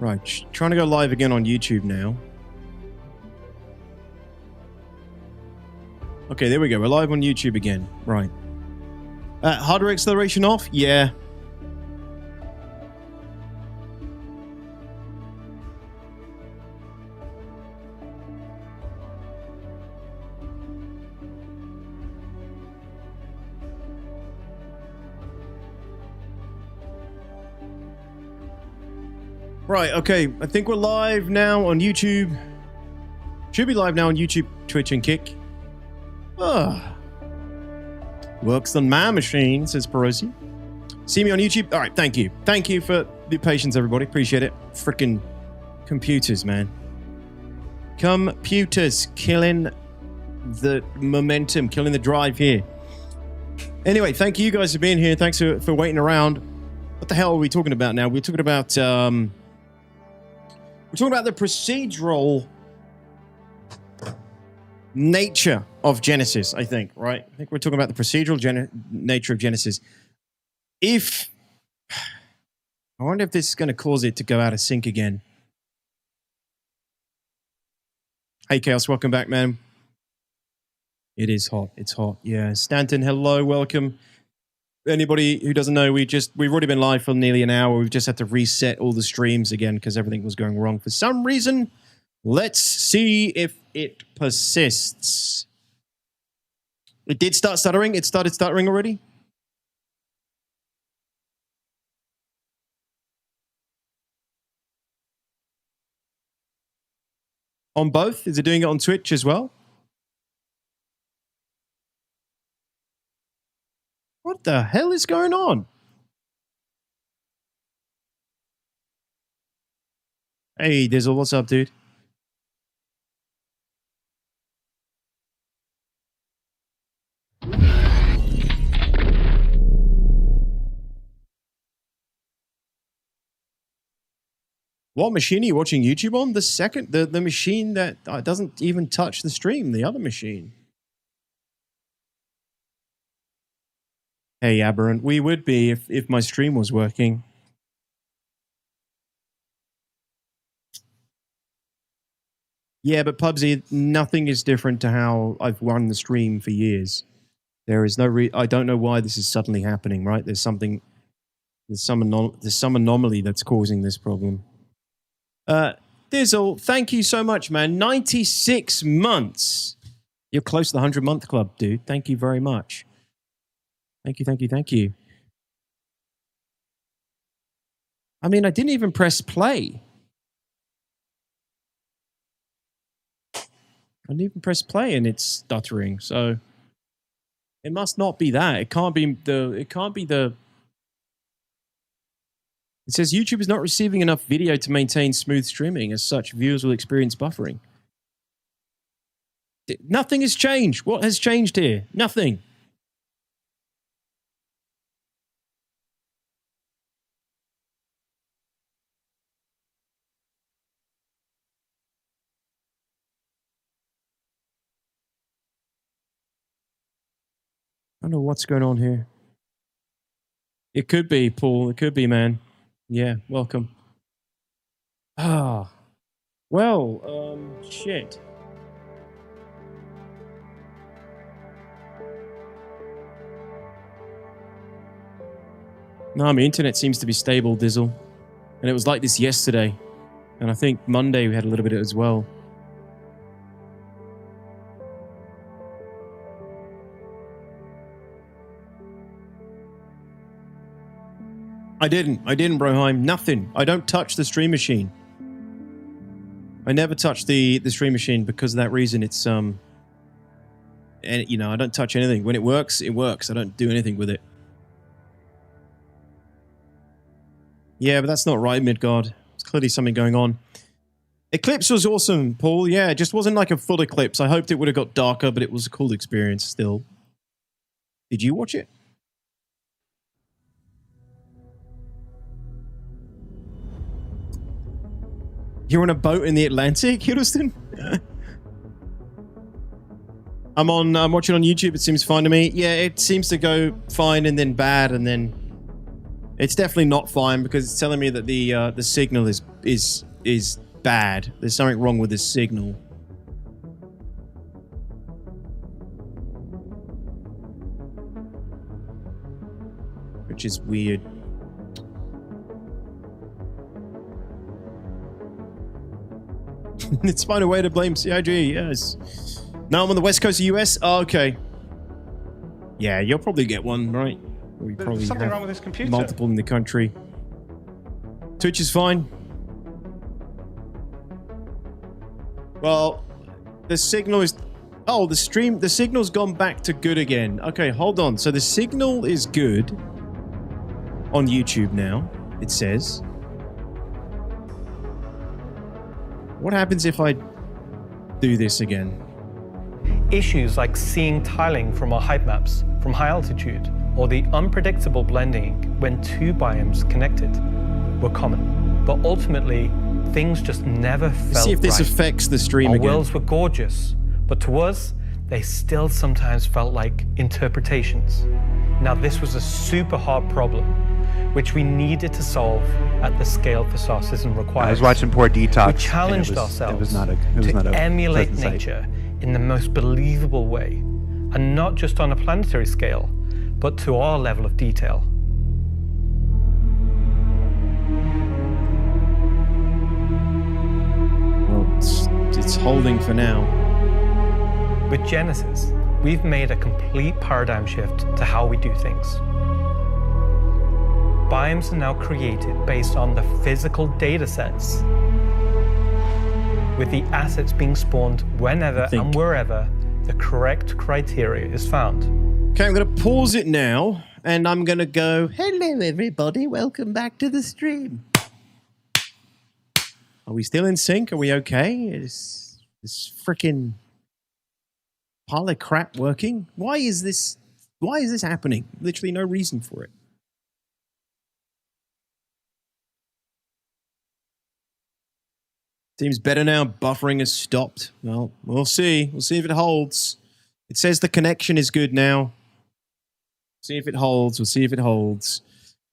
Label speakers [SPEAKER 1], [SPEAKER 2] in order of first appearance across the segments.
[SPEAKER 1] Right, trying to go live again on YouTube now. Okay, there we go. We're live on YouTube again. Right. Hardware acceleration off? Yeah. Right, okay. I think we're live now on YouTube. Should be live now on YouTube, Twitch, and Kick. Works on my machine, says Perosi. See me on YouTube? All right, thank you. Thank you for the patience, everybody. Appreciate it. Freaking computers, man. Computers killing the momentum, killing the drive here. Anyway, thank you guys for being here. Thanks for waiting around. What the hell are we talking about now? We're talking about the procedural nature of Genesis, I think, right? I think we're talking about the procedural nature of Genesis. I wonder if this is going to cause it to go out of sync again. Hey, Chaos, welcome back, man. It is hot. It's hot. Yeah. Stanton, hello, welcome. Anybody who doesn't know, we've already been live for nearly an hour. We've just had to reset all the streams again because everything was going wrong for some reason. Let's see if it persists. It did start stuttering. It started stuttering already. On both? Is it doing it on Twitch as well? What the hell is going on? Hey, Dizzle, what's up, dude? What machine are you watching YouTube on? The machine that doesn't even touch the stream, the other machine. Hey, Aberrant, we would be if my stream was working. Yeah, but Pubsy, nothing is different to how I've run the stream for years. There is no I don't know why this is suddenly happening, right? There's some anomaly that's causing this problem. Dizzle, thank you so much, man. 96 months. You're close to the 100-month club, dude. Thank you very much. Thank you, thank you, thank you. I mean, I didn't even press play. I didn't even press play and it's stuttering, so it must not be that. It can't be the It says YouTube is not receiving enough video to maintain smooth streaming. As such, viewers will experience buffering. Nothing has changed. What has changed here? Nothing. I don't know what's going on here. It could be, Paul. It could be, man. Yeah, welcome. Ah. Well, shit. No, my internet seems to be stable, Dizzle. And it was like this yesterday. And I think Monday we had a little bit as well. I didn't, Broheim. Nothing. I don't touch the stream machine. I never touch the stream machine because of that reason. It's and you know, I don't touch anything. When it works, it works. I don't do anything with it. Yeah, but that's not right, Midgard. There's clearly something going on. Eclipse was awesome, Paul. Yeah, it just wasn't like a full eclipse. I hoped it would have got darker, but it was a cool experience still. Did you watch it? You're on a boat in the Atlantic, Hiddleston? I'm watching on YouTube. It seems fine to me. Yeah, it seems to go fine and then bad and then It's definitely not fine because it's telling me that the signal is bad. There's something wrong with the signal. Which is weird. Let's find a way to blame CIG, yes. No, I'm on the west coast of the US? Oh, okay. Yeah, you'll probably get one, right? Or you probably
[SPEAKER 2] There's something wrong with this computer.
[SPEAKER 1] Multiple in the country. Twitch is fine. Well, the signal is... Oh, the signal's gone back to good again. Okay, hold on. So the signal is good on YouTube now, it says. What happens if I do this again?
[SPEAKER 2] Issues like seeing tiling from our height maps from high altitude or the unpredictable blending when two biomes connected were common. But ultimately, things just never felt right.
[SPEAKER 1] See if this affects the stream again.
[SPEAKER 2] Our worlds were gorgeous, but to us, they still sometimes felt like interpretations. Now, this was a super hard problem, which we needed to solve at the scale Fasarcism requires.
[SPEAKER 3] I was watching Poor Detox.
[SPEAKER 2] We challenged ourselves to emulate nature in the most believable way, and not just on a planetary scale, but to our level of detail.
[SPEAKER 1] Well, it's holding for now.
[SPEAKER 2] With Genesis, we've made a complete paradigm shift to how we do things. Biomes are now created based on the physical data sets, with the assets being spawned whenever and wherever the correct criteria is found.
[SPEAKER 1] Okay, I'm going to pause it now, and I'm going to go, hello everybody, welcome back to the stream. Are we still in sync? Are we okay? Is this freaking pile of crap working? Why is this happening? Literally no reason for it. Seems better now. Buffering has stopped. Well, we'll see. We'll see if it holds. It says the connection is good now. See if it holds. We'll see if it holds.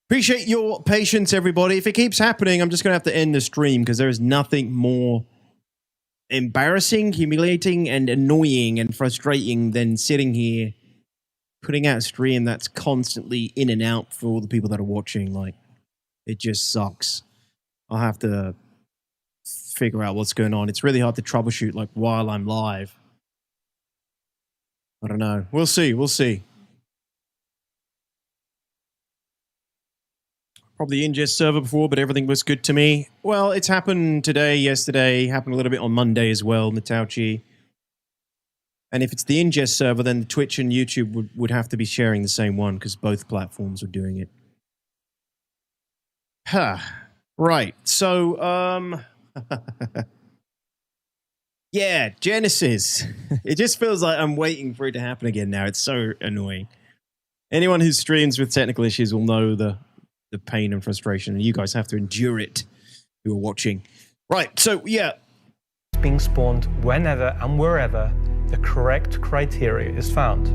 [SPEAKER 1] Appreciate your patience, everybody. If it keeps happening, I'm just going to have to end the stream because there is nothing more embarrassing, humiliating, and annoying and frustrating than sitting here putting out a stream that's constantly in and out for all the people that are watching. Like, it just sucks. I'll have to figure out what's going on. It's really hard to troubleshoot like while I'm live. I don't know. We'll see. We'll see. Probably ingest server before, but everything was good to me. Well, it's happened today, yesterday, happened a little bit on Monday as well, Natauchi. And if it's the ingest server, then the Twitch and YouTube would have to be sharing the same one because both platforms are doing it. Huh. Right. So, yeah, Genesis. It just feels like I'm waiting for it to happen again now. It's so annoying. Anyone who streams with technical issues will know the pain and frustration, and you guys have to endure it who are watching. Right, so, yeah.
[SPEAKER 2] It's being spawned whenever and wherever the correct criteria is found.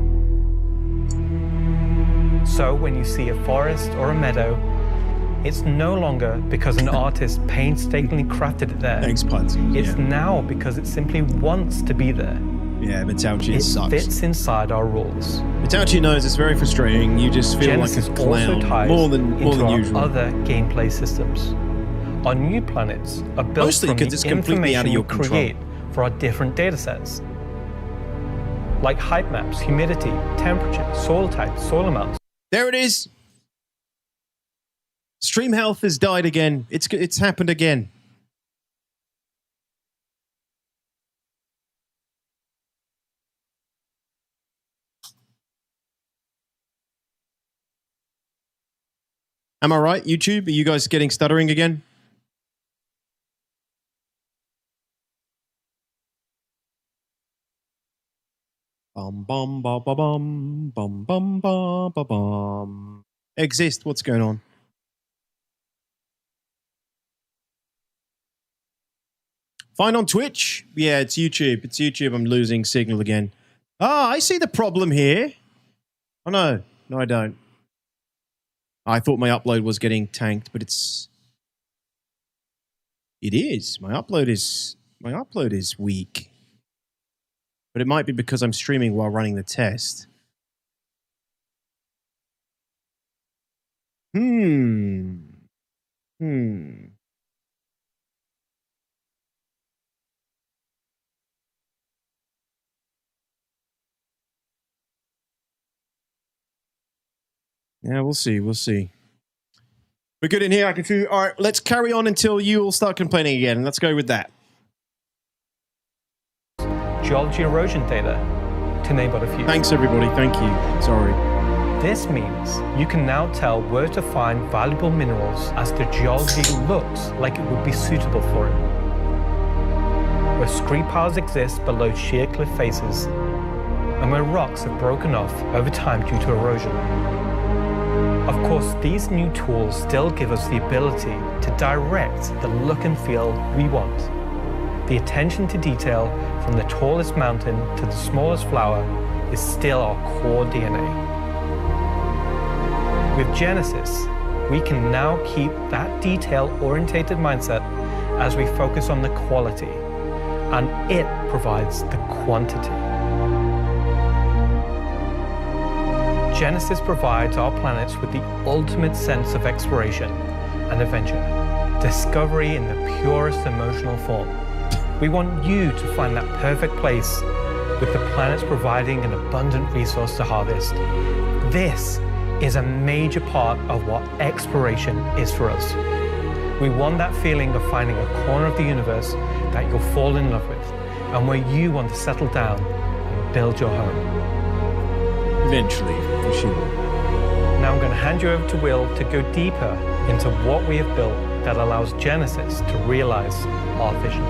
[SPEAKER 2] So when you see a forest or a meadow, it's no longer because an artist painstakingly crafted it there.
[SPEAKER 1] Thanks, Puds.
[SPEAKER 2] It's now because it simply wants to be there.
[SPEAKER 1] Yeah, Natauchi sucks.
[SPEAKER 2] It fits inside our rules.
[SPEAKER 1] Natauchi knows it's very frustrating. You just feel
[SPEAKER 2] Genesis
[SPEAKER 1] like a clown.
[SPEAKER 2] Also ties
[SPEAKER 1] more than usual.
[SPEAKER 2] Other gameplay systems. Our new planets are built
[SPEAKER 1] Mostly
[SPEAKER 2] from the
[SPEAKER 1] it's completely out of your control.
[SPEAKER 2] Create for our different data sets, like height maps, humidity, temperature, soil types, soil amounts.
[SPEAKER 1] There it is. Stream health has died again. It's happened again. Am I right, YouTube? Are you guys getting stuttering again? Bum bum ba ba bum bum bum ba ba bum. Exist. What's going on? Fine on Twitch? Yeah, it's YouTube. It's YouTube. I'm losing signal again. Ah, I see the problem here. Oh, no. No, I don't. I thought my upload was getting tanked, but it is. My upload is weak. But it might be because I'm streaming while running the test. Yeah, we'll see. We'll see. We're good in here. I can see. All right, let's carry on until you all start complaining again. Let's go with that.
[SPEAKER 2] Geology erosion data, to name but a few.
[SPEAKER 1] Thanks, everybody. Thank you. Sorry.
[SPEAKER 2] This means you can now tell where to find valuable minerals as the geology looks like it would be suitable for it. Where scree piles exist below sheer cliff faces, and where rocks have broken off over time due to erosion. Of course, these new tools still give us the ability to direct the look and feel we want. The attention to detail from the tallest mountain to the smallest flower is still our core DNA. With Genesis, we can now keep that detail-orientated mindset as we focus on the quality, and it provides the quantity. Genesis provides our planets with the ultimate sense of exploration and adventure, discovery in the purest emotional form. We want you to find that perfect place with the planets providing an abundant resource to harvest. This is a major part of what exploration is for us. We want that feeling of finding a corner of the universe that you'll fall in love with, and where you want to settle down and build your home.
[SPEAKER 1] Eventually, for sure.
[SPEAKER 2] Now I'm going to hand you over to Will to go deeper into what we have built that allows Genesis to realize our vision.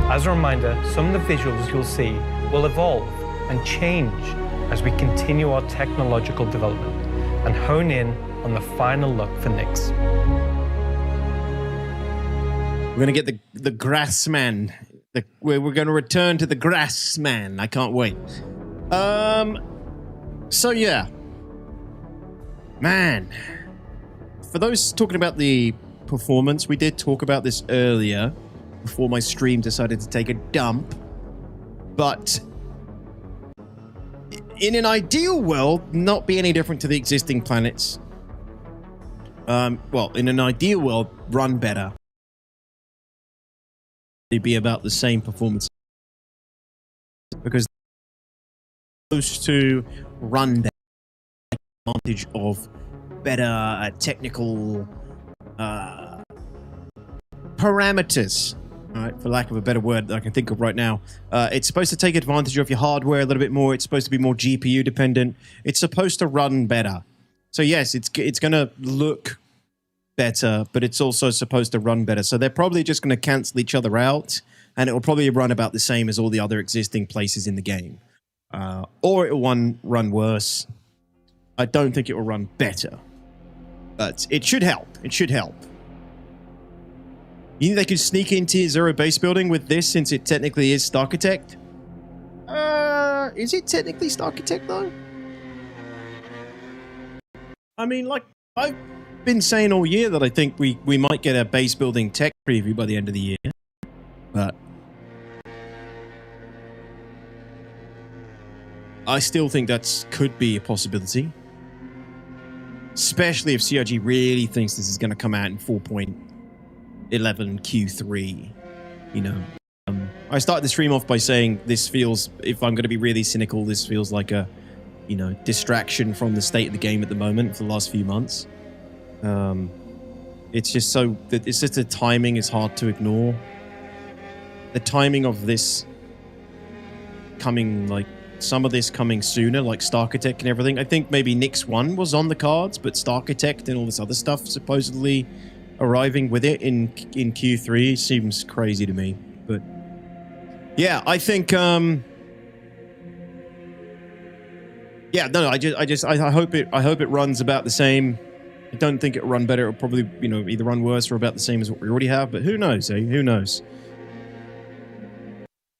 [SPEAKER 2] As a reminder, some of the visuals you'll see will evolve and change as we continue our technological development and hone in on the final look for Nyx.
[SPEAKER 1] We're going to get the Grassman. We're going to return to the Grassman. I can't wait. So yeah. Man. For those talking about the performance, we did talk about this earlier before my stream decided to take a dump. But in an ideal world, not be any different to the existing planets. Well, in an ideal world, run better. They'd be about the same performance. Because those two run better. Advantage of better technical parameters. All right, for lack of a better word that I can think of right now. It's supposed to take advantage of your hardware a little bit more. It's supposed to be more GPU dependent. It's supposed to run better. So yes, it's going to look better, but it's also supposed to run better. So they're probably just going to cancel each other out, and it will probably run about the same as all the other existing places in the game. Or it will run worse. I don't think it will run better. But it should help. It should help. You think they could sneak into Zero base building with this since it technically is Starchitect? Is it technically Starchitect though? I mean, like, I've been saying all year that I think we might get a base building tech preview by the end of the year. But I still think that could be a possibility. Especially if CRG really thinks this is going to come out in 4.11 Q3. You know, I started the stream off by saying this feels, if I'm going to be really cynical, this feels like a, you know, distraction from the state of the game at the moment for the last few months. It's just so, it's just the timing is hard to ignore. The timing of this coming, like, some of this coming sooner, like Starchitect and everything. I think maybe Nyx 1 was on the cards, but Starchitect and all this other stuff supposedly arriving with it in Q3 seems crazy to me. But yeah, I think yeah, no, I hope it runs about the same. I don't think it'll run better. It'll probably, you know, either run worse or about the same as what we already have, but who knows, eh? Who knows?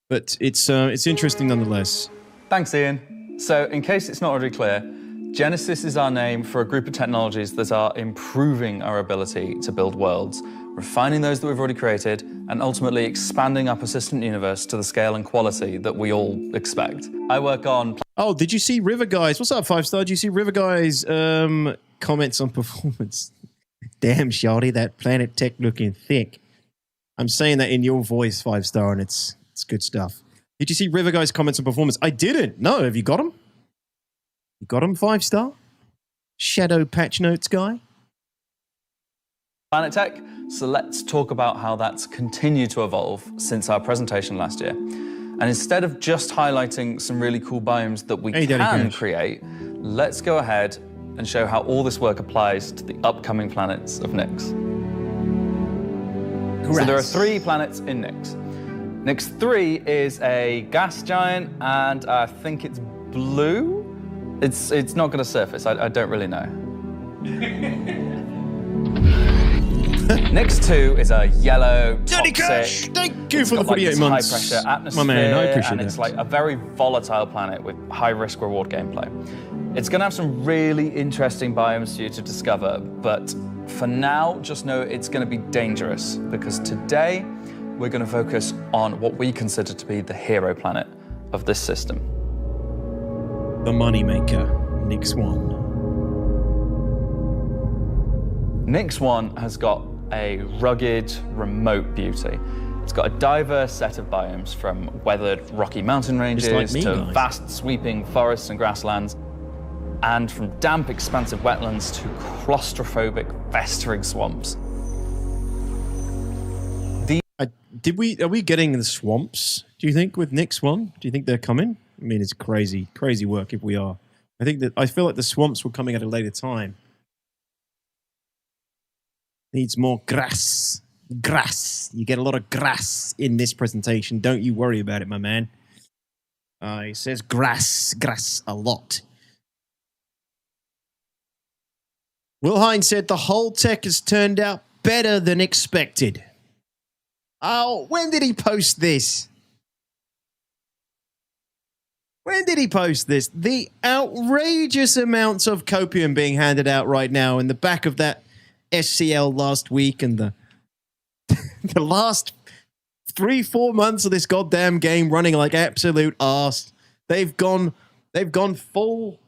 [SPEAKER 1] But it's interesting nonetheless.
[SPEAKER 3] Thanks, Ian. So, in case it's not already clear, Genesis is our name for a group of technologies that are improving our ability to build worlds, refining those that we've already created, and ultimately expanding our persistent universe to the scale and quality that we all expect. I work on...
[SPEAKER 1] Oh, did you see River Guys? What's up, 5 Star? Did you see River Guys comments on performance? Damn, Shawty, that Planet Tech looking thick. I'm saying that in your voice, 5 Star, and it's good stuff. Did you see River Guys comments on performance? I didn't. No, have you got them? You got them, 5 Star? Shadow patch notes guy?
[SPEAKER 3] Planet Tech. So let's talk about how that's continued to evolve since our presentation last year. And instead of just highlighting some really cool biomes that we can create, let's go ahead and show how all this work applies to the upcoming planets of Nyx. So there are 3 planets in Nyx. Nyx 3 is a gas giant, and I think it's blue. It's not going to surface. I don't really know. Nyx 2 is a yellow, toxic,
[SPEAKER 1] thank you for the 48 months.
[SPEAKER 3] High pressure atmosphere,
[SPEAKER 1] my man, I appreciate
[SPEAKER 3] and it's like a very volatile planet with high risk reward gameplay. It's going to have some really interesting biomes for you to discover, but for now, just know it's going to be dangerous, because today we're going to focus on what we consider to be the hero planet of this system.
[SPEAKER 1] The moneymaker, Nyx 1.
[SPEAKER 3] Nyx 1 has got a rugged, remote beauty. It's got a diverse set of biomes, from weathered rocky mountain ranges to vast sweeping forests and grasslands, and from damp, expansive wetlands to claustrophobic, festering swamps.
[SPEAKER 1] Are we getting the swamps, do you think, with Nyx 1? Do you think they're coming? I mean, it's crazy work if we are. I feel like the swamps were coming at a later time. Needs more grass. Grass. You get a lot of grass in this presentation. Don't you worry about it, my man. It says grass a lot. Will Hines said the whole tech has turned out better than expected. Oh, when did he post this? When did he post this? The outrageous amounts of copium being handed out right now in the back of that SCL last week, and the last 3-4 months of this goddamn game running like absolute arse. They've gone full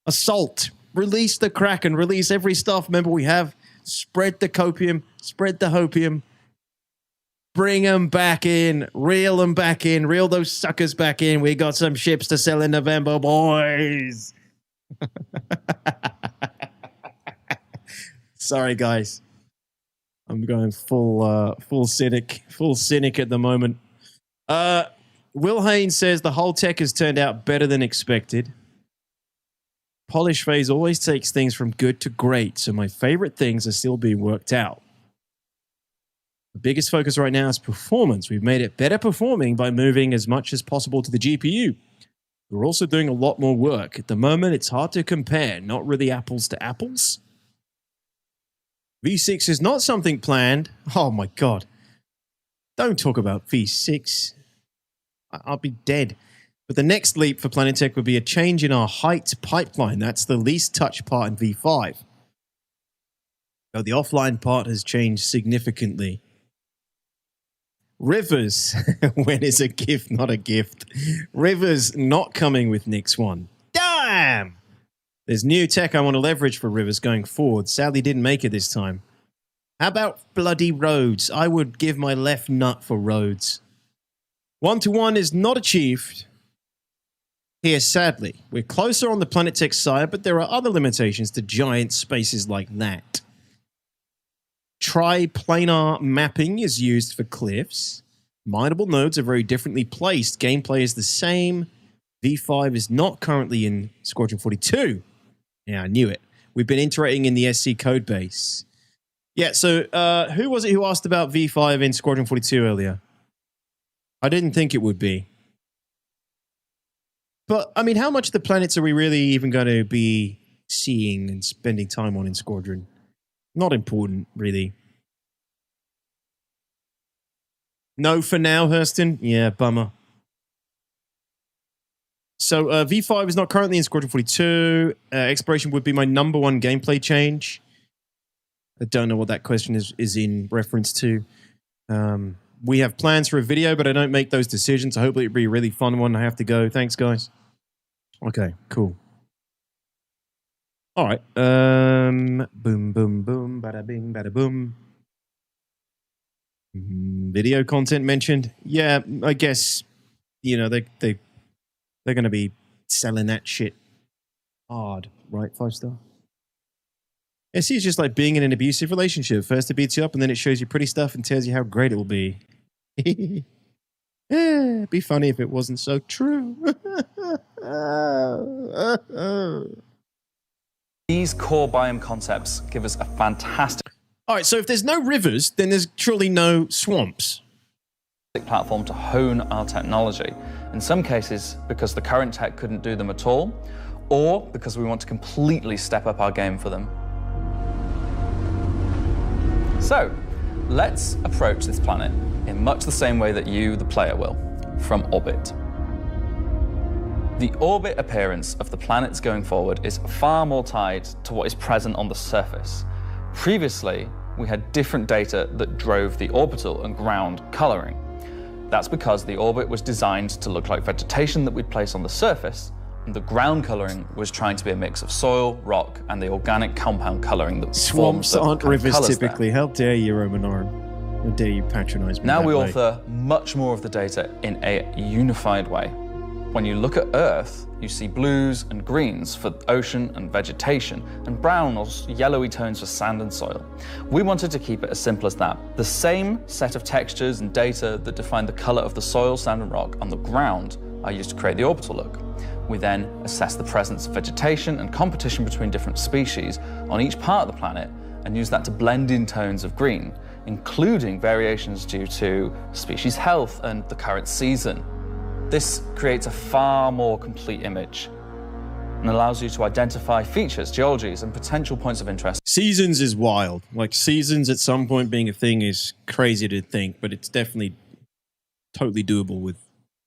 [SPEAKER 1] assault. Release the Kraken, release every staff member we have, spread the copium, spread the hopium. Bring them back in. Reel them back in. Reel those suckers back in. We got some ships to sell in November, boys. Sorry, guys. I'm going full cynic at the moment. Will Haynes says the whole tech has turned out better than expected. Polish phase always takes things from good to great, so my favorite things are still being worked out. The biggest focus right now is performance. We've made it better performing by moving as much as possible to the GPU. We're also doing a lot more work. At the moment, it's hard to compare, not really apples to apples. V6 is not something planned. Oh my God. Don't talk about V6. I'll be dead. But the next leap for Planet Tech would be a change in our height pipeline. That's the least touched part in V5. Though the offline part has changed significantly. Rivers, when is a gift not a gift? Rivers not coming with Nyx 1. Damn! There's new tech I want to leverage for Rivers going forward. Sadly didn't make it this time. How about bloody roads? I would give my left nut for roads. 1-to-1 is not achieved here, sadly. We're closer on the Planet Tech side, but there are other limitations to giant spaces like that. Triplanar mapping is used for cliffs. Mineable nodes are very differently placed. Gameplay is the same. V5 is not currently in Squadron 42. Yeah, I knew it. We've been iterating in the SC code base. Yeah, so who was it who asked about V5 in Squadron 42 earlier? I didn't think it would be. But, I mean, how much of the planets are we really even going to be seeing and spending time on in Squadron? Not important, really. No for now, Hurston? Yeah, bummer. So V5 is not currently in Squadron 42. Exploration would be my #1 gameplay change. I don't know what that question is in reference to. We have plans for a video, but I don't make those decisions. I hope it'll be a really fun one. I have to go. Thanks, guys. Okay, cool. All right. Boom, boom, boom. Bada bing, bada boom. Video content mentioned. Yeah, I guess, you know, they're going to be selling that shit hard, right? 5-star. It's just like being in an abusive relationship. First it beats you up, and then it shows you pretty stuff and tells you how great it will be. It'd be funny if it wasn't so true.
[SPEAKER 3] These core biome concepts give us a fantastic
[SPEAKER 1] All right, so if there's no rivers, then there's surely no swamps.
[SPEAKER 3] platform to hone our technology. In some cases, because the current tech couldn't do them at all, or because we want to completely step up our game for them. So, let's approach this planet in much the same way that you, the player, will, from orbit. The orbit appearance of the planets going forward is far more tied to what is present on the surface. Previously, we had different data that drove the orbital and ground coloring. That's because the orbit was designed to look like vegetation that we'd place on the surface, and the ground coloring was trying to be a mix of soil, rock, and the organic compound coloring that
[SPEAKER 1] swamps aren't rivers typically. There. How dare you, Roman Arm? How dare you patronize me?
[SPEAKER 3] Now we author much more of the data in a unified way. When you look at Earth, you see blues and greens for ocean and vegetation, and brown or yellowy tones for sand and soil. We wanted to keep it as simple as that. The same set of textures and data that define the color of the soil, sand, and rock on the ground are used to create the orbital look. We then assess the presence of vegetation and competition between different species on each part of the planet and use that to blend in tones of green, including variations due to species health and the current season. This creates a far more complete image and allows you to identify features, geologies, and potential points of interest.
[SPEAKER 1] Seasons is wild. Like, seasons at some point being a thing is crazy to think, but it's definitely totally doable with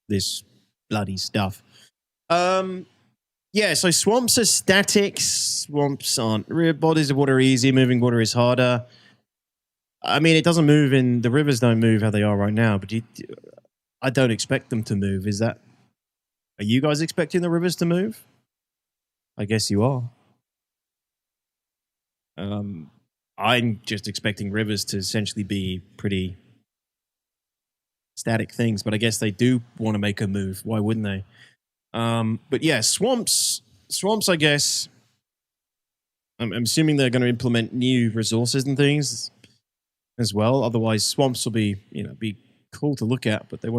[SPEAKER 1] this bloody stuff. Yeah, so swamps are static. Swamps aren't. Bodies of water are easy. Moving water is harder. I mean, it doesn't move in... The rivers don't move how they are right now, but I don't expect them to move. Is that... Are you guys expecting the rivers to move? I guess you are. I'm just expecting rivers to essentially be pretty static things, but I guess they do want to make a move. Why wouldn't they? But yeah, swamps, I guess, I'm assuming they're going to implement new resources and things as well. Otherwise, swamps will be, be cool to look at, but they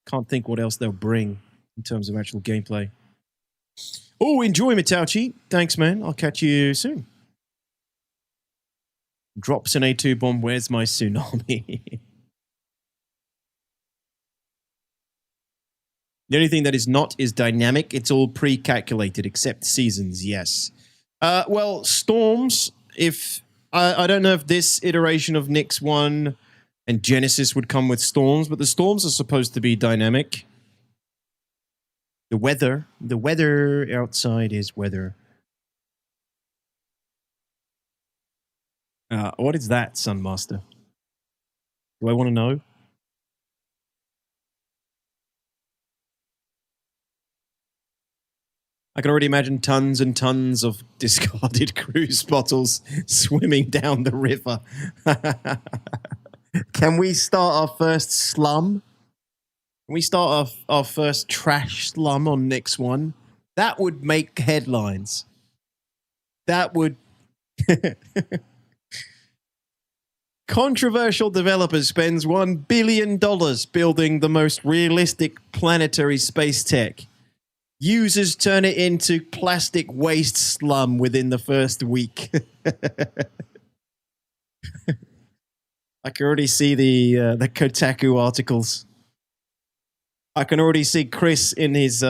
[SPEAKER 1] can't think what else they'll bring in terms of actual gameplay. Oh, enjoy, Mitauchi. Thanks, man. I'll catch you soon. Drops an A2 bomb. Where's my tsunami? The only thing that is not is dynamic. It's all pre-calculated, except seasons, yes. Well, storms, if... I don't know if this iteration of Nyx 1 and Genesis would come with storms, but the storms are supposed to be dynamic. The weather outside is weather. What is that, Sunmaster? Do I want to know? I can already imagine tons and tons of discarded cruise bottles swimming down the river. Can we start our first slum? Can we start our first trash slum on Nyx 1? That would make headlines. That would... Controversial developer spends $1 billion building the most realistic planetary space tech. Users turn it into plastic waste slum within the first week. I can already see the Kotaku articles. I can already see Chris in his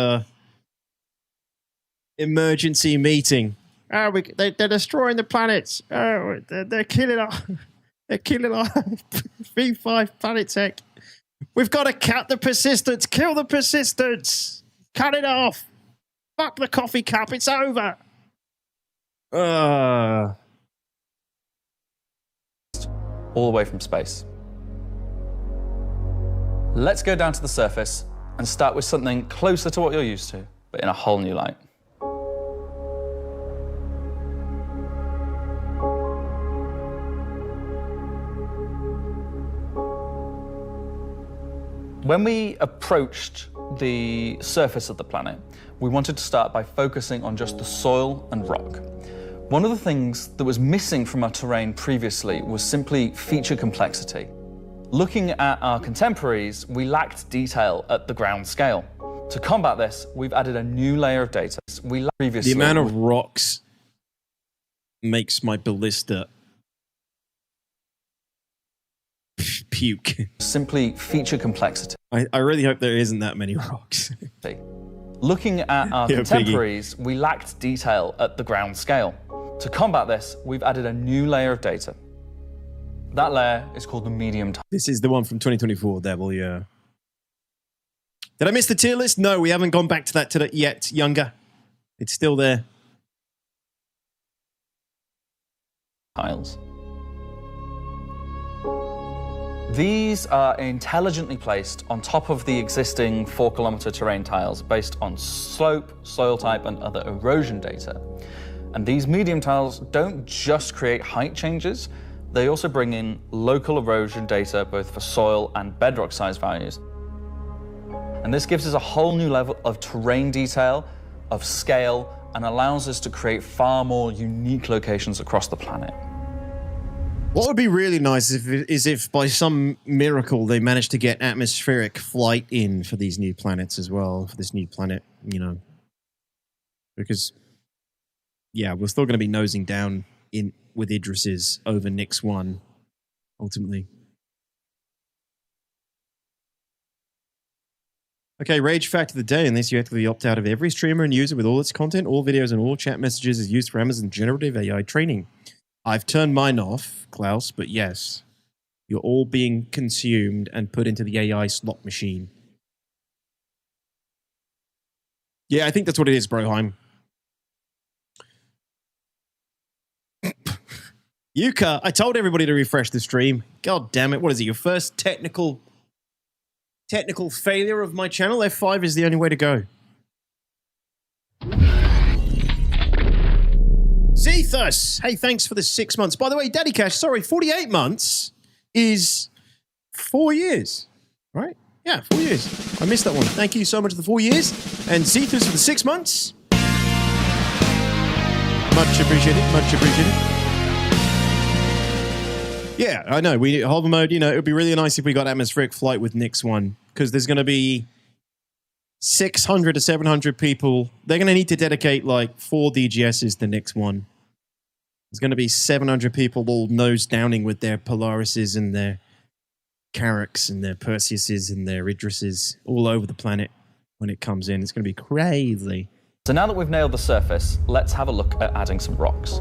[SPEAKER 1] emergency meeting. Oh, they're destroying the planets. Oh, they're killing our V5 planet tech. We've got to cap the persistence. Kill the persistence. Cut it off. Fuck the coffee cup. It's over.
[SPEAKER 3] All the way from space. Let's go down to the surface and start with something closer to what you're used to, but in a whole new light. When we approached the surface of the planet, we wanted to start by focusing on just the soil and rock. One of the things that was missing from our terrain previously was simply feature complexity. Looking at our contemporaries, we lacked detail at the ground scale. To combat this, we've added a new layer of data.
[SPEAKER 1] The amount of rocks makes my ballista puke.
[SPEAKER 3] Simply feature complexity.
[SPEAKER 1] I really hope there isn't that many rocks.
[SPEAKER 3] Looking at our contemporaries, we lacked detail at the ground scale. To combat this, we've added a new layer of data. That layer is called the medium time.
[SPEAKER 1] This is the one from 2024, Devil, yeah. Did I miss the tier list? No, we haven't gone back to that yet, Younger. It's still there.
[SPEAKER 3] Tiles. These are intelligently placed on top of the existing 4-kilometer terrain tiles based on slope, soil type, and other erosion data. And these medium tiles don't just create height changes, they also bring in local erosion data both for soil and bedrock size values. And this gives us a whole new level of terrain detail, of scale, and allows us to create far more unique locations across the planet.
[SPEAKER 1] What would be really nice is if by some miracle they managed to get atmospheric flight in for these new planets as well, for this new planet, you know. Because, yeah, we're still going to be nosing down in with Idris's over Nix 1, ultimately. Okay, rage fact of the day. In this, you actively opt out of every streamer and user with all its content, all videos, and all chat messages is used for Amazon generative AI training. I've turned mine off, Klaus, but yes, you're all being consumed and put into the AI slot machine. Yeah, I think that's what it is, Broheim. Yuka, I told everybody to refresh the stream. God damn it, what is it, your first technical failure of my channel? F5 is the only way to go. Zethus! Hey, thanks for the 6 months. By the way, Daddy Cash, sorry, 48 months is 4 years, right? Yeah, 4 years. I missed that one. Thank you so much for the 4 years. And Zethus for the 6 months. Much appreciated, much appreciated. Yeah, I know. Hover mode, you know, it would be really nice if we got atmospheric flight with Nix 1, because there's going to be 600 to 700 people. They're going to need to dedicate like 4 DGSs to Nix 1. There's going to be 700 people all nose downing with their Polarises and their Carracks and their Perseuses and their Idrises all over the planet when it comes in. It's going to be crazy.
[SPEAKER 3] So now that we've nailed the surface, let's have a look at adding some rocks.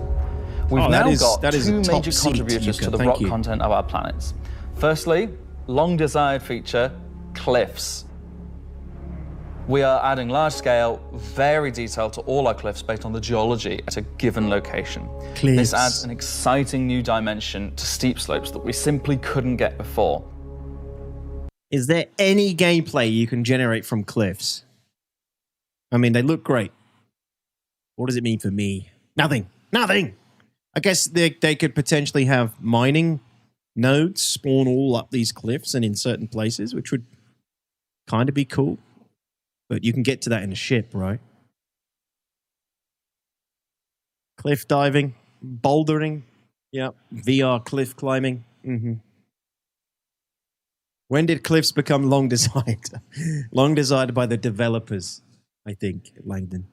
[SPEAKER 3] We've now got 2 major contributors to the rock content of our planets. Firstly, long-desired feature, cliffs. We are adding large-scale, very detailed to all our cliffs based on the geology at a given location.
[SPEAKER 1] Cliffs.
[SPEAKER 3] This adds an exciting new dimension to steep slopes that we simply couldn't get before.
[SPEAKER 1] Is there any gameplay you can generate from cliffs? I mean, they look great. What does it mean for me? Nothing. Nothing! I guess they could potentially have mining nodes spawn all up these cliffs and in certain places, which would kind of be cool. But you can get to that in a ship, right? Cliff diving, bouldering, yeah, VR cliff climbing. Mm-hmm. When did cliffs become long desired? Long desired by the developers, I think, Langdon.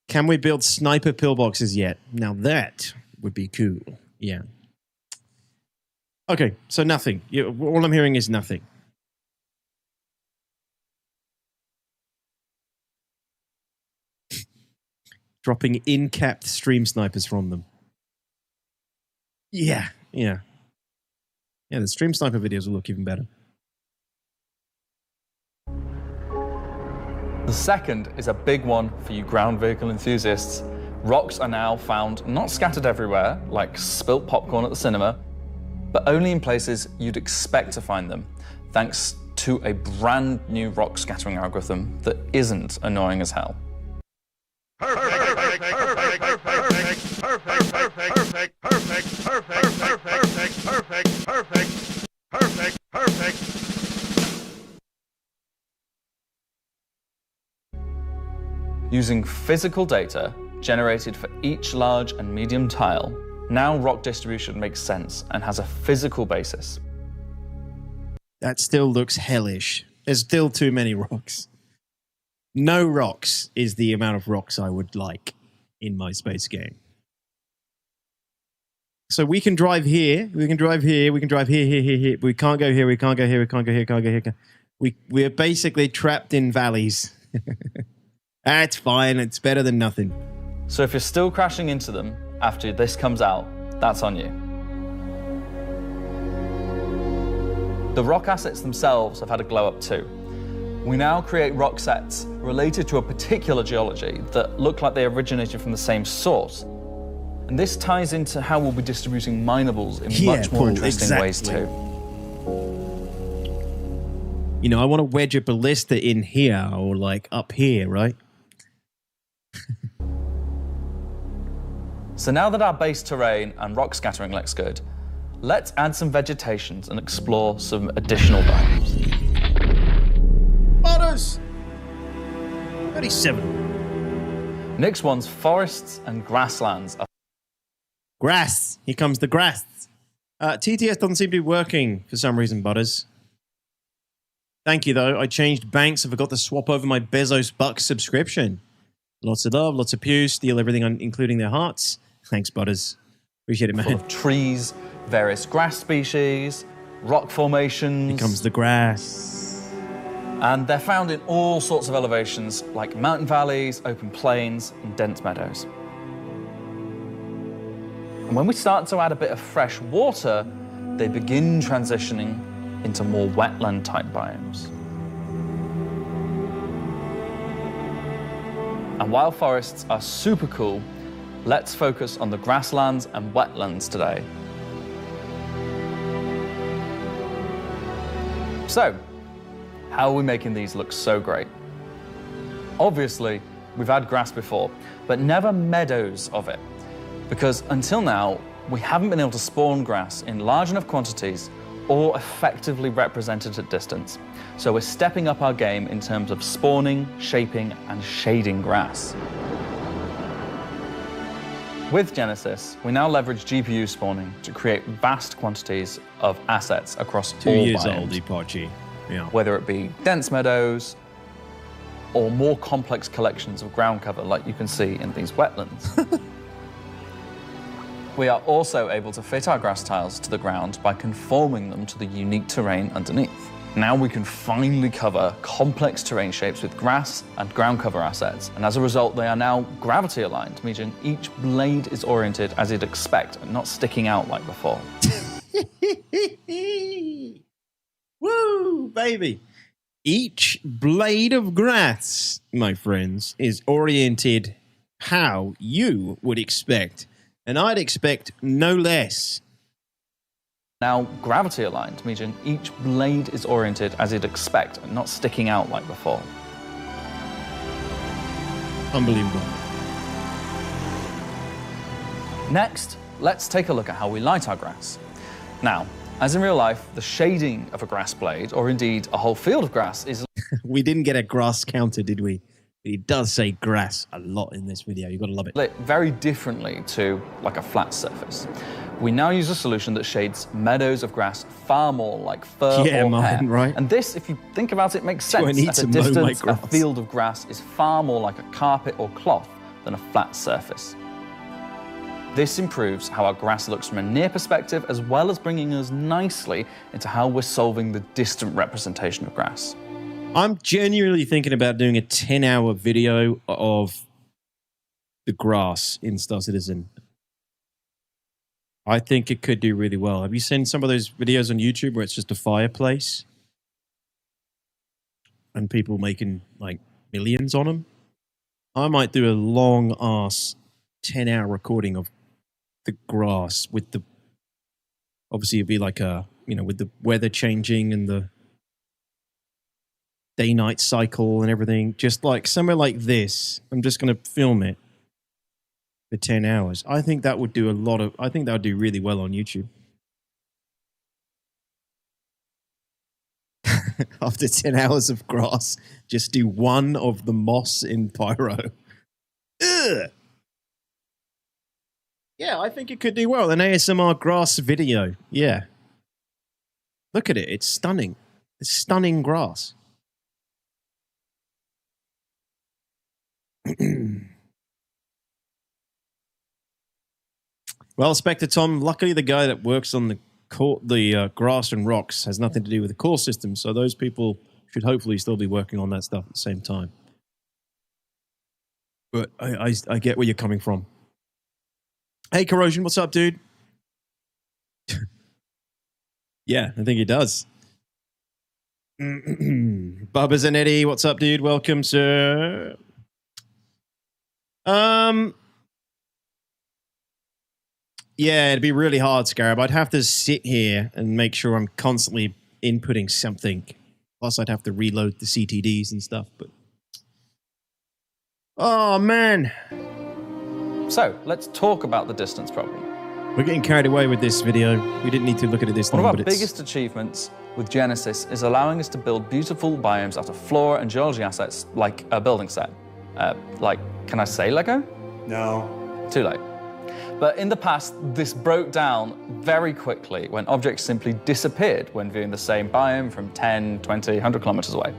[SPEAKER 1] Can we build sniper pillboxes yet? Now that would be cool. Yeah. Okay, so nothing. All I'm hearing is nothing. Dropping in-capped stream snipers from them. Yeah, yeah. Yeah, the stream sniper videos will look even better.
[SPEAKER 3] The second is a big one for you ground vehicle enthusiasts. Rocks are now found not scattered everywhere, like spilt popcorn at the cinema, but only in places you'd expect to find them, thanks to a brand new rock scattering algorithm that isn't annoying as hell. Using physical data generated for each large and medium tile, now rock distribution makes sense and has a physical basis.
[SPEAKER 1] That still looks hellish. There's still too many rocks. No rocks is the amount of rocks I would like in my space game. So we can drive here, we can drive here, we can drive here, here, here, here. We can't go here, we can't go here, we can't go here, can't go here. We're basically trapped in valleys. That's fine, it's better than nothing.
[SPEAKER 3] So if you're still crashing into them after this comes out, that's on you. The rock assets themselves have had a glow up too. We now create rock sets related to a particular geology that look like they originated from the same source. And this ties into how we'll be distributing minables in much more interesting ways too.
[SPEAKER 1] You know, I want to wedge a ballista in here or like up here, right?
[SPEAKER 3] So now that our base terrain and rock scattering looks good, let's add some vegetations and explore some additional biomes.
[SPEAKER 1] Butters! 37.
[SPEAKER 3] Next one's forests and grasslands.
[SPEAKER 1] Grass. Here comes the grass. TTS doesn't seem to be working for some reason, Butters. Thank you, though. I changed banks. I forgot to swap over my Bezos Bucks subscription. Lots of love, lots of pews. Steal everything, including their hearts. Thanks, Butters. Appreciate it, man.
[SPEAKER 3] Full of trees, various grass species, rock formations.
[SPEAKER 1] Here comes the grass.
[SPEAKER 3] And they're found in all sorts of elevations, like mountain valleys, open plains, and dense meadows. And when we start to add a bit of fresh water, they begin transitioning into more wetland-type biomes. And while forests are super cool, let's focus on the grasslands and wetlands today. So, how are we making these look so great? Obviously, we've had grass before, but never meadows of it. Because until now, we haven't been able to spawn grass in large enough quantities or effectively represented at distance. So we're stepping up our game in terms of spawning, shaping, and shading grass. With Genesis, we now leverage GPU spawning to create vast quantities of assets across all
[SPEAKER 1] 2 years
[SPEAKER 3] biomes.
[SPEAKER 1] old, Epochi. Yeah.
[SPEAKER 3] Whether it be dense meadows or more complex collections of ground cover like you can see in these wetlands. We are also able to fit our grass tiles to the ground by conforming them to the unique terrain underneath. Now we can finally cover complex terrain shapes with grass and ground cover assets, and as a result they are now gravity aligned, meaning each blade is oriented as you'd expect and not sticking out like before.
[SPEAKER 1] Woo, baby. Each blade of grass, my friends, is oriented how you would expect. And I'd expect no less.
[SPEAKER 3] Now gravity aligned, meaning each blade is oriented as you'd expect and not sticking out like before.
[SPEAKER 1] Unbelievable.
[SPEAKER 3] Next, let's take a look at how we light our grass. Now, as in real life, the shading of a grass blade, or indeed a whole field of grass, is...
[SPEAKER 1] We didn't get a grass counter, did we? It does say grass a lot in this video. You've got to love it.
[SPEAKER 3] lit very differently to like a flat surface. We now use a solution that shades meadows of grass far more like fur or hair.
[SPEAKER 1] Right?
[SPEAKER 3] And this, if you think about it, makes sense. At a distance, a field of grass is far more like a carpet or cloth than a flat surface. This improves how our grass looks from a near perspective, as well as bringing us nicely into how we're solving the distant representation of grass.
[SPEAKER 1] I'm genuinely thinking about doing a 10-hour video of the grass in Star Citizen. I think it could do really well. Have you seen some of those videos on YouTube where it's just a fireplace? And people making, like, millions on them. I might do a long ass 10-hour recording of the grass with the, obviously it'd be like a, with the weather changing and the day-night cycle and everything, just like somewhere like this. I'm just going to film it for 10 hours. I think that would do that would do really well on YouTube. After 10 hours of grass, just do one of the moss in Pyro. Ugh. Yeah, I think it could do well. An ASMR grass video. Yeah. Look at it. It's stunning. It's stunning grass. Well, Spectre Tom, luckily the guy that works on the grass and rocks has nothing to do with the core system, so those people should hopefully still be working on that stuff at the same time. But I get where you're coming from. Hey, Corrosion, what's up, dude? Yeah, I think he does. Bubba Zanetti, what's up, dude? Welcome, sir. Yeah, it'd be really hard, Scarab. I'd have to sit here and make sure I'm constantly inputting something. Plus, I'd have to reload the CTDs and stuff, but... Oh, man.
[SPEAKER 3] So, let's talk about the distance problem.
[SPEAKER 1] We're getting carried away with this video. We didn't need to look at it this long,
[SPEAKER 3] One of our biggest achievements with Genesis is allowing us to build beautiful biomes out of flora and geology assets like a building set. Can I say Lego?
[SPEAKER 4] No.
[SPEAKER 3] Too late. But in the past, this broke down very quickly when objects simply disappeared when viewing the same biome from 10, 20, 100 kilometers away.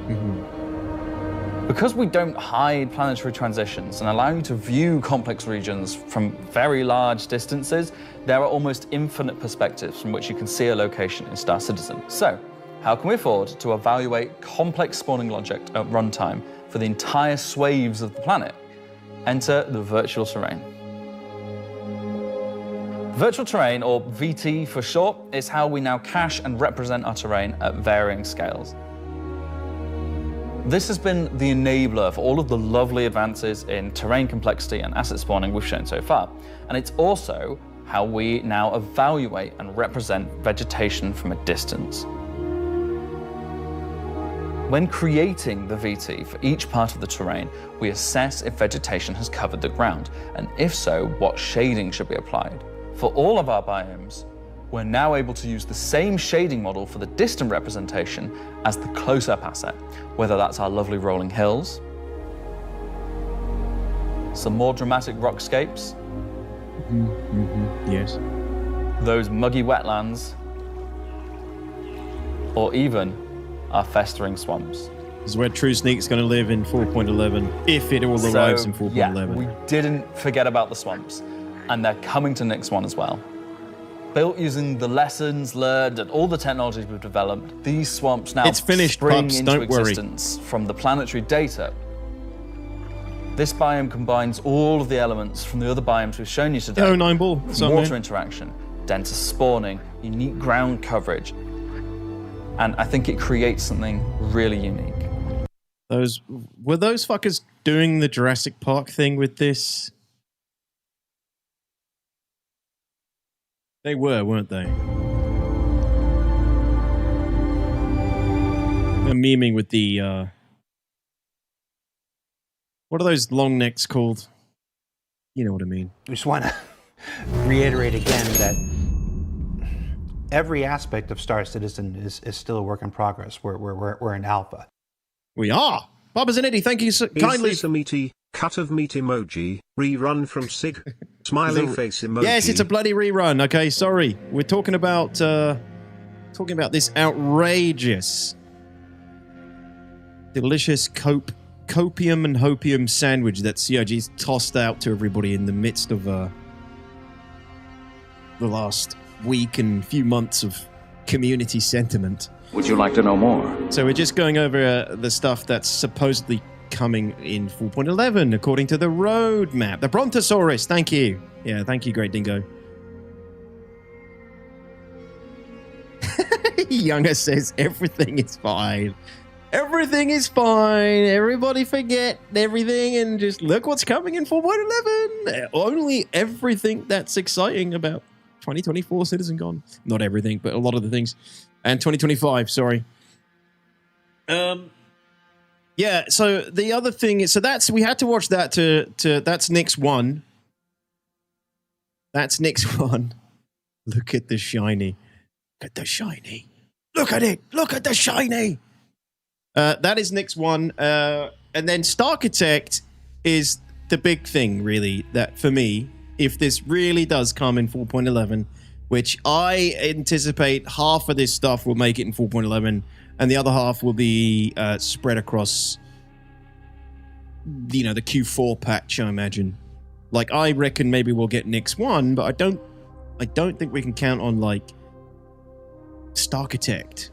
[SPEAKER 3] Mm-hmm. Because we don't hide planetary transitions and allow you to view complex regions from very large distances, there are almost infinite perspectives from which you can see a location in Star Citizen. So, how can we afford to evaluate complex spawning logic at runtime for the entire swathes of the planet? Enter the virtual terrain. Virtual terrain, or VT for short, is how we now cache and represent our terrain at varying scales. This has been the enabler for all of the lovely advances in terrain complexity and asset spawning we've shown so far. And it's also how we now evaluate and represent vegetation from a distance. When creating the VT for each part of the terrain, we assess if vegetation has covered the ground, and if so, what shading should be applied. For all of our biomes, we're now able to use the same shading model for the distant representation as the close-up asset, whether that's our lovely rolling hills, some more dramatic rockscapes,
[SPEAKER 1] yes,
[SPEAKER 3] those muggy wetlands, or even our festering swamps.
[SPEAKER 1] This is where True Sneak's going to live in 4.11, if it all arrives in 4.11.
[SPEAKER 3] Yeah, we didn't forget about the swamps. And they're coming to Nyx 1 as well. Built using the lessons learned and all the technologies we've developed, these swamps now spring into existence from the planetary data. This biome combines all of the elements from the other biomes we've shown you today.
[SPEAKER 1] Oh, 9-ball.
[SPEAKER 3] Water interaction, denser spawning, unique ground coverage. And I think it creates something really unique.
[SPEAKER 1] Were those fuckers doing the Jurassic Park thing with this? They were, weren't they? They're memeing with the, what are those long necks called? You know what I mean.
[SPEAKER 4] I just want to reiterate again that every aspect of Star Citizen is still a work in progress. We're in alpha.
[SPEAKER 1] We are. Bubba Zanetti, thank you so kindly.
[SPEAKER 5] Is this a meaty cut of meat emoji? Rerun from Sig. Smiley face emoji.
[SPEAKER 1] Yes, it's a bloody rerun. Okay, sorry. We're talking about this outrageous, delicious copium and hopium sandwich that CIG's tossed out to everybody in the midst of the last week and few months of community sentiment.
[SPEAKER 6] Would you like to know more?
[SPEAKER 1] So we're just going over the stuff that's supposedly coming in 4.11 according to the roadmap. The Brontosaurus, thank you. Yeah, thank you, Great Dingo. Younger says everything is fine. Everything is fine. Everybody forget everything and just look what's coming in 4.11. Only everything that's exciting about 2024 Citizen-Con. Not everything, but a lot of the things. And 2025, sorry. Yeah, so the other thing is, so that's, we had to watch that to that's Nick's one. That's Nick's one. Look at the shiny. Look at the shiny. Look at it. Look at the shiny. That is Nick's one. And then Starchitect is the big thing, really, that for me, if this really does come in 4.11, which I anticipate half of this stuff will make it in 4.11, and the other half will be spread across, you know, the Q4 patch, I imagine. Like, I reckon maybe we'll get Nick's one, but I don't think we can count on, like, Starchitect.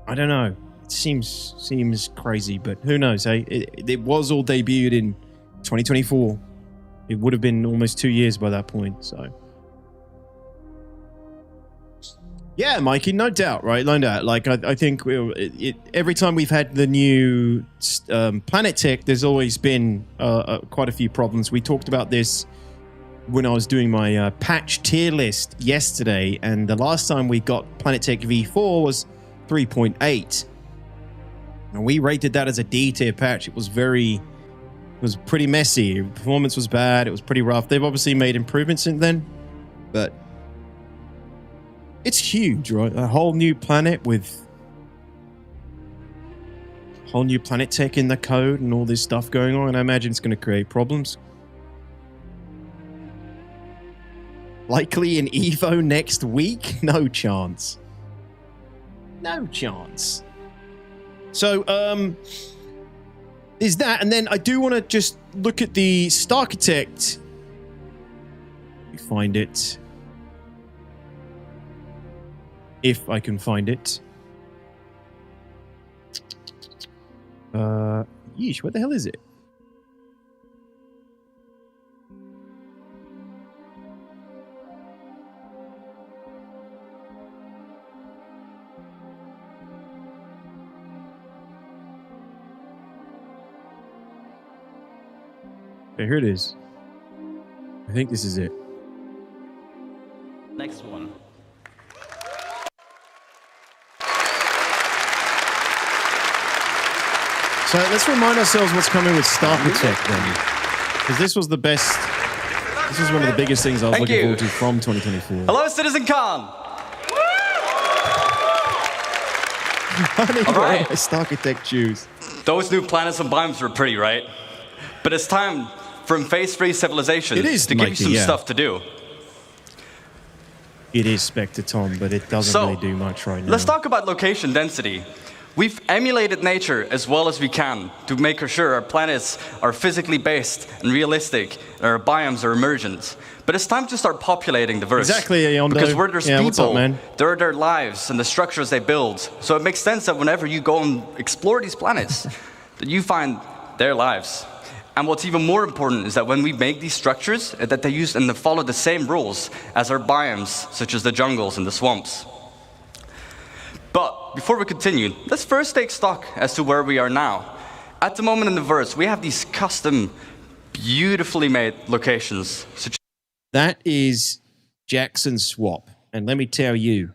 [SPEAKER 1] I don't know. It seems crazy, but who knows, hey? It was all debuted in 2024. It would have been almost 2 years by that point, so... Yeah, Mikey, no doubt, right? No doubt. Like, I think every time we've had the new Planet Tech, there's always been quite a few problems. We talked about this when I was doing my patch tier list yesterday, and the last time we got Planet Tech V4 was 3.8. And we rated that as a D tier patch. It was pretty messy. Performance was bad. It was pretty rough. They've obviously made improvements since then, but it's huge, right? A whole new planet with whole new Planet Tech in the code and all this stuff going on, and I imagine it's going to create problems. Likely in Evo next week? No chance. No chance. So, is that, and then I do want to just look at the Starchitect. Let me find it. If I can find it. Yeesh, where the hell is it? Okay, here it is. I think this is it.
[SPEAKER 6] Next one.
[SPEAKER 1] So let's remind ourselves what's coming with Starchitect then. Because this was the best, this was one of the biggest things I was looking forward to from 2024.
[SPEAKER 6] Hello, Citizen-Con!
[SPEAKER 1] I need to wear my Starchitect shoes.
[SPEAKER 6] Those new planets and biomes were pretty, right? But it's time for phase-free civilization to give you some stuff to do.
[SPEAKER 1] It is Spectre Tom, but it doesn't really do much right now.
[SPEAKER 6] Let's talk about location density. We've emulated nature as well as we can to make sure our planets are physically based and realistic, and our biomes are emergent. But it's time to start populating the verse.
[SPEAKER 1] Exactly, Yondo.
[SPEAKER 6] Because where there's people,
[SPEAKER 1] what's up, man?
[SPEAKER 6] there are their lives and the structures they build. So it makes sense that whenever you go and explore these planets, that you find their lives. And what's even more important is that when we make these structures, that they use and they follow the same rules as our biomes, such as the jungles and the swamps. But before we continue, let's first take stock as to where we are now. At the moment in the verse, we have these custom, beautifully made locations.
[SPEAKER 1] That is Jackson Swap. And let me tell you,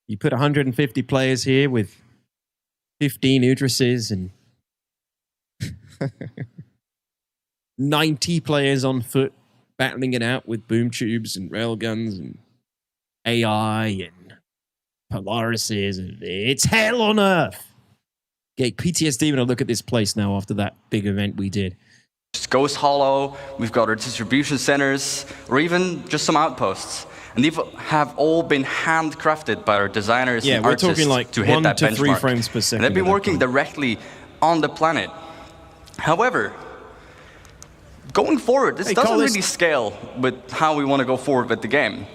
[SPEAKER 1] you put 150 players here with 15 Udrises and 90 players on foot battling it out with boom tubes and railguns and AI and Polarises. It's hell on earth. Get PTSD when I look at this place now after that big event we did.
[SPEAKER 6] Ghost Hollow, we've got our distribution centers, or even just some outposts. And these have all been handcrafted by our designers and artists
[SPEAKER 1] talking like
[SPEAKER 6] to hit that
[SPEAKER 1] 1 to 3
[SPEAKER 6] benchmark.
[SPEAKER 1] frames per second.
[SPEAKER 6] And they've been working directly on the planet. However, going forward, this doesn't really scale with how we want to go forward with the game.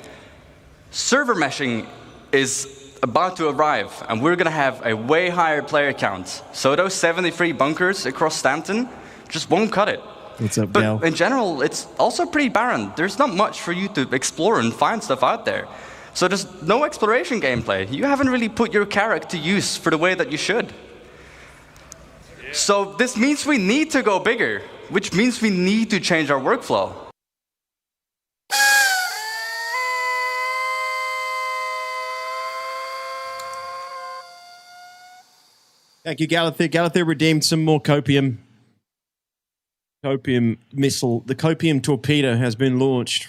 [SPEAKER 6] Server meshing is about to arrive, and we're going to have a way higher player count. So those 73 bunkers across Stanton just won't cut it.
[SPEAKER 1] What's up,
[SPEAKER 6] but
[SPEAKER 1] Gal?
[SPEAKER 6] in general, it's also pretty barren. There's not much for you to explore and find stuff out there. So there's no exploration gameplay. You haven't really put your character to use for the way that you should. So this means we need to go bigger, which means we need to change our workflow.
[SPEAKER 1] Thank you, Galather. Galather redeemed some more copium. Copium missile. The copium torpedo has been launched.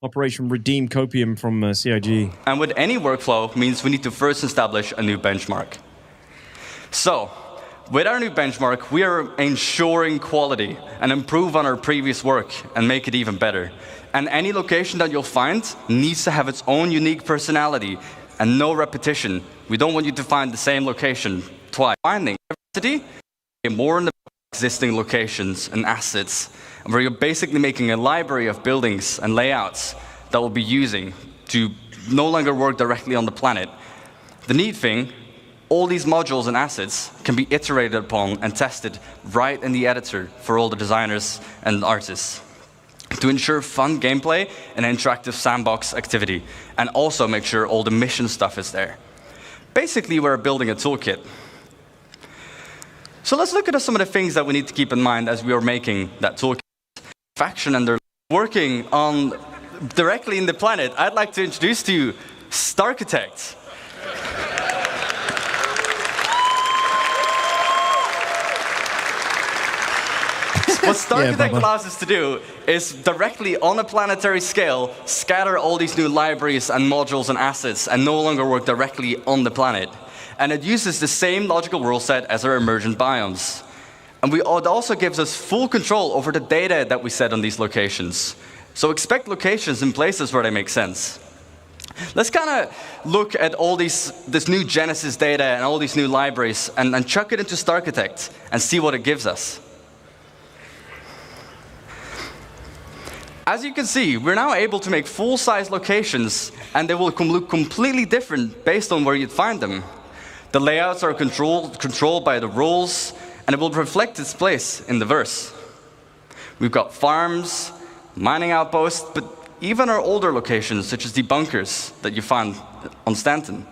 [SPEAKER 1] Operation Redeem Copium from CIG.
[SPEAKER 6] And with any workflow means we need to first establish a new benchmark. So, with our new benchmark, we are ensuring quality and improve on our previous work and make it even better. And any location that you'll find needs to have its own unique personality and no repetition. We don't want you to find the same location twice. Finding diversity, more in the existing locations and assets, and where you're basically making a library of buildings and layouts that we'll be using to no longer work directly on the planet. The neat thing, all these modules and assets can be iterated upon and tested right in the editor for all the designers and artists to ensure fun gameplay and interactive sandbox activity, and also make sure all the mission stuff is there. Basically, we're building a toolkit. So let's look at some of the things that we need to keep in mind as we are making that toolkit. Faction and they're working on directly in the planet. I'd like to introduce to you Starchitect. What Starchitect allows us to do is directly on a planetary scale scatter all these new libraries and modules and assets and no longer work directly on the planet. And it uses the same logical rule set as our emergent biomes. And it also gives us full control over the data that we set on these locations. So expect locations in places where they make sense. Let's kind of look at all this new Genesis data and all these new libraries and chuck it into Starchitect and see what it gives us. As you can see, we're now able to make full-size locations, and they will look completely different based on where you'd find them. The layouts are controlled by the rules, and it will reflect its place in the verse. We've got farms, mining outposts, but even our older locations, such as the bunkers that you find on Stanton.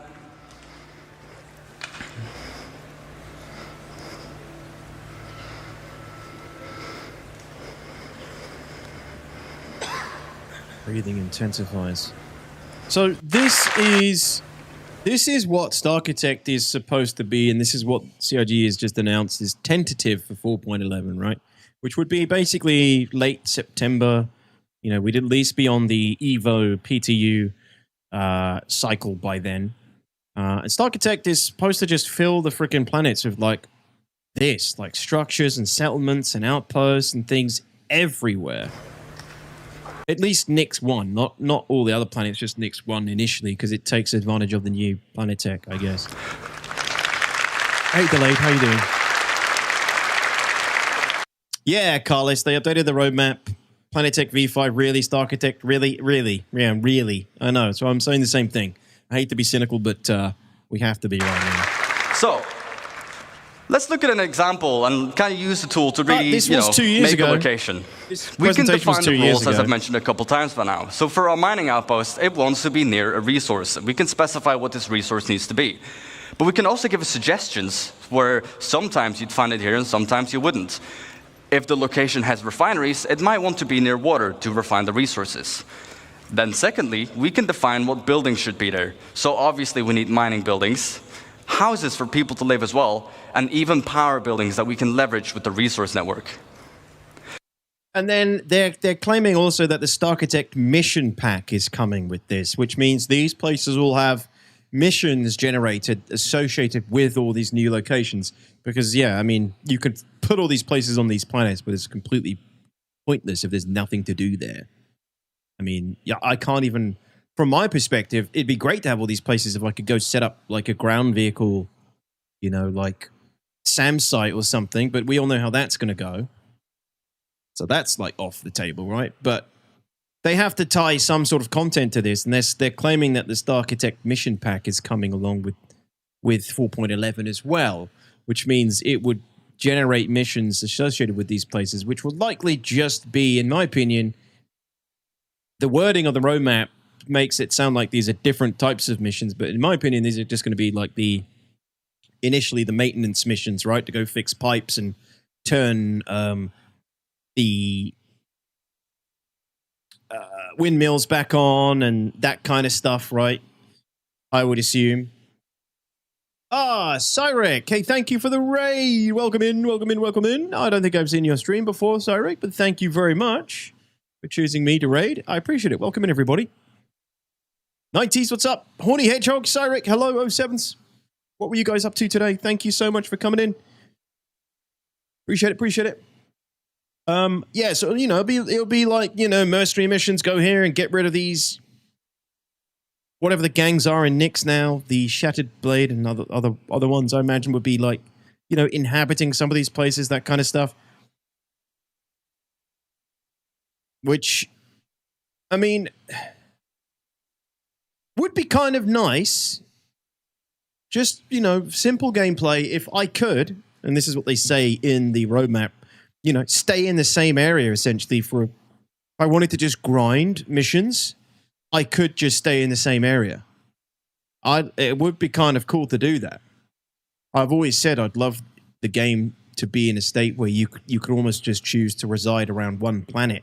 [SPEAKER 1] Breathing intensifies. So this is what Starchitect is supposed to be, and this is what CIG has just announced is tentative for 4.11, right? Which would be basically late September. You know, we'd at least be on the Evo PTU cycle by then. And Starchitect is supposed to just fill the freaking planets with like structures and settlements and outposts and things everywhere. At least Nix 1, not all the other planets, just Nix 1 initially, because it takes advantage of the new planet tech, I guess. Hey, Delayed, how you doing? Yeah, Carlos, they updated the roadmap. Planetech V5, really? Starchitect, really? Yeah, really. I know, so I'm saying the same thing. I hate to be cynical, but we have to be right now.
[SPEAKER 6] So, let's look at an example and kind of use the tool to really make a location. We can define the rules, as I've mentioned a couple times by now. So for our mining outpost, it wants to be near a resource. We can specify what this resource needs to be. But we can also give suggestions where sometimes you'd find it here and sometimes you wouldn't. If the location has refineries, it might want to be near water to refine the resources. Then secondly, we can define what buildings should be there. So obviously we need mining buildings, houses for people to live as well, and even power buildings that we can leverage with the resource network.
[SPEAKER 1] And then they're claiming also that the Starchitect mission pack is coming with this, which means these places will have missions generated associated with all these new locations. Because, yeah, I mean, you could put all these places on these planets, but it's completely pointless if there's nothing to do there. I mean, yeah, I can't even, from my perspective, it'd be great to have all these places if I could go set up like a ground vehicle, you know, like SAM site or something, but we all know how that's going to go. So that's like off the table, right? But they have to tie some sort of content to this, and they're claiming that the Starchitect mission pack is coming along with 4.11 as well, which means it would generate missions associated with these places, which will likely just be, in my opinion, the wording of the roadmap makes it sound like these are different types of missions, but in my opinion, these are just going to be like initially the maintenance missions, right? To go fix pipes and turn the windmills back on and that kind of stuff, right? I would assume. Cyrek. Hey, thank you for the raid. Welcome in, welcome in, welcome in. I don't think I've seen your stream before, Cyrek, but thank you very much for choosing me to raid. I appreciate it. Welcome in, everybody. 90s, what's up? Horny Hedgehog, Cyrek, hello, 07s. What were you guys up to today? Thank you so much for coming in. Appreciate it, appreciate it. Yeah, so, you know, it'll be like, you know, mercenary missions, go here and get rid of these, whatever the gangs are in Nyx now, the Shattered Blade and other ones I imagine would be like, you know, inhabiting some of these places, that kind of stuff. Which, I mean, would be kind of nice. Just, you know, simple gameplay. If I could, and this is what they say in the roadmap, you know, stay in the same area essentially for, if I wanted to just grind missions, I could just stay in the same area. It would be kind of cool to do that. I've always said I'd love the game to be in a state where you could almost just choose to reside around one planet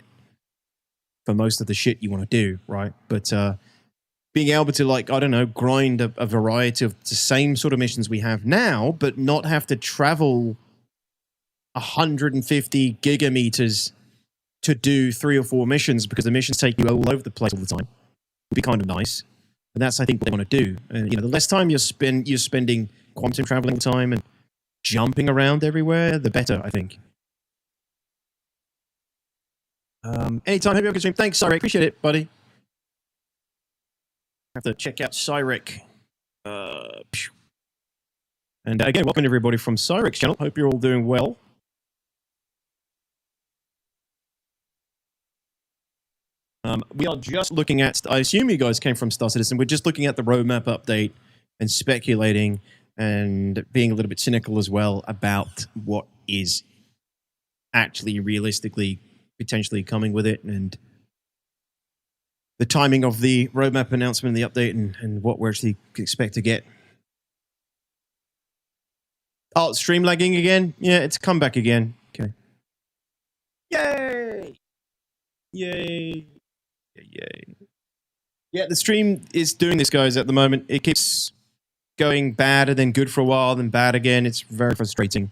[SPEAKER 1] for most of the shit you want to do, right? But being able to, like, I don't know, grind a variety of the same sort of missions we have now, but not have to travel 150 gigameters to do 3 or 4 missions because the missions take you all over the place all the time. Would be kind of nice. And that's, I think, what they want to do. And, you know, the less time you're spending quantum traveling time and jumping around everywhere, the better, I think. Anytime, maybe I can stream. Thanks, Cyrek. Appreciate it, buddy. Have to check out Cyrek. And again, welcome everybody from Cyrek's channel. Hope you're all doing well. We are just looking at, I assume you guys came from Star Citizen, we're just looking at the roadmap update and speculating and being a little bit cynical as well about what is actually realistically potentially coming with it and the timing of the roadmap announcement and the update and what we're actually expect to get. Oh, stream lagging again? Yeah, it's come back again. Okay. Yay! Yay! Yay. Yeah, the stream is doing this, guys, at the moment. It keeps going bad and then good for a while, then bad again. It's very frustrating.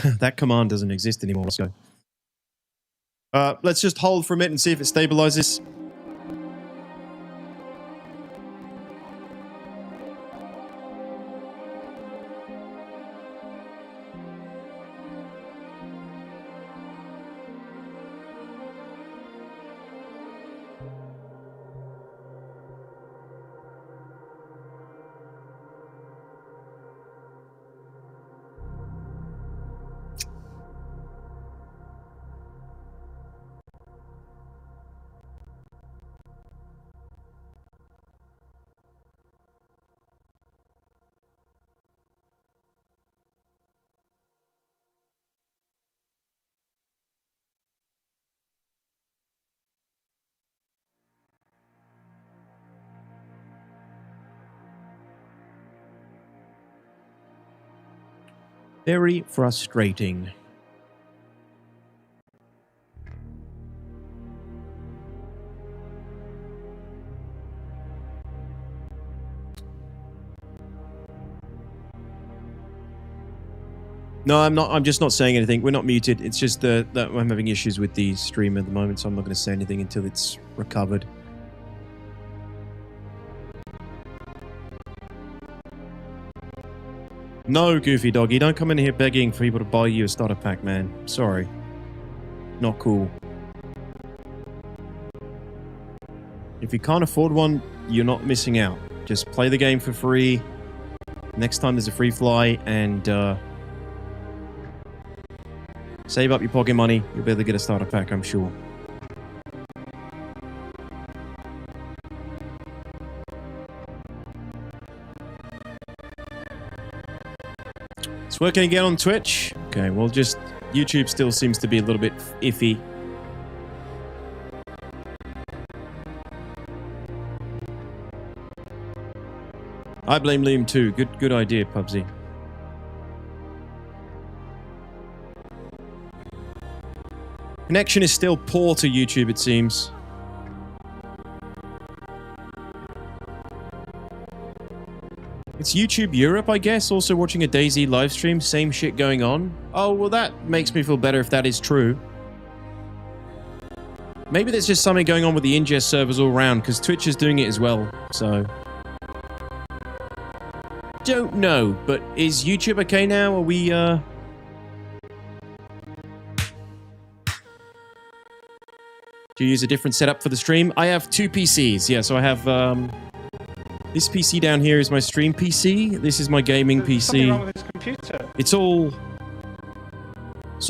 [SPEAKER 1] That command doesn't exist anymore. Let's go. Let's just hold for a minute and see if it stabilizes. Very frustrating. No, I'm not. I'm just not saying anything. We're not muted. It's just that I'm having issues with the stream at the moment, so I'm not going to say anything until it's recovered. No, Goofy Doggy, don't come in here begging for people to buy you a starter pack, man. Sorry. Not cool. If you can't afford one, you're not missing out. Just play the game for free. Next time there's a free fly, and save up your pocket money. You'll be able to get a starter pack, I'm sure. It's working again on Twitch. Okay, well, just YouTube still seems to be a little bit iffy. I blame Liam too. Good idea, Pubsy. Connection is still poor to YouTube, it seems. It's YouTube Europe, I guess, also watching a DayZ live stream. Same shit going on. Oh, well, that makes me feel better if that is true. Maybe there's just something going on with the ingest servers all around, because Twitch is doing it as well, so... Don't know, but is YouTube okay now? Are we, Do you use a different setup for the stream? I have two PCs, yeah, so I have, this PC down here is my stream PC. This is my gaming PC.
[SPEAKER 2] Something wrong with this computer.
[SPEAKER 1] It's all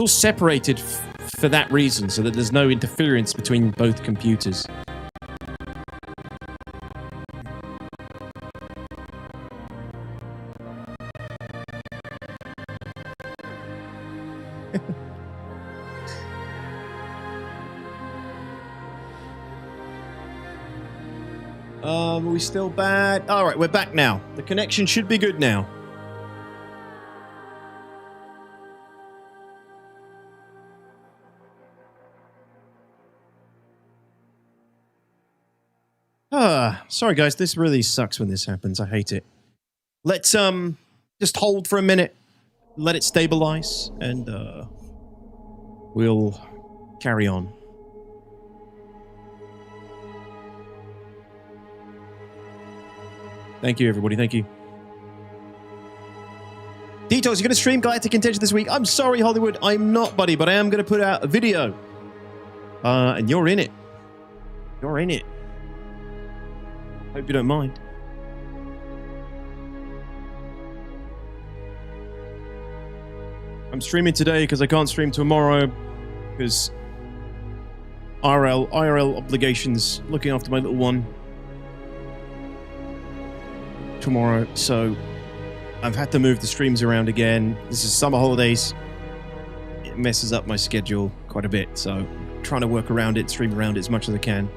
[SPEAKER 1] separated for that reason, so that there's no interference between both computers. Are we still bad? All right, we're back now. The connection should be good now. Sorry guys, this really sucks when this happens. I hate it. Let's just hold for a minute, let it stabilize, and we'll carry on. Thank you, everybody. Thank you. Detox, you're going to stream Galactic Contention this week? I'm sorry, Hollywood. I'm not, buddy, but I am going to put out a video. And you're in it. You're in it. Hope you don't mind. I'm streaming today because I can't stream tomorrow because IRL obligations, looking after my little one tomorrow, so I've had to move the streams around again. This is summer holidays. It messes up my schedule quite a bit, so I'm trying to work around it, stream around it as much as I can.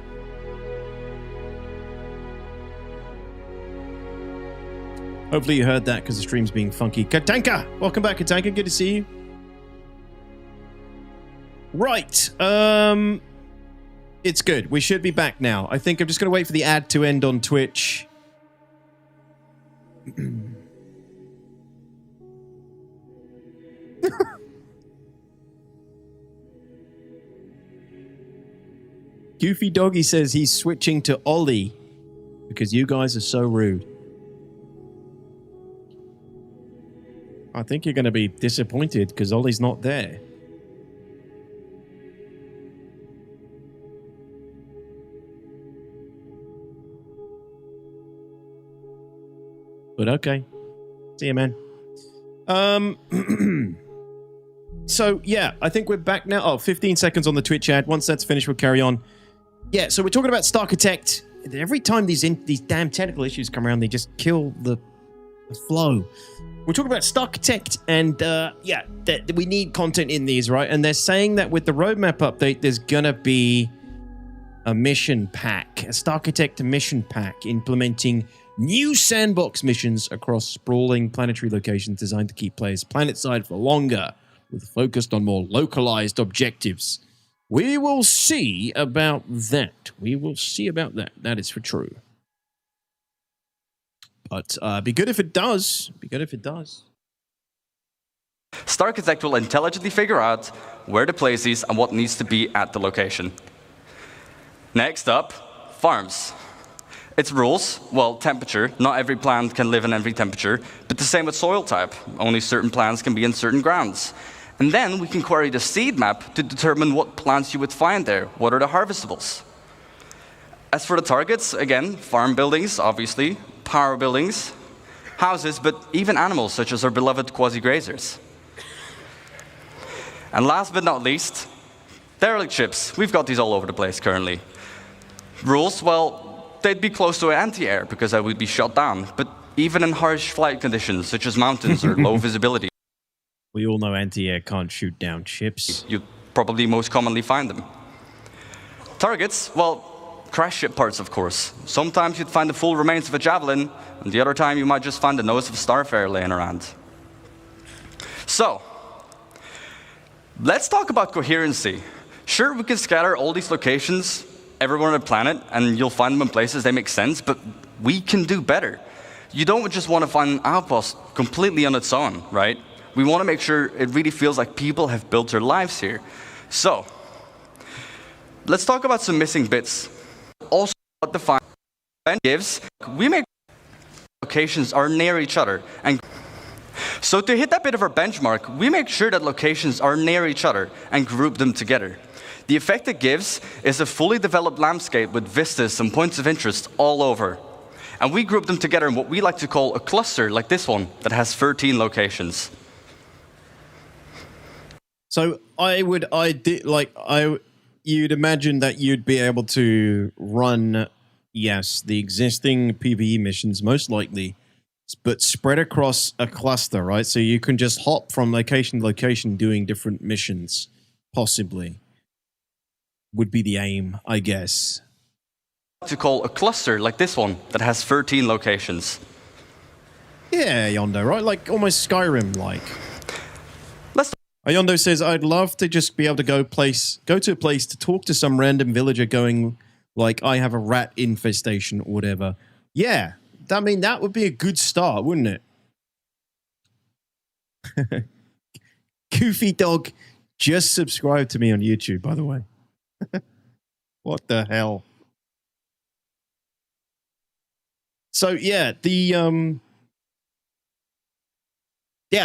[SPEAKER 1] Hopefully you heard that because the stream's being funky. Katanka! Welcome back, Katanka. Good to see you. Right. It's good. We should be back now. I think I'm just going to wait for the ad to end on Twitch. Goofy Doggy says he's switching to Ollie because you guys are so rude. I think you're going to be disappointed because Ollie's not there. But okay. See you, man. So, yeah, I think we're back now. Oh, 15 seconds on the Twitch ad. Once that's finished, we'll carry on. Yeah, so we're talking about Starchitect. Every time these damn technical issues come around, they just kill the flow. We're talking about Starchitect, and yeah, we need content in these, right? And they're saying that with the roadmap update, there's going to be a mission pack, a Starchitect mission pack implementing new sandbox missions across sprawling planetary locations designed to keep players planetside for longer, with focused on more localized objectives. We will see about that. We will see about that. That is for true. But be good if it does. Be good if it does.
[SPEAKER 6] Starchitect will intelligently figure out where to place these and what needs to be at the location. Next up, farms. Its rules, well, temperature. Not every plant can live in every temperature, but the same with soil type. Only certain plants can be in certain grounds. And then we can query the seed map to determine what plants you would find there. What are the harvestables? As for the targets, again, farm buildings, obviously, power buildings, houses, but even animals, such as our beloved quasi-grazers. And last but not least, derelict ships. We've got these all over the place currently. Rules, well, they'd be close to anti-air because I would be shot down, but even in harsh flight conditions, such as mountains or low visibility.
[SPEAKER 1] We all know anti-air can't shoot down ships.
[SPEAKER 6] You probably most commonly find them. Targets, well, crash ship parts, of course. Sometimes you'd find the full remains of a javelin, and the other time you might just find the nose of a starfarer laying around. So, let's talk about coherency. Sure, we can scatter all these locations everywhere on the planet, and you'll find them in places they make sense, but we can do better. You don't just want to find an outpost completely on its own, right? We want to make sure it really feels like people have built their lives here. So, let's talk about some missing bits. Also, what the find gives, we make locations are near each other. And so to hit that bit of our benchmark, we make sure that locations are near each other and group them together. The effect it gives is a fully developed landscape with vistas and points of interest all over. And we group them together in what we like to call a cluster, like this one, that has 13 locations.
[SPEAKER 1] So you'd imagine that you'd be able to run, yes, the existing PvE missions, most likely, but spread across a cluster, right? So you can just hop from location to location doing different missions, possibly. Would be the aim, I guess.
[SPEAKER 6] To call a cluster like this one that has 13 locations.
[SPEAKER 1] Yeah, Yondo, right? Like almost Skyrim-like. Ayondo says, I'd love to just be able to go to a place to talk to some random villager going, like, I have a rat infestation or whatever. Yeah, I mean, that would be a good start, wouldn't it? Goofy Dog just subscribed to me on YouTube, by the way. What the hell? So, yeah,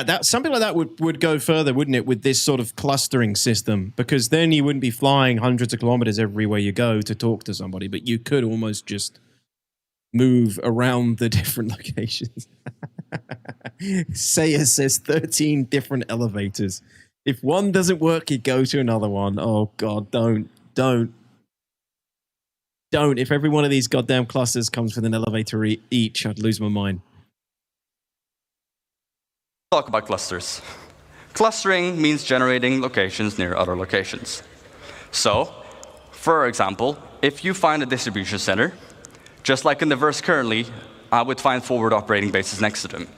[SPEAKER 1] that something like that would go further, wouldn't it, with this sort of clustering system? Because then you wouldn't be flying hundreds of kilometers everywhere you go to talk to somebody, but you could almost just move around the different locations. Saya says 13 different elevators. If one doesn't work, you go to another one. Oh, God, don't. If every one of these goddamn clusters comes with an elevator each, I'd lose my mind.
[SPEAKER 6] Talk about clusters. Clustering means generating locations near other locations. So, for example, if you find a distribution center, just like in the verse currently, I would find forward operating bases next to them.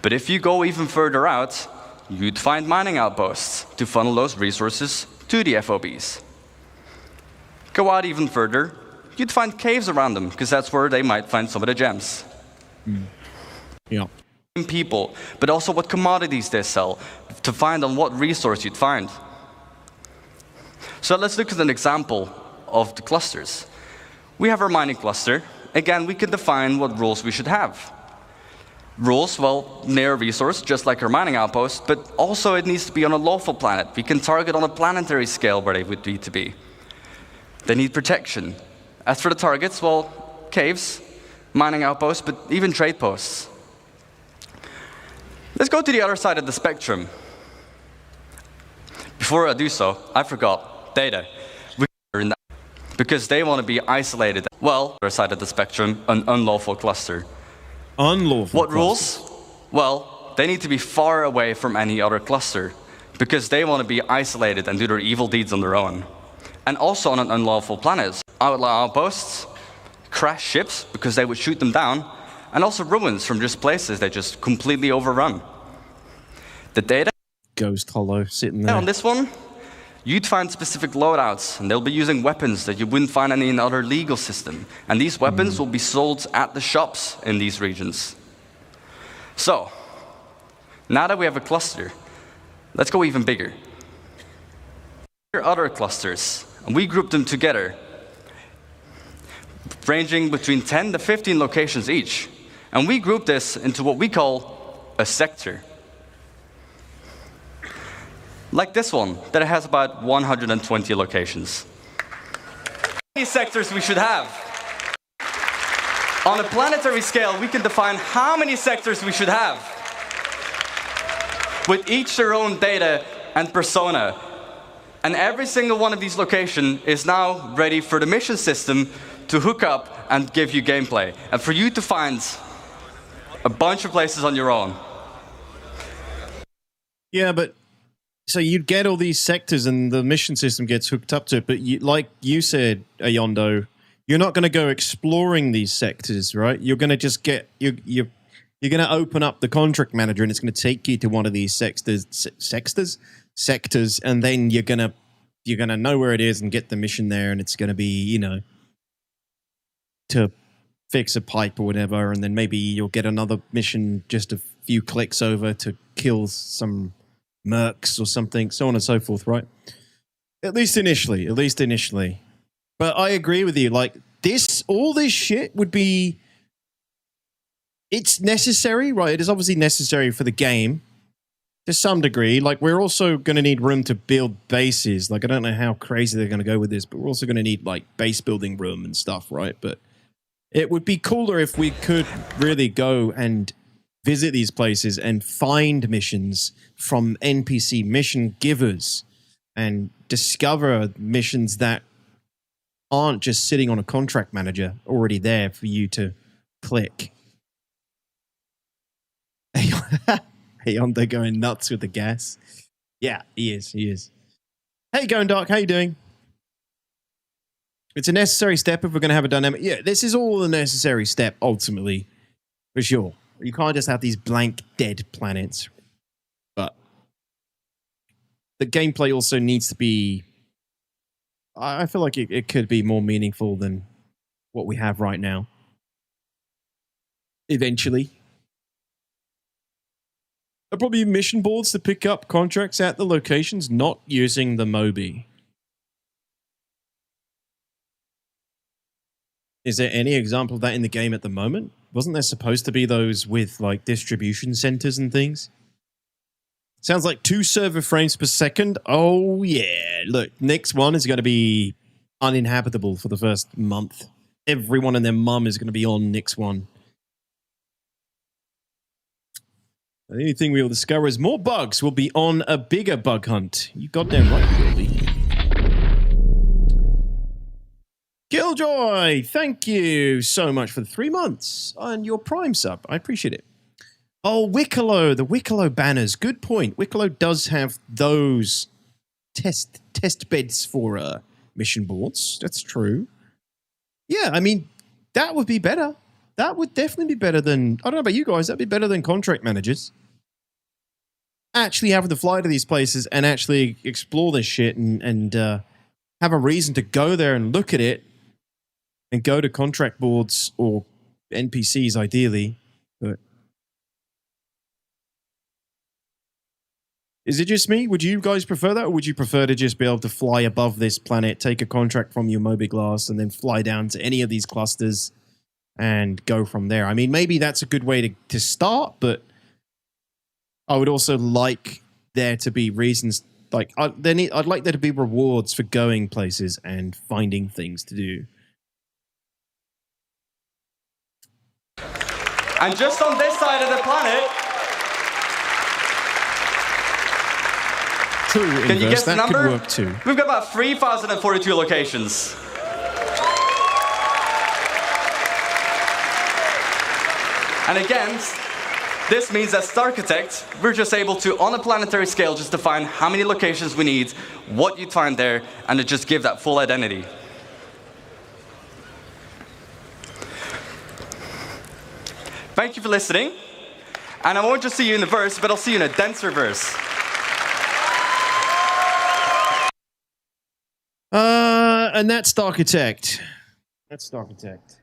[SPEAKER 6] But if you go even further out, you'd find mining outposts to funnel those resources to the FOBs. Go out even further, you'd find caves around them, because that's where they might find some of the gems.
[SPEAKER 1] Yeah.
[SPEAKER 6] People, but also what commodities they sell, to find on what resource you'd find. So let's look at an example of the clusters. We have our mining cluster. Again, we can define what rules we should have. Rules, well, near a resource, just like our mining outpost, but also it needs to be on a lawful planet. We can target on a planetary scale where they would need to be. They need protection. As for the targets, well, caves, mining outposts, but even trade posts. Let's go to the other side of the spectrum. Before I do so, I forgot data. Because they want to be isolated. Well, other side of the spectrum, an unlawful cluster.
[SPEAKER 1] Unlawful.
[SPEAKER 6] What rules? Well, they need to be far away from any other cluster, because they want to be isolated and do their evil deeds on their own. And also on an unlawful planet. Outlaw outposts, crash ships, because they would shoot them down, and also ruins from just places they just completely overrun. The data
[SPEAKER 1] Ghost Hollow sitting there.
[SPEAKER 6] on this one, you'd find specific loadouts, and they'll be using weapons that you wouldn't find in any other legal system. And these weapons will be sold at the shops in these regions. So, now that we have a cluster, let's go even bigger. Here are other clusters, and we group them together, ranging between 10 to 15 locations each. And we group this into what we call a sector. Like this one, that has about 120 locations. How many sectors we should have? On a planetary scale, we can define how many sectors we should have, with each their own data and persona. And every single one of these locations is now ready for the mission system to hook up and give you gameplay, and for you to find a bunch of places on your own.
[SPEAKER 1] Yeah, but so you'd get all these sectors and the mission system gets hooked up to it, but like you said, Ayondo, you're not going to go exploring these sectors, right? You're going to just get you're going to open up the contract manager, and it's going to take you to one of these sectors, and then you're going to know where it is and get the mission there, and it's going to be to fix a pipe or whatever, and then maybe you'll get another mission just a few clicks over to kill some mercs or something, so on and so forth, right? At least initially. But I agree with you. Like all this shit would be. It's necessary, right? It is obviously necessary for the game to some degree. Like we're also going to need room to build bases. Like I don't know how crazy they're going to go with this, but we're also going to need like base building room and stuff, right? But it would be cooler if we could really go and visit these places and find missions from NPC mission givers and discover missions that aren't just sitting on a contract manager already there for you to click. Hey, they're going nuts with the gas. Yeah, he is. Hey, Going Dark, how you doing? It's a necessary step if we're going to have a dynamic. Yeah, this is all a necessary step, ultimately, for sure. You can't just have these blank, dead planets. But the gameplay also needs to be... I feel like it could be more meaningful than what we have right now. Eventually. There'll probably be mission boards to pick up contracts at the locations, not using the Mobi. Is there any example of that in the game at the moment? Wasn't there supposed to be those with like distribution centers and things? Sounds like 2 server frames per second. Oh yeah. Look, next one is going to be uninhabitable for the first month. Everyone and their mum is going to be on Nix 1. The only thing we'll discover is more bugs. We'll be on a bigger bug hunt. You goddamn right, we'll be. Killjoy, thank you so much for the 3 months and your Prime sub. I appreciate it. Oh, Wicklow, the Wicklow banners. Good point. Wicklow does have those test beds for mission boards. That's true. Yeah, I mean, that would be better. That would definitely be better than, I don't know about you guys, that'd be better than contract managers. Actually having to fly to these places and actually explore this shit and have a reason to go there and look at it and go to contract boards or NPCs ideally. But is it just me? Would you guys prefer that, or would you prefer to just be able to fly above this planet, take a contract from your Mobiglass, and then fly down to any of these clusters and go from there? I mean, maybe that's a good way to start, but I would also like there to be reasons, like I'd like there to be rewards for going places and finding things to do.
[SPEAKER 6] And just on this side of the planet,
[SPEAKER 1] true,
[SPEAKER 6] can you guess the number?
[SPEAKER 1] Could work too.
[SPEAKER 6] We've got about 3,042 locations. And again, this means that Starchitect, we're just able to, on a planetary scale, just define how many locations we need, what you'd find there, and to just give that full identity. Thank you for listening. And I won't just see you in the verse, but I'll see you in a denser verse.
[SPEAKER 1] And that's Starchitect. That's Starchitect.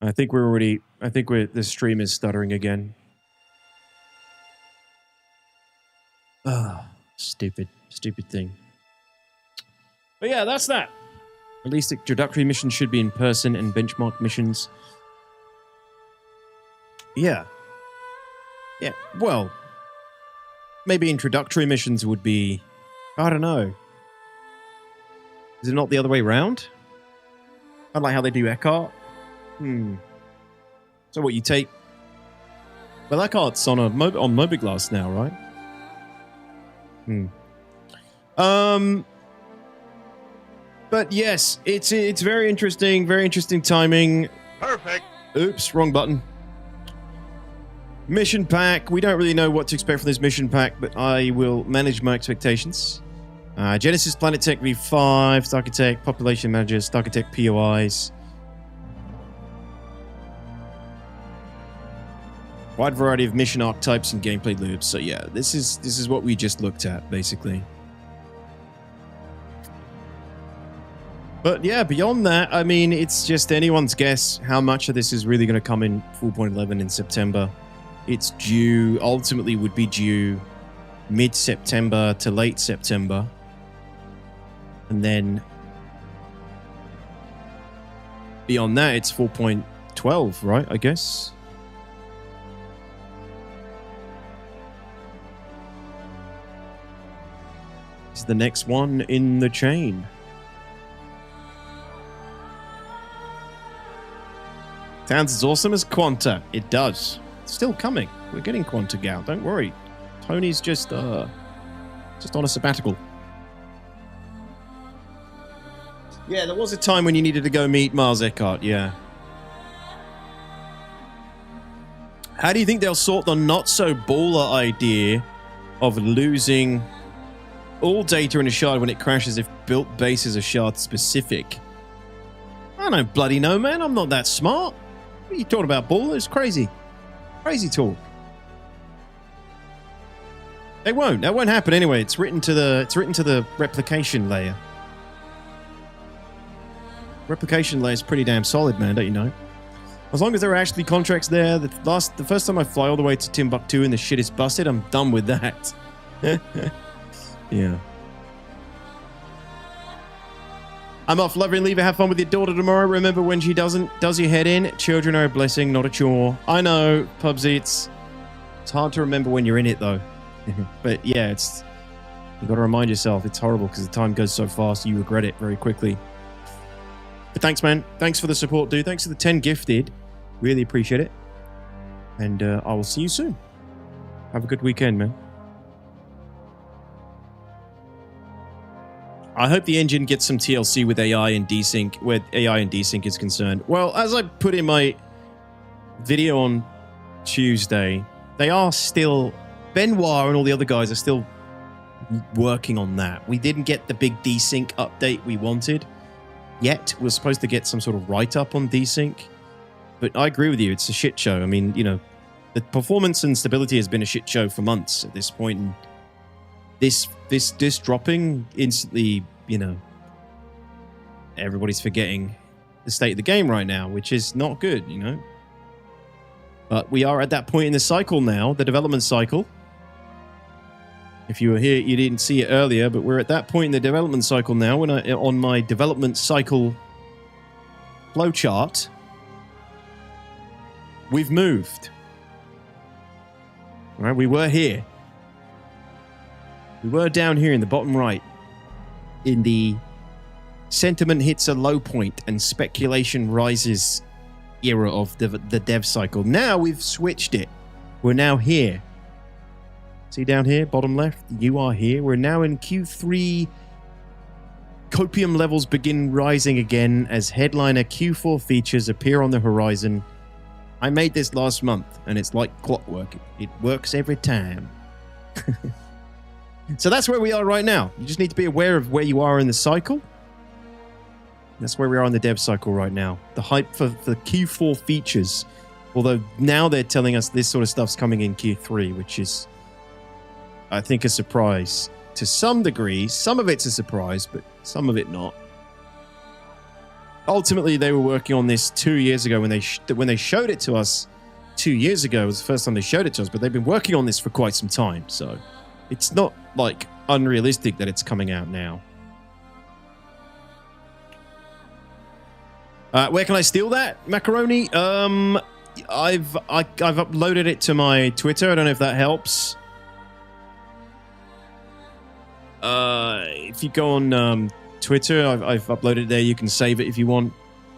[SPEAKER 1] I think the stream is stuttering again. Ah, stupid thing. But yeah, that's that. At least introductory missions should be in person and benchmark missions. Yeah. Yeah, well, maybe introductory missions would be, I don't know. Is it not the other way around? I like how they do Eckhart. So what you take? Well, Eckhart's on Mobiglass now, right? But yes, it's very interesting timing.
[SPEAKER 5] Perfect.
[SPEAKER 1] Oops, wrong button. Mission pack. We don't really know what to expect from this mission pack, but I will manage my expectations. Genesis Planet Tech V5, Starchitect, Population Manager, Starchitect POIs. Wide variety of mission archetypes and gameplay loops. So yeah, this is what we just looked at, basically. But yeah, beyond that, I mean, it's just anyone's guess how much of this is really going to come in 4.11 in September. It's due, ultimately would be due mid-September to late September. And then beyond that, it's 4.12, right, I guess? It's the next one in the chain. Sounds as awesome as Quanta. It does. It's still coming. We're getting Quanta Gal. Don't worry. Tony's just on a sabbatical. Yeah, there was a time when you needed to go meet Mars Eckhart. Yeah. How do you think they'll sort the not-so-baller idea of losing all data in a shard when it crashes if built bases are shard-specific? I don't bloody know, man. I'm not that smart. What are you talking about, baller? It's crazy. Crazy talk. They won't. That won't happen anyway. It's written to the replication layer. Replication layer is pretty damn solid, man, don't you know? As long as there are actually contracts there, the first time I fly all the way to Timbuktu and the shit is busted, I'm done with that. Yeah. I'm off. Love and leave. Have fun with your daughter tomorrow. Remember, when she does your head in, children are a blessing, not a chore. I know, Pubsy, it's hard to remember when you're in it, though. But yeah, you got to remind yourself. It's horrible because the time goes so fast. You regret it very quickly. But thanks, man. Thanks for the support, dude. Thanks for the 10 gifted. Really appreciate it. And I will see you soon. Have a good weekend, man. I hope the engine gets some TLC with AI and desync, where AI and desync is concerned. Well, as I put in my video on Tuesday, they are still... Benoit and all the other guys are still working on that. We didn't get the big desync update we wanted yet. We're supposed to get some sort of write-up on desync. But I agree with you. It's a shit show. I mean, you know, the performance and stability has been a shit show for months at this point. And this dropping instantly, you know, everybody's forgetting the state of the game right now, which is not good, you know. But we are at that point in the cycle now, the development cycle. If you were here, you didn't see it earlier, but we're at that point in the development cycle now. When on my development cycle flowchart, we've moved. All right, we were here. We were down here in the bottom right, in the sentiment hits a low point and speculation rises era of the dev cycle. Now we've switched it. We're now here. See down here, bottom left? You are here. We're now in Q3. Copium levels begin rising again as headliner Q4 features appear on the horizon. I made this last month, and it's like clockwork. It works every time. So that's where we are right now. You just need to be aware of where you are in the cycle. That's where we are in the dev cycle right now. The hype for Q4 features. Although now they're telling us this sort of stuff's coming in Q3, which is, I think, a surprise to some degree. Some of it's a surprise, but some of it not. Ultimately, they were working on this 2 years ago when they showed it to us. 2 years ago was the first time they showed it to us, but they've been working on this for quite some time. So it's not like unrealistic that it's coming out now. Where can I steal that, Macaroni? I've uploaded it to my Twitter. I don't know if that helps. If you go on Twitter, I've uploaded it there. You can save it if you want.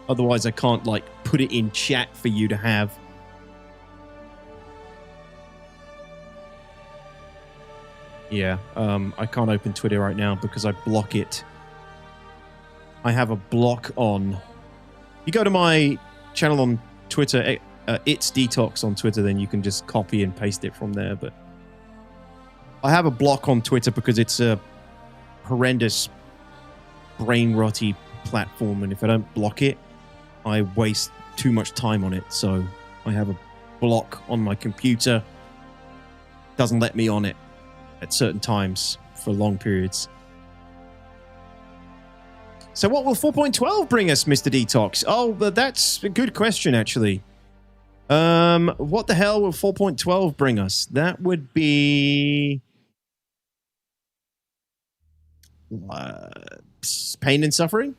[SPEAKER 1] Otherwise, I can't like put it in chat for you to have. Yeah, I can't open Twitter right now because I block it I have a block on. You go to my channel on Twitter, It's Detox on Twitter, then you can just copy and paste it from there. But I have a block on Twitter because it's a horrendous, brain-rotty platform, and if I don't block it, I waste too much time on it. So I have a block on my computer. Doesn't let me on it at certain times for long periods. So what will 4.12 bring us, Mr. Detox? Oh, but that's a good question, actually. What the hell will 4.12 bring us? That would be pain and suffering.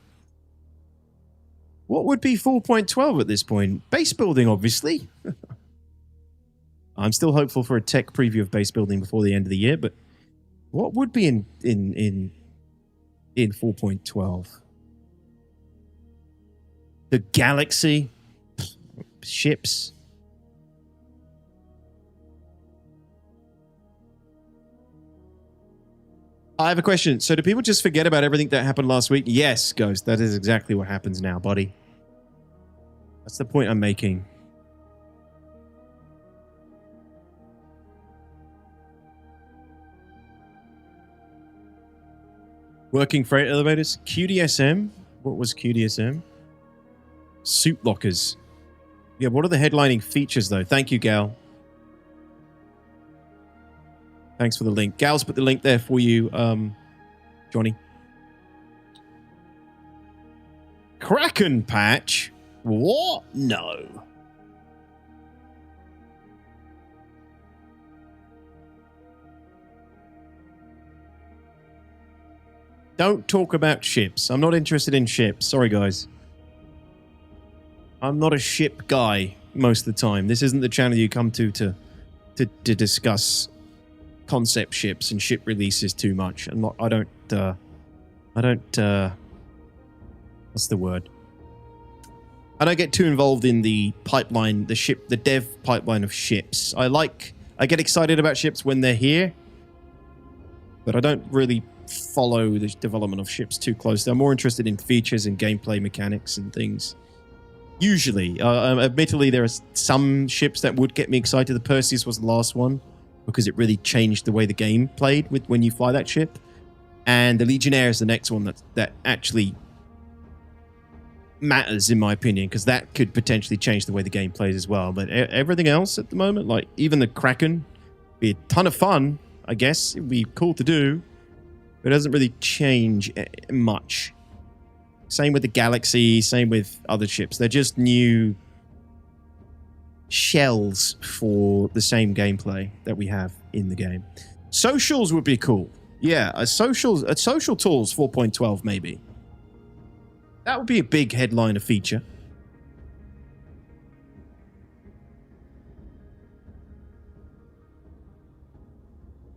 [SPEAKER 1] What would be 4.12 at this point? Base building, obviously. I'm still hopeful for a tech preview of base building before the end of the year, but what would be in 4.12? The galaxy, ships. I have a question. So do people just forget about everything that happened last week? Yes, Ghost. That is exactly what happens now, buddy. That's the point I'm making. Working freight elevators. QDSM. What was QDSM? Suit lockers. Yeah, what are the headlining features, though? Thank you, Gal. Thanks for the link. Gal's put the link there for you, Johnny. Kraken patch? What? No. Don't talk about ships. I'm not interested in ships. Sorry, guys. I'm not a ship guy most of the time. This isn't the channel you come to discuss concept ships and ship releases too much. I don't what's the word? I don't get too involved in the pipeline, the dev pipeline of ships. I get excited about ships when they're here, but I don't really follow the development of ships too closely. I'm more interested in features and gameplay mechanics and things. Usually, admittedly, there are some ships that would get me excited. The Perseus was the last one because it really changed the way the game played with when you fly that ship. And the Legionnaire is the next one that actually matters, in my opinion, because that could potentially change the way the game plays as well. But everything else at the moment, like even the Kraken, be a ton of fun, I guess. It'd be cool to do, but it doesn't really change much. Same with the Galaxy, same with other ships. They're just new shells for the same gameplay that we have in the game. Socials would be cool. Yeah, a social tools 4.12 maybe. That would be a big headliner feature.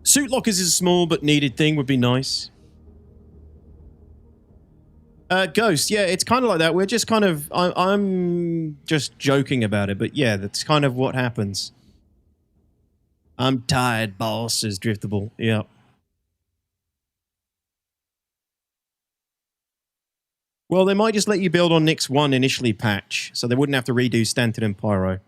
[SPEAKER 1] Suit lockers is a small but needed thing, would be nice. Ghost, yeah, it's kind of like that. We're just kind of, I'm just joking about it, but yeah, that's kind of what happens. I'm tired, boss, says Driftable. Yeah. Well, they might just let you build on Nyx 1 initially patch, so they wouldn't have to redo Stanton and Pyro.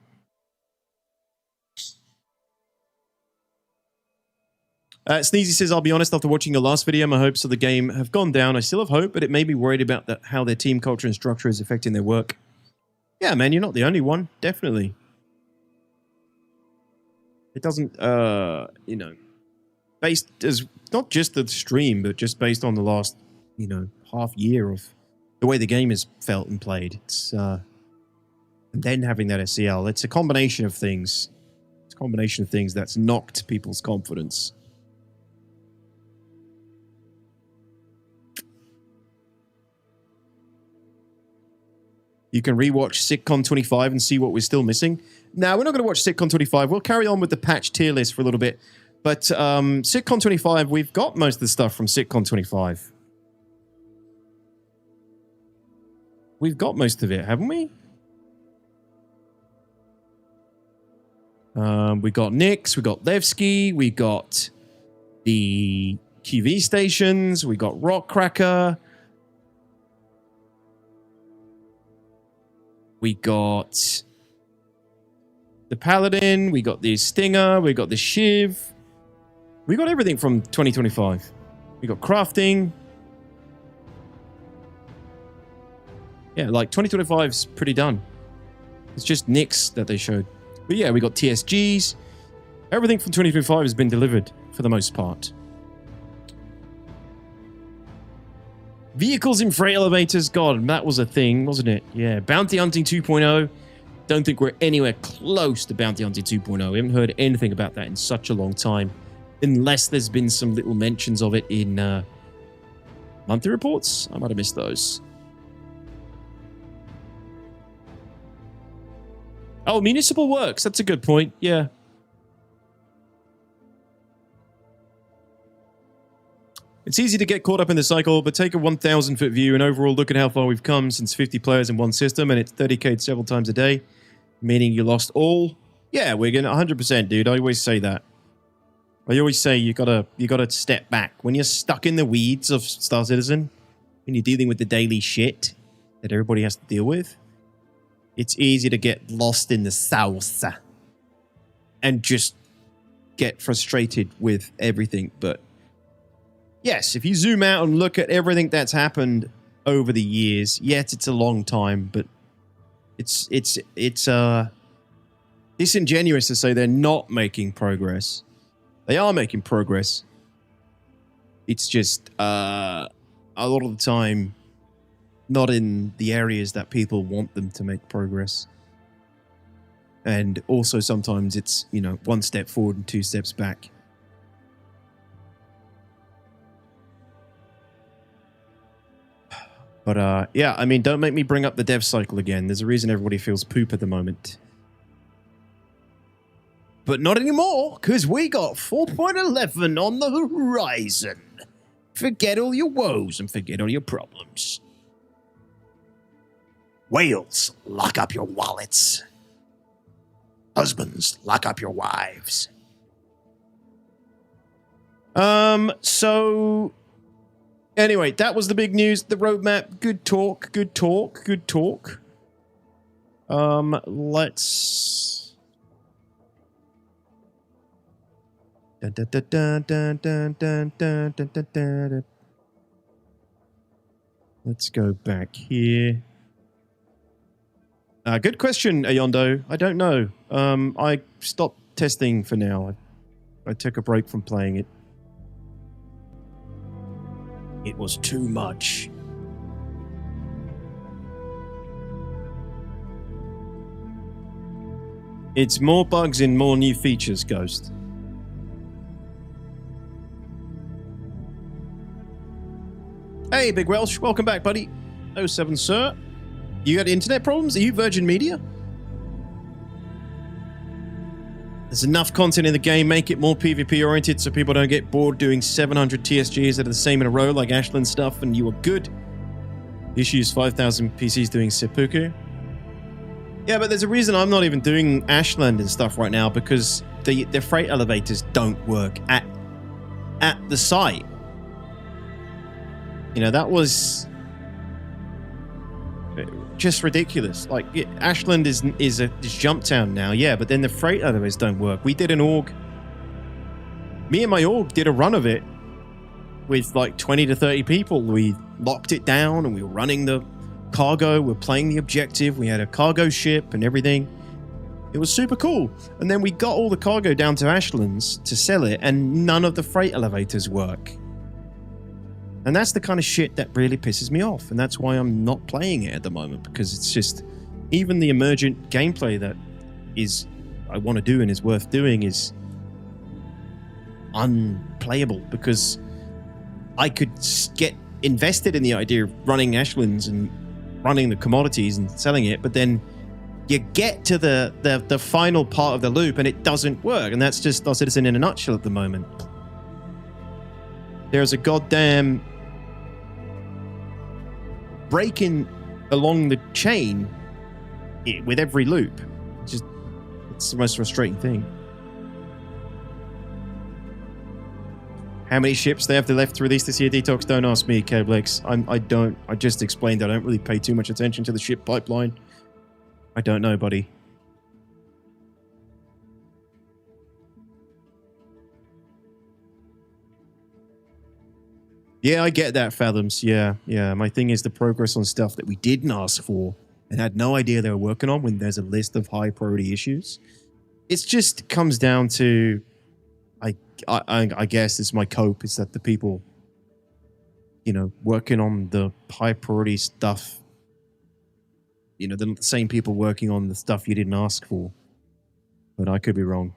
[SPEAKER 1] Sneezy says, I'll be honest, after watching your last video, my hopes of the game have gone down. I still have hope, but it made me worried about how their team culture and structure is affecting their work. Yeah, man, you're not the only one. Definitely. It doesn't, you know, based as not just the stream, but just based on the last, you know, half year of the way the game is felt and played. It's, and then having that SEL, it's a combination of things. It's a combination of things that's knocked people's confidence. You can rewatch SitCon 25 and see what we're still missing. Now, we're not going to watch SitCon 25. We'll carry on with the patch tier list for a little bit. But SitCon 25, we've got most of the stuff from SitCon 25. We've got most of it, haven't we? We got Nyx, we got Levski, we got the QV stations, we got Rockcracker. We got the Paladin. We got the Stinger. We got the Shiv. We got everything from 2025. We got crafting. Yeah, like 2025's pretty done. It's just Nyx that they showed. But yeah, we got TSGs. Everything from 2025 has been delivered for the most part. Vehicles in freight elevators. God, that was a thing, wasn't it? Yeah, Bounty Hunting 2.0. Don't think we're anywhere close to Bounty Hunting 2.0. We haven't heard anything about that in such a long time. Unless there's been some little mentions of it in monthly reports. I might have missed those. Oh, municipal works. That's a good point. Yeah. It's easy to get caught up in the cycle, but take a 1,000-foot view and overall look at how far we've come since 50 players in one system and it's 30K'd several times a day, meaning you lost all. Yeah, we're gonna 100%, dude. I always say that. I always say you gotta step back when you're stuck in the weeds of Star Citizen, when you're dealing with the daily shit that everybody has to deal with. It's easy to get lost in the sauce and just get frustrated with everything. But yes, if you zoom out and look at everything that's happened over the years, yes, it's a long time, but it's disingenuous to say they're not making progress. They are making progress. It's just a lot of the time not in the areas that people want them to make progress. And also sometimes it's, you know, 1 step forward and 2 steps back. But yeah, I mean, don't make me bring up the dev cycle again. There's a reason everybody feels poop at the moment. But not anymore, because we got 4.11 on the horizon. Forget all your woes and forget all your problems. Whales, lock up your wallets. Husbands, lock up your wives. So anyway, that was the big news, the roadmap. Good talk, good talk, good talk. Let's dun, dun, dun, dun, dun, dun, dun, dun, dun, dun, dun. Let's go back here. Good question, Ayondo. I don't know. I stopped testing for now. I took a break from playing it. It was too much. It's more bugs and more new features, Ghost. Hey, Big Welsh. Welcome back, buddy. 07, sir. You got internet problems? Are you Virgin Media? There's enough content in the game. Make it more PvP oriented so people don't get bored doing 700 TSGs that are the same in a row like Ashland stuff and you are good. The issue is 5,000 PCs doing seppuku. Yeah, but there's a reason I'm not even doing Ashland and stuff right now because the freight elevators don't work at the site. You know, that was just ridiculous. Like, Ashland is jump town now, yeah, but then the freight elevators don't work. We did an org. Me and my org did a run of it with like 20 to 30 people. We locked it down and we were running the cargo. We're playing the objective. We had a cargo ship and everything. It was super cool. And then we got all the cargo down to Ashland's to sell it and none of the freight elevators work. And that's the kind of shit that really pisses me off. And that's why I'm not playing it at the moment. Because it's just, even the emergent gameplay that I want to do and is worth doing is unplayable. Because I could get invested in the idea of running Ashlands and running the commodities and selling it. But then you get to the final part of the loop and it doesn't work. And that's just Star Citizen in a nutshell at the moment. There's a goddamn breaking along the chain with every loop. It's the most frustrating thing. How many ships they have left to release this year, Detox? Don't ask me, Cablex. I just explained I don't really pay too much attention to the ship pipeline. I don't know, buddy. Yeah, I get that, Fathoms. Yeah. My thing is the progress on stuff that we didn't ask for and had no idea they were working on when there's a list of high priority issues. It just comes down to, I guess it's my cope, is that the people, you know, working on the high priority stuff, you know, the same people working on the stuff you didn't ask for. But I could be wrong.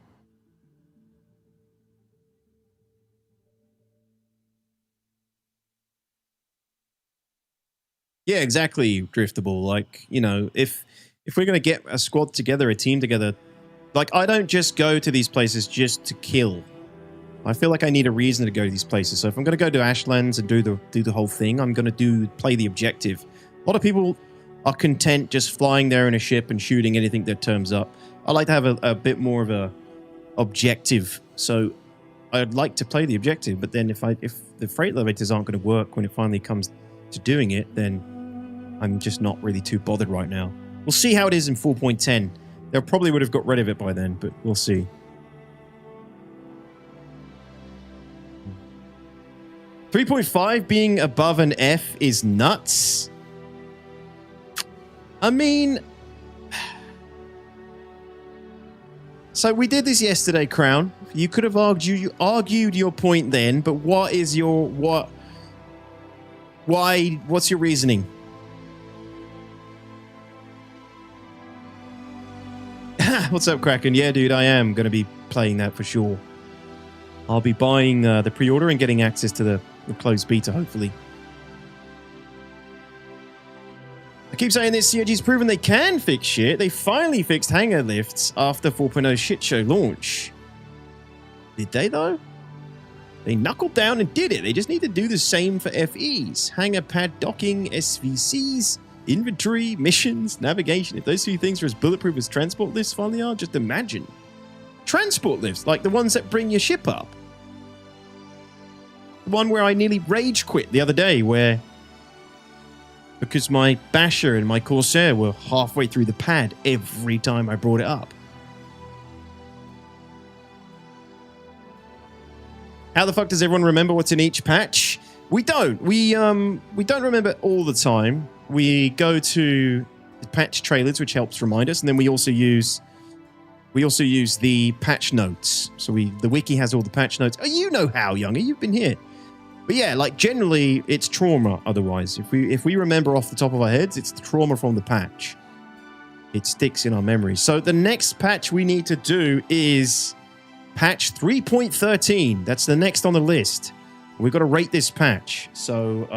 [SPEAKER 1] Yeah, exactly, Driftable. Like, you know, if we're going to get a squad together, a team together, like, I don't just go to these places just to kill. I feel like I need a reason to go to these places. So if I'm going to go to Ashlands and do the whole thing, I'm going to play the objective. A lot of people are content just flying there in a ship and shooting anything that turns up. I like to have a bit more of a objective. So I'd like to play the objective, but then if the freight elevators aren't going to work when it finally comes to doing it, then I'm just not really too bothered right now. We'll see how it is in 4.10. They probably would have got rid of it by then, but we'll see. .5 being above an F is nuts. I mean, so we did this yesterday, Crown. You could have argued your point then, but what's your reasoning? What's up, Kraken? Yeah, dude, I am going to be playing that for sure. I'll be buying the pre-order and getting access to the closed beta, hopefully. I keep saying this, COG's proven they can fix shit. They finally fixed hangar lifts after 4.0 shit show launch. Did they, though? They knuckled down and did it. They just need to do the same for FEs. Hangar pad docking, SVCs, inventory, missions, navigation. If those two things are as bulletproof as transport lifts finally are, just imagine. Transport lifts, like the ones that bring your ship up. The one where I nearly rage quit the other day, because my Basher and my Corsair were halfway through the pad every time I brought it up. How the fuck does everyone remember what's in each patch? We don't. We don't remember all the time. We go to the patch trailers, which helps remind us, and then we also use the patch notes. So the wiki has all the patch notes. Oh, you know how, Younger, you've been here. But yeah, like generally it's trauma otherwise. If we remember off the top of our heads, it's the trauma from the patch. It sticks in our memory. So the next patch we need to do is patch 3.13. That's the next on the list. We've got to rate this patch. So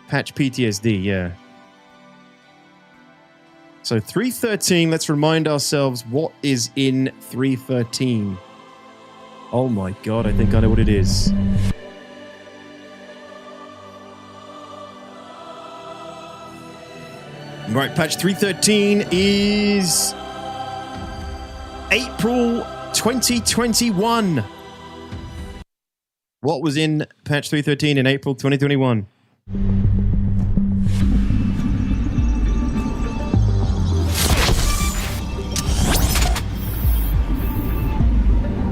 [SPEAKER 1] patch PTSD, yeah. So 3.13, let's remind ourselves what is in 3.13. Oh my god, I think I know what it is. Right, patch 3.13 is April 2021. What was in patch 3.13 in April 2021?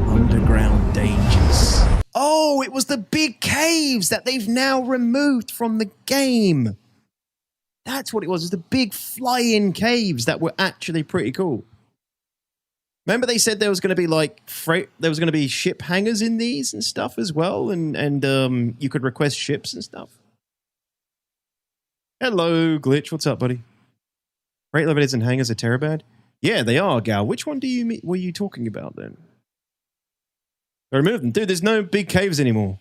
[SPEAKER 1] Underground dangers. Oh, it was the big caves that they've now removed from the game. That's what it was. It was the big fly-in caves that were actually pretty cool. Remember they said there was going to be like there was going to be ship hangars in these and stuff as well, and you could request ships and stuff. Hello, Glitch. What's up, buddy? Freight elevators and hangars are Terabad? Yeah, they are, Gal. Which one were you talking about then? I removed them. Dude, there's no big caves anymore.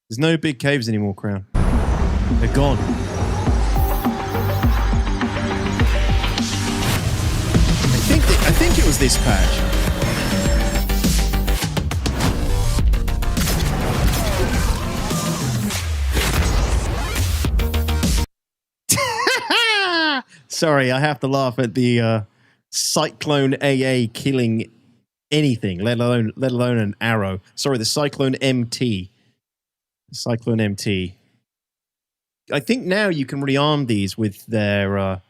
[SPEAKER 1] There's no big caves anymore, Crown. They're gone. I think it was this patch. Sorry, I have to laugh at the Cyclone AA killing anything, let alone an arrow. Sorry, the Cyclone MT. Cyclone MT. I think now you can rearm these with their...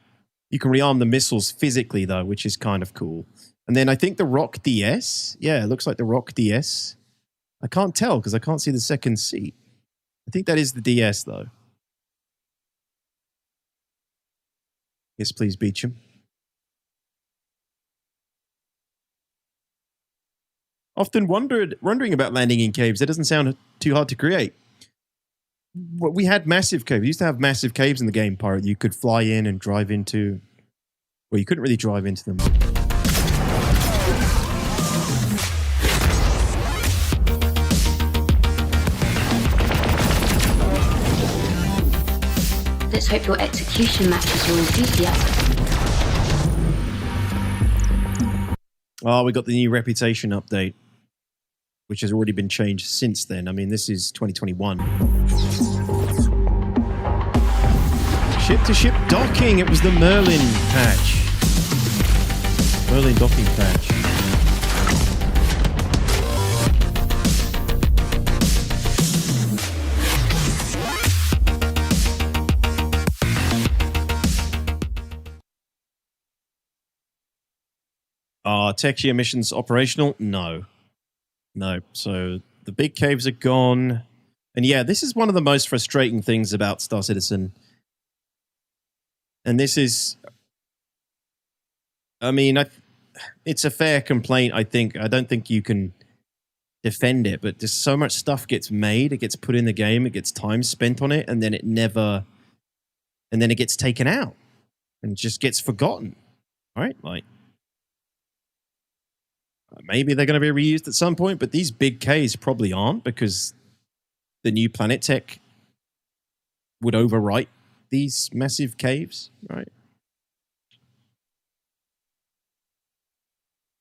[SPEAKER 1] you can rearm the missiles physically, though, which is kind of cool. And then I think the Rock DS. Yeah, it looks like the Rock DS. I can't tell because I can't see the second seat. I think that is the DS, though. Yes, please, Beecham. Often wondering about landing in caves. That doesn't sound too hard to create. Well, we had massive caves. We used to have massive caves in the game, Pirate. You could fly in and drive into... Well, you couldn't really drive into them.
[SPEAKER 7] Let's hope your execution matches your enthusiasm.
[SPEAKER 1] Oh, we got the new reputation update, which has already been changed since then. I mean, this is 2021. Ship-to-ship docking. It was the Merlin patch. Merlin docking patch. Are Techia missions operational? No. No. So the big caves are gone. And yeah, this is one of the most frustrating things about Star Citizen. And this is... I mean, it's a fair complaint, I think. I don't think you can defend it, but just so much stuff gets made, it gets put in the game, it gets time spent on it, and then it never... And then it gets taken out. And just gets forgotten. Right? Like... Maybe they're going to be reused at some point, but these big Ks probably aren't because the new Planet Tech would overwrite these massive caves, right?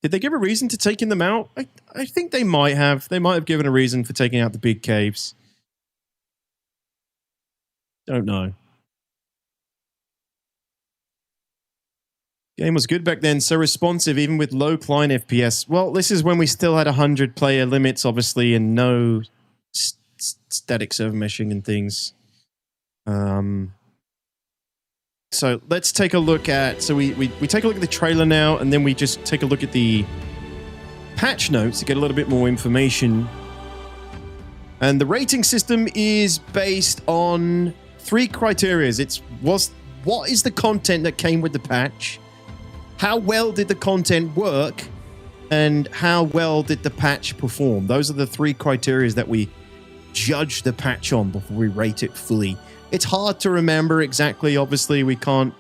[SPEAKER 1] Did they give a reason to taking them out? I think they might have. They might have given a reason for taking out the big caves. Don't know. Game was good back then, so responsive even with low client FPS. Well, this is when we still had 100 player limits, obviously, and no static server meshing and things. So let's take a look at... So we take a look at the trailer now, and then we just take a look at the patch notes to get a little bit more information. And the rating system is based on 3 criteria. What is the content that came with the patch? How well did the content work? And how well did the patch perform? Those are the 3 criteria that we judge the patch on before we rate it fully. It's hard to remember exactly. Obviously, we can't...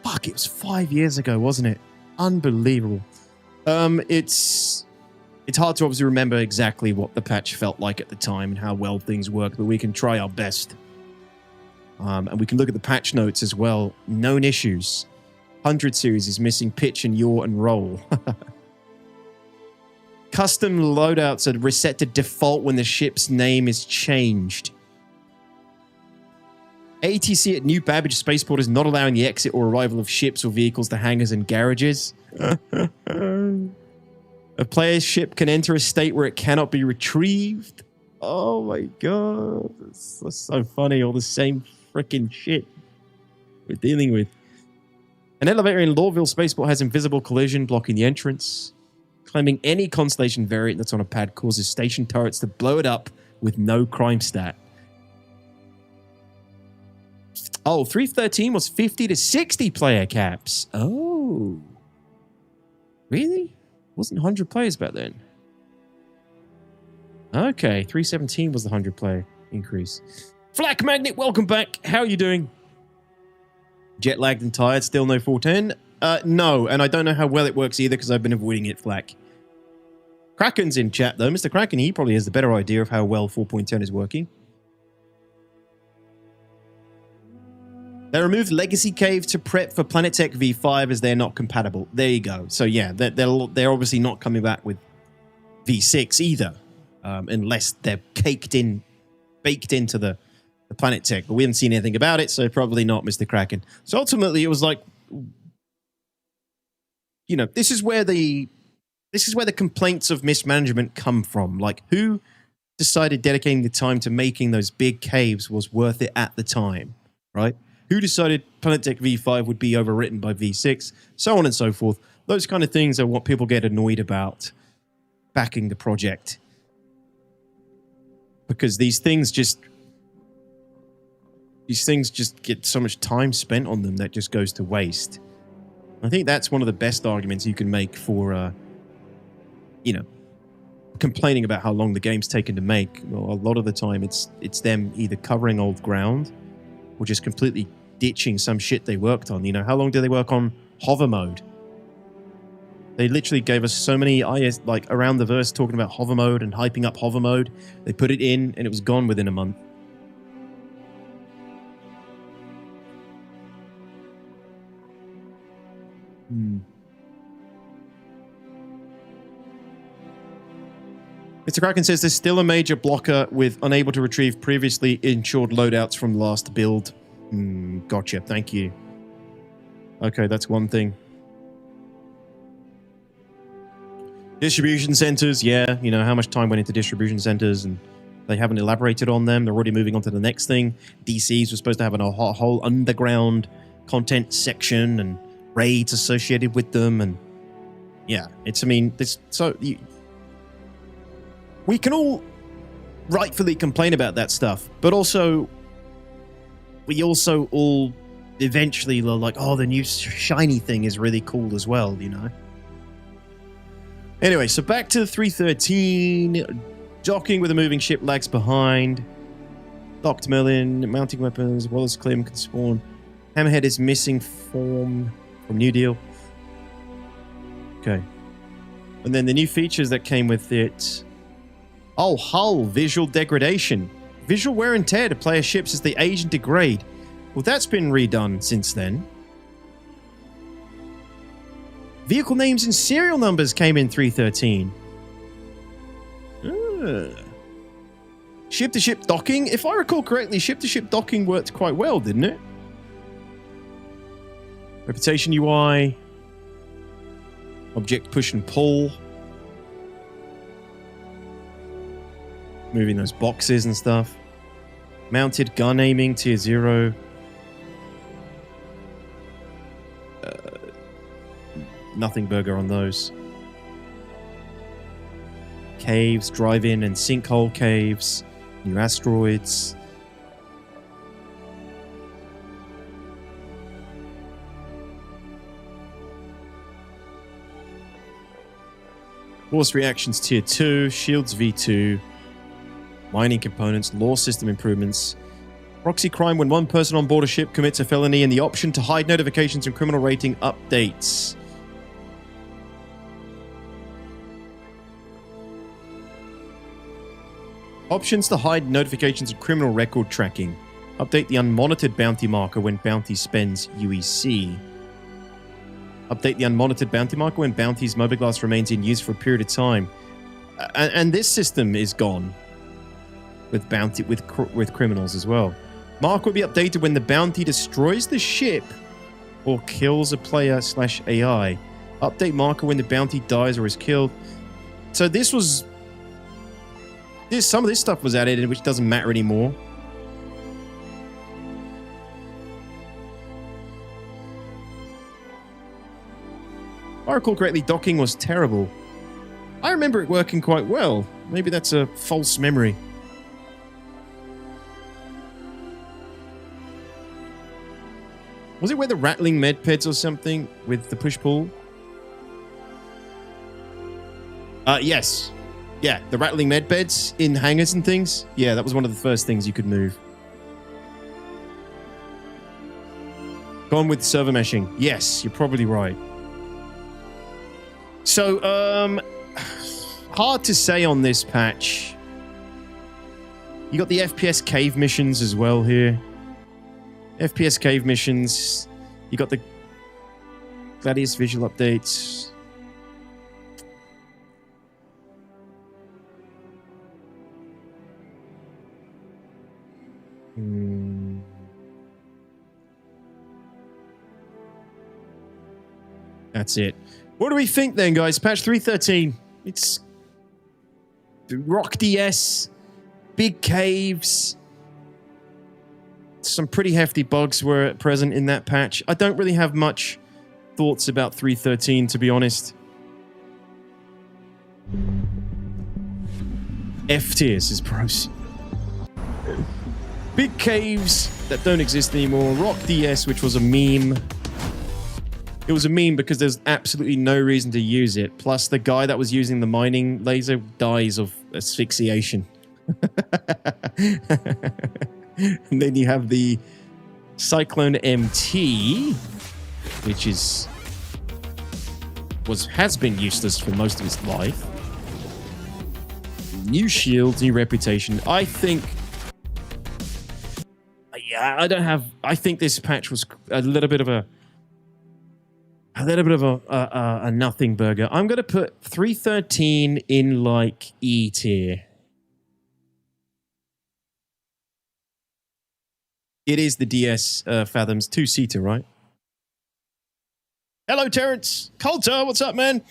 [SPEAKER 1] Fuck, it was 5 years ago, wasn't it? Unbelievable. It's hard to obviously remember exactly what the patch felt like at the time and how well things worked, but we can try our best. And we can look at the patch notes as well. Known issues. 100 series is missing pitch and yaw and roll. Custom loadouts are reset to default when the ship's name is changed. ATC at New Babbage Spaceport is not allowing the exit or arrival of ships or vehicles to hangars and garages. A player's ship can enter a state where it cannot be retrieved. Oh my god. That's so funny. All the same freaking shit we're dealing with. An elevator in Lawville Spaceport has invisible collision blocking the entrance. Claiming any Constellation variant that's on a pad causes station turrets to blow it up with no crime stat. Oh, 313 was 50 to 60 player caps. Oh. Really? Wasn't 100 players back then. Okay, 317 was the 100 player increase. Flak Magnet, welcome back. How are you doing? Jet lagged and tired, still no 410? No, and I don't know how well it works either because I've been avoiding it, Flak. Kraken's in chat though. Mr. Kraken, he probably has the better idea of how well 4.10 is working. They removed Legacy Cave to prep for Planet Tech V5 as they're not compatible. There you go. So yeah, they're obviously not coming back with V6 either, unless they're baked into the Planet Tech. But we haven't seen anything about it, so probably not, Mr. Kraken. So ultimately, it was like, you know, this is where the complaints of mismanagement come from. Like, who decided dedicating the time to making those big caves was worth it at the time, right? Who decided Planet Tech V5 would be overwritten by V6, so on and so forth. Those kind of things are what people get annoyed about backing the project. Because these things just get so much time spent on them that just goes to waste. I think that's one of the best arguments you can make for, complaining about how long the game's taken to make. Well, a lot of the time it's them either covering old ground or just completely ditching some shit they worked on. How long did they work on hover mode? They literally gave us so many around the verse talking about hover mode and hyping up hover mode. They put it in and it was gone within a month. Mr. Kraken says there's still a major blocker with unable to retrieve previously insured loadouts from last build. Gotcha. Thank you. Okay, that's one thing. Distribution centers, yeah. How much time went into distribution centers, and they haven't elaborated on them. They're already moving on to the next thing. DCs were supposed to have a whole underground content section and raids associated with them, and yeah, we can all rightfully complain about that stuff, but we also all eventually are like, oh, the new shiny thing is really cool as well, Anyway, so back to 313. Docking with a moving ship lags behind. Docked Merlin, mounting weapons, Wallace Clem can spawn. Hammerhead is missing form from New Deal. Okay. And then the new features that came with it. Oh, hull visual degradation. Visual wear and tear to player ships as they age and degrade. Well, that's been redone since then. Vehicle names and serial numbers came in 313. Ship-to-ship docking. If I recall correctly, ship-to-ship docking worked quite well, didn't it? Reputation UI. Object push and pull. Moving those boxes and stuff. Mounted gun aiming, tier 0. Nothing burger on those. Caves, drive-in and sinkhole caves. New asteroids. Force reactions tier 2. Shields V2. Mining components. Law system improvements. Proxy crime when one person on board a ship commits a felony, and the option to hide notifications and criminal rating updates. Options to hide notifications and criminal record tracking. Update the unmonitored bounty marker when bounty spends UEC. Update the unmonitored bounty marker when bounty's mobiglass remains in use for a period of time. And this system is gone with bounty with criminals as well. Mark will be updated when the bounty destroys the ship or kills a player / AI. Update marker when the bounty dies or is killed. So some of this stuff was added, which doesn't matter anymore. If I recall correctly, docking was terrible. I remember it working quite well. Maybe that's a false memory. Was it where the rattling med peds or something with the push-pull? Yes. Yeah, the rattling med beds in hangars and things. Yeah, that was one of the first things you could move. Gone with server meshing. Yes, you're probably right. So, hard to say on this patch. You got the FPS cave missions as well here. FPS cave missions. You got the Gladius visual updates. That's it. What do we think then, guys? Patch 313. It's rock DS. big caves. Some pretty hefty bugs were present in that patch. I don't really have much thoughts about 3.13, to be honest. F tier, says Bros. Big caves that don't exist anymore. Rock DS, which was a meme. It was a meme because there's absolutely no reason to use it. Plus, the guy that was using the mining laser dies of asphyxiation. And then you have the Cyclone MT, which has been useless for most of its life. New shields, new reputation. I think... Yeah, I think this patch was a little bit of a nothing burger. I'm going to put 3.13 in, like, E tier. It is the DS Fathoms 2-seater, right? Hello, Terrence. Coulter, what's up, man?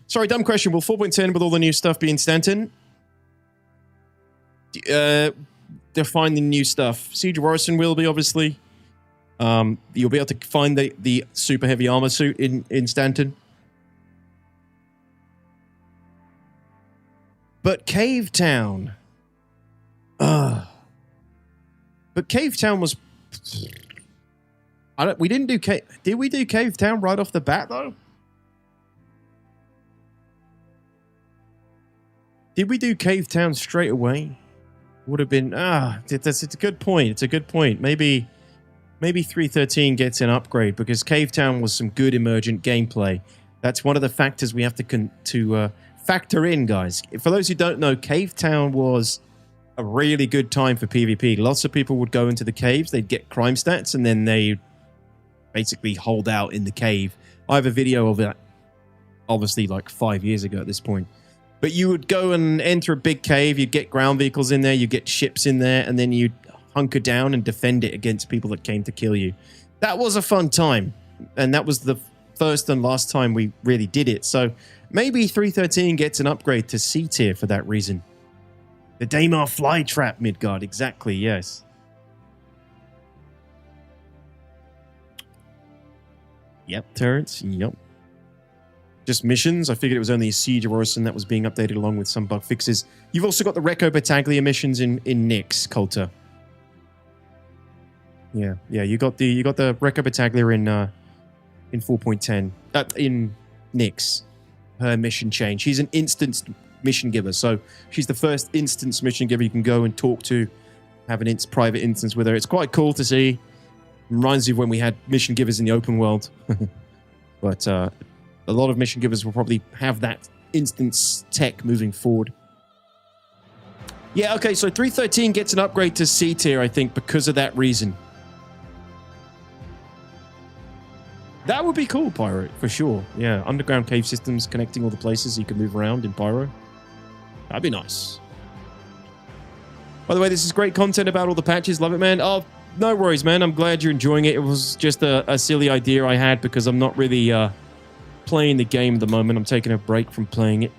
[SPEAKER 1] Sorry, dumb question. Will 4.10 with all the new stuff be in Stanton? Define the new stuff. Siege of Orison will be, obviously. You'll be able to find the super heavy armor suit in Stanton. But Cave Town. But Cave Town was... we didn't do Cave... Did we do Cave Town right off the bat, though? Did we do Cave Town straight away? Would have been... it's a good point. It's a good point. Maybe 3.13 gets an upgrade because Cave Town was some good emergent gameplay. That's one of the factors we have to factor in, guys. For those who don't know, Cave Town was a really good time for PvP. Lots of people would go into the caves, they'd get crime stats, and then they basically hold out in the cave. I have a video of that, obviously, like 5 years ago at this point. But you would go and enter a big cave, you'd get ground vehicles in there, you'd get ships in there, and then you'd hunker down and defend it against people that came to kill you. That was a fun time, and that was the first and last time we really did it. So maybe 3.13 gets an upgrade to C tier for that reason. The Daymar Flytrap Midgard, exactly, yes. Yep, Terrence, yep. Just missions. I figured it was only a Siege of Orison that was being updated along with some bug fixes. You've also got the Recco Battaglia missions in Nyx, Coulter. Yeah, you got the Recco Battaglia in 4.10. In Nyx. Her mission change. She's an instance mission giver, so she's the first instance mission giver you can go and talk to, have an private instance with her. It's quite cool to see. Reminds you of when we had mission givers in the open world. But a lot of mission givers will probably have that instance tech moving forward. Yeah, okay, so 3.13 gets an upgrade to C tier, I think, because of that reason. That would be cool, Pyro, for sure. Yeah, underground cave systems connecting all the places so you can move around in Pyro. That'd be nice. By the way, this is great content about all the patches. Love it, man. Oh, no worries, man. I'm glad you're enjoying it. It was just a silly idea I had because I'm not really playing the game at the moment. I'm taking a break from playing it.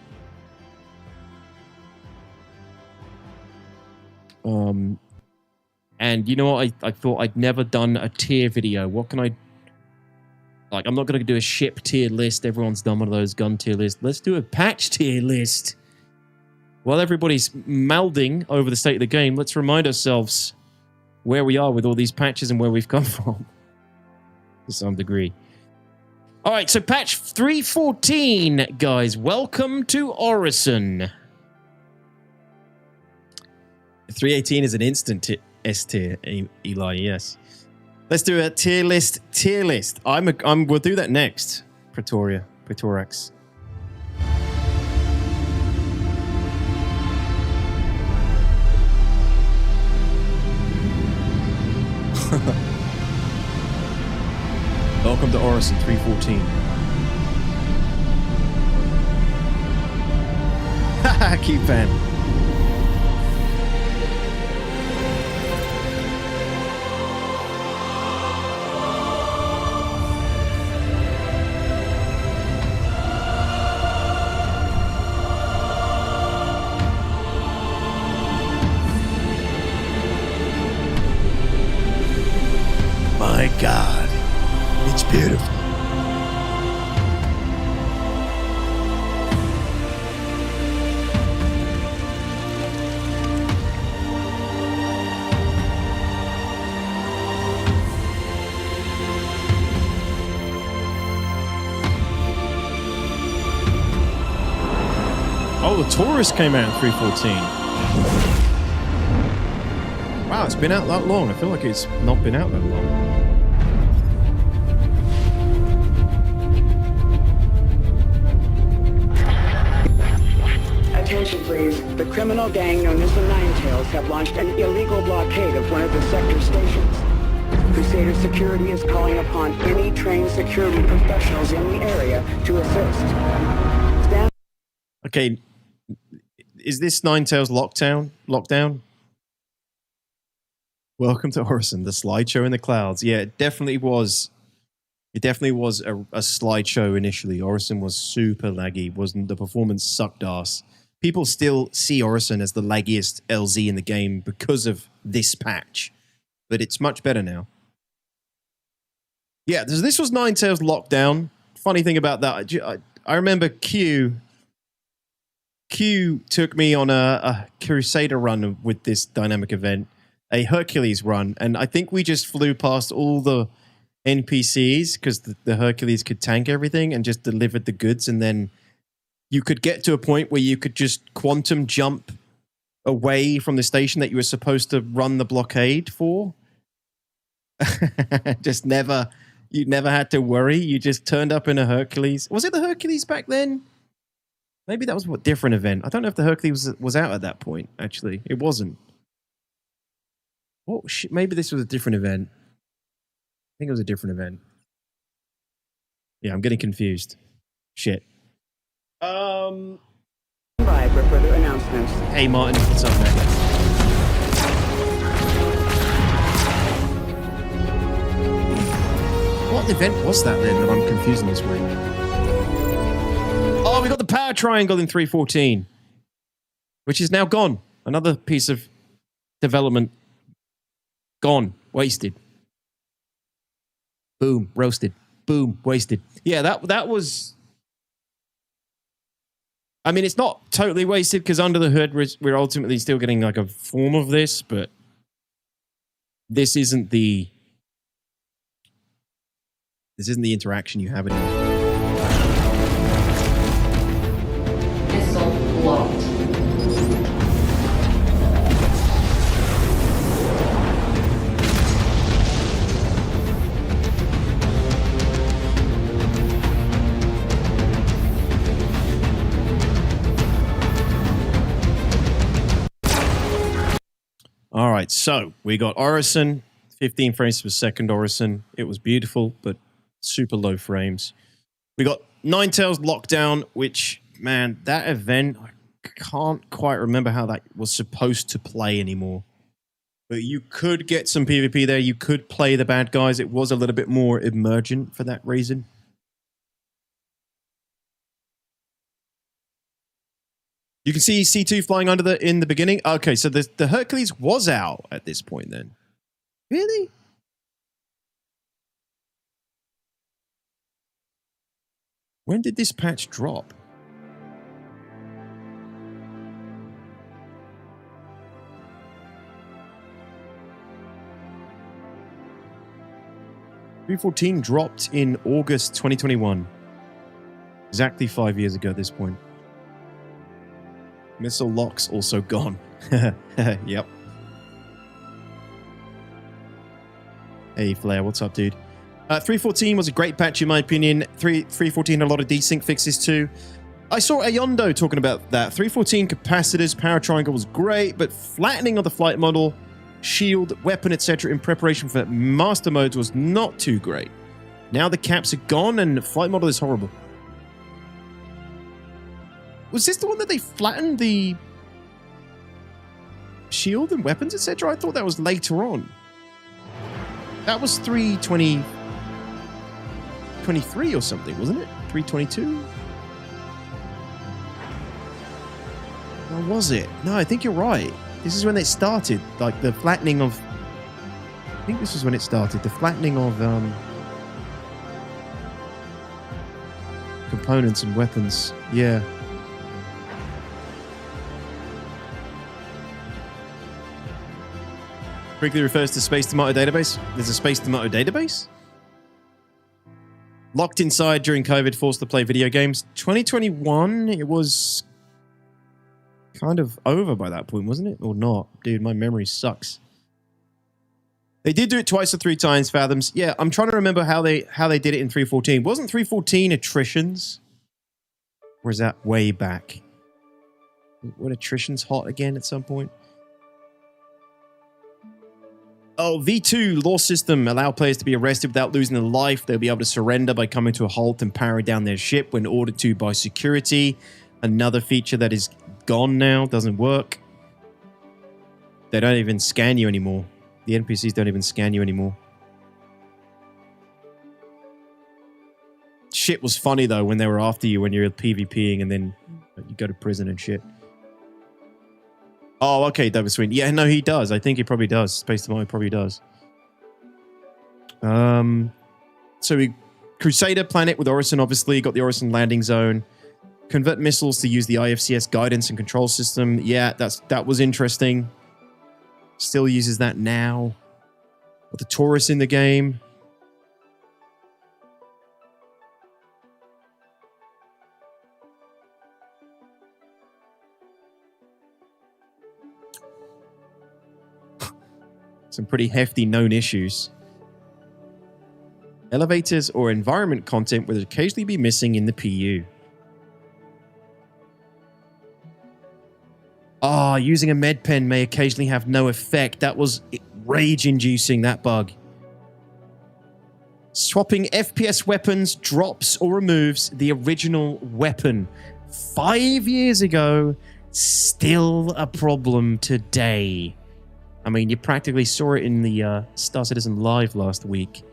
[SPEAKER 1] And you know what? I thought I'd never done a tier video. What can I... Like, I'm not going to do a ship tier list. Everyone's done one of those gun tier lists. Let's do a patch tier list. While everybody's melding over the state of the game, let's remind ourselves where we are with all these patches and where we've come from. To some degree. All right, so patch 3.14, guys. Welcome to Orison. 3.18 is an instant S tier, Eli, yes. Let's do a tier list. We'll do that next. Pretorax. Welcome to Orison 3.14. Haha, keep fan. God. It's beautiful. Oh, the Taurus came out in 314. Wow, it's been out that long. I feel like it's not been out that long.
[SPEAKER 8] Attention, please. The criminal gang known as the Ninetails have launched an illegal blockade of one of the sector stations. Crusader Security is calling upon any trained security professionals in the area to assist. Stand.
[SPEAKER 1] Okay, is this Ninetails lockdown? Welcome to Orison, the slideshow in the clouds. Yeah, it definitely was. It definitely was a slideshow initially. Orison was super laggy. The performance sucked ass. People still see Orison as the laggiest LZ in the game because of this patch, but it's much better now. Yeah, this was Ninetails lockdown. Funny thing about that, I remember Q took me on a Crusader run with this dynamic event, a Hercules run, and I think we just flew past all the NPCs because the Hercules could tank everything and just delivered the goods, and then you could get to a point where you could just quantum jump away from the station that you were supposed to run the blockade for. You never had to worry. You just turned up in a Hercules. Was it the Hercules back then? Maybe that was a different event. I don't know if the Hercules was out at that point, actually. It wasn't. Oh, shit. Maybe this was a different event. I think it was a different event. Yeah, I'm getting confused. Shit.
[SPEAKER 8] By for further announcements.
[SPEAKER 1] Hey, Martin. What's up, man? What event was that then that I'm confusing this way? Oh, we got the power triangle in 314, which is now gone. Another piece of development gone, wasted. Boom, roasted. Boom, wasted. Yeah, that was. I mean, it's not totally wasted because under the hood we're ultimately still getting like a form of this, but this isn't the interaction you have anymore.
[SPEAKER 7] Missile locked.
[SPEAKER 1] All right, so we got Orison, 15 frames per second Orison. It was beautiful, but super low frames. We got Ninetails Lockdown, which, man, that event, I can't quite remember how that was supposed to play anymore. But you could get some PvP there. You could play the bad guys. It was a little bit more emergent for that reason. You can see C2 flying under in the beginning. Okay, so the Hercules was out at this point then. Really? When did this patch drop? .314 dropped in August 2021. Exactly 5 years ago at this point. Missile locks also gone. Yep. Hey, Flair, what's up, dude? 314 was a great patch, in my opinion. 314 had a lot of desync fixes, too. I saw Ayondo talking about that. 314 capacitors, power triangle was great, but flattening of the flight model, shield, weapon, etc. in preparation for master modes was not too great. Now the caps are gone and flight model is horrible. Was this the one that they flattened the shield and weapons, etc.? I thought that was later on. That was 323 or something, wasn't it? 322? Or was it? No, I think you're right. This is when it started, like the flattening of I think this was when it started. The flattening of components and weapons. Yeah. Quickly refers to Space Tomato database. There's a Space Tomato database? Locked inside during COVID, forced to play video games. 2021, it was kind of over by that point, wasn't it? Or not? Dude, my memory sucks. They did do it twice or 3 times, Fathoms. Yeah, I'm trying to remember how they did it in 314. Wasn't 314 attritions? Or is that way back? When attrition's hot again at some point? Oh, V2 law system allow players to be arrested without losing their life. They'll be able to surrender by coming to a halt and powering down their ship when ordered to by security. Another feature that is gone now, doesn't work. They don't even scan you anymore. The NPCs don't even scan you anymore. Shit was funny though when they were after you when you're PvPing and then you go to prison and shit. Oh, okay, David Sween. Yeah, no, he does. I think he probably does. Space Tomato probably does. So we Crusader planet with Orison, obviously. Got the Orison landing zone. Convert missiles to use the IFCS guidance and control system. Yeah, that was interesting. Still uses that now. Got the Taurus in the game. Some pretty hefty known issues. Elevators or environment content would occasionally be missing in the PU. Ah, using a med pen may occasionally have no effect. That was rage-inducing, that bug. Swapping FPS weapons drops or removes the original weapon. 5 years ago, still a problem today. I mean, you practically saw it in the Star Citizen Live last week.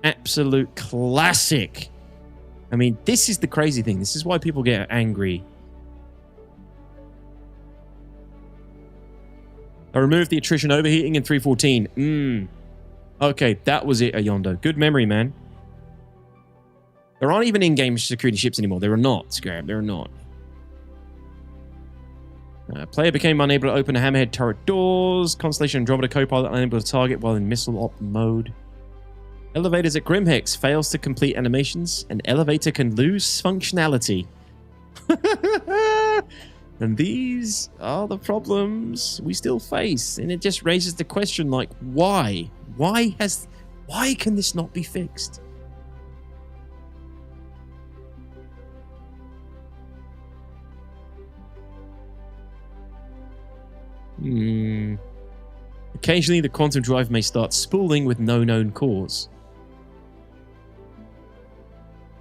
[SPEAKER 1] Absolute classic. I mean, this is the crazy thing. This is why people get angry. I removed the attrition overheating in 314. Okay, that was it, Ayondo. Good memory, man. There aren't even in-game security ships anymore. There are not, Scrap. There are not. Player became unable to open a hammerhead turret doors. Constellation Andromeda Copilot unable to target while in missile op mode. Elevators at Grimhex fails to complete animations. An elevator can lose functionality. And these are the problems we still face. And it just raises the question, like, why? Why can this not be fixed? Occasionally, the quantum drive may start spooling with no known cause.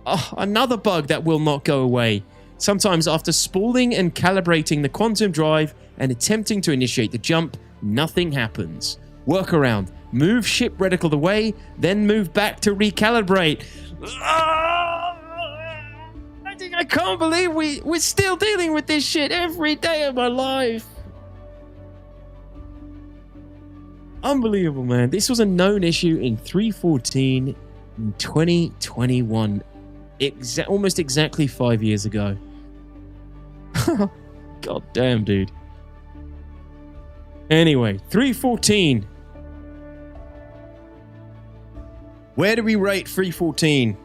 [SPEAKER 1] Oh, another bug that will not go away. Sometimes after spooling and calibrating the quantum drive and attempting to initiate the jump, nothing happens. Workaround. Move ship reticle away, then move back to recalibrate. I can't believe we're still dealing with this shit every day of my life. Unbelievable, man. This was a known issue in 314 in 2021. Almost exactly 5 years ago. God damn, dude. Anyway, 314. Where do we rate 314?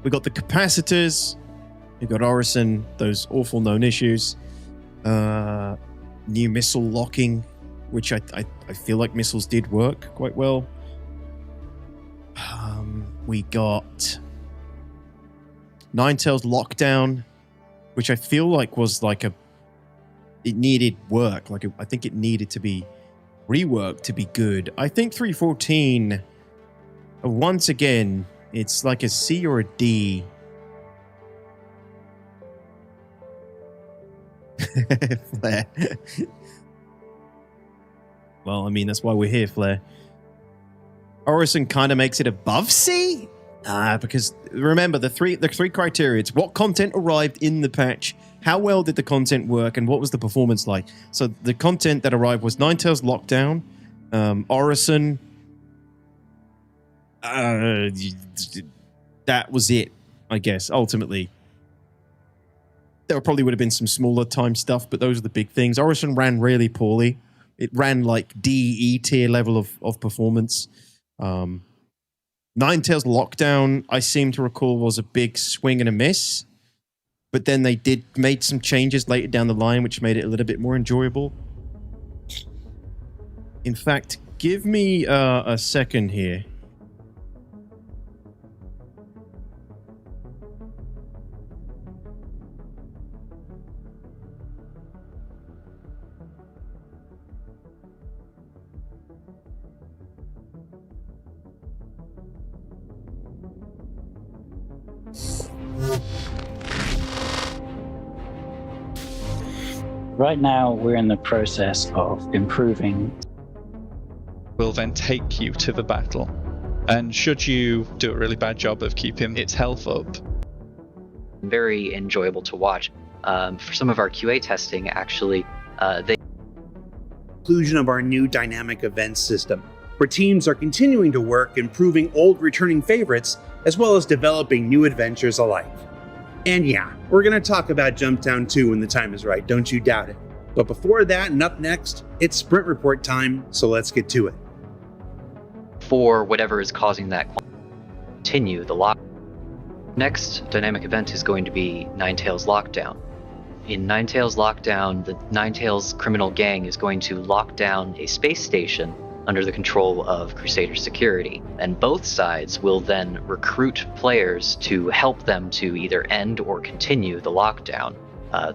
[SPEAKER 1] We got the capacitors. We got Orison, those awful known issues. New missile locking, which I feel like missiles did work quite well. We got Ninetales lockdown, which I feel like was like it needed work. Like I think it needed to be reworked to be good. I think 314, once again, it's like a C or a D. Flair. Well, I mean, that's why we're here, Flair. Orison kind of makes it above C? Because remember, the three criteria. It's what content arrived in the patch, how well did the content work, and what was the performance like. So the content that arrived was Ninetales Lockdown, Orison, that was it, I guess, ultimately. There probably would have been some smaller time stuff, but those are the big things. Orison ran really poorly. It ran like DE tier level of performance. Ninetales Lockdown, I seem to recall, was a big swing and a miss. But then they made some changes later down the line, which made it a little bit more enjoyable. In fact, give me a second here.
[SPEAKER 9] Right now, we're in the process of improving.
[SPEAKER 10] Will then take you to the battle. And should you do a really bad job of keeping its health up,
[SPEAKER 11] very enjoyable to watch. For some of our QA testing, actually, they
[SPEAKER 12] inclusion of our new dynamic events system, where teams are continuing to work improving old returning favorites, as well as developing new adventures alike. And yeah, we're going to talk about Jumptown 2 when the time is right, don't you doubt it. But before that and up next, it's sprint report time, so let's get to it.
[SPEAKER 11] For whatever is causing that, continue the lock. Next dynamic event is going to be Ninetales Lockdown. In Ninetales Lockdown, the Ninetales criminal gang is going to lock down a space station under the control of Crusader security, and both sides will then recruit players to help them to either end or continue the lockdown.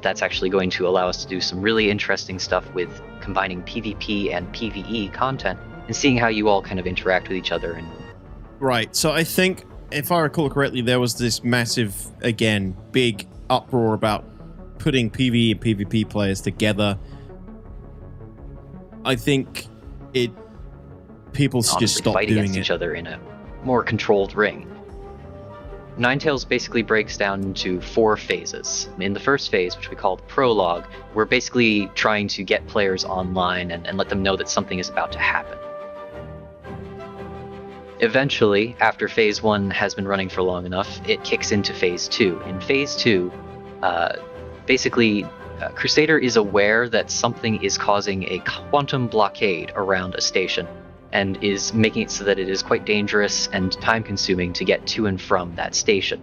[SPEAKER 11] That's actually going to allow us to do some really interesting stuff with combining PvP and PvE content and seeing how you all kind of interact with each other. And
[SPEAKER 1] right, so I think, if I recall correctly, there was this massive, again, big uproar about putting PvE and PvP players together. I think people just stopped
[SPEAKER 11] fight
[SPEAKER 1] doing
[SPEAKER 11] against each other in a more controlled ring. Ninetales basically breaks down into 4 phases. In the first phase, which we call the prologue, we're basically trying to get players online and let them know that something is about to happen. Eventually, after phase 1 has been running for long enough, it kicks into phase 2. In phase 2, Crusader is aware that something is causing a quantum blockade around a station, and is making it so that it is quite dangerous and time-consuming to get to and from that station.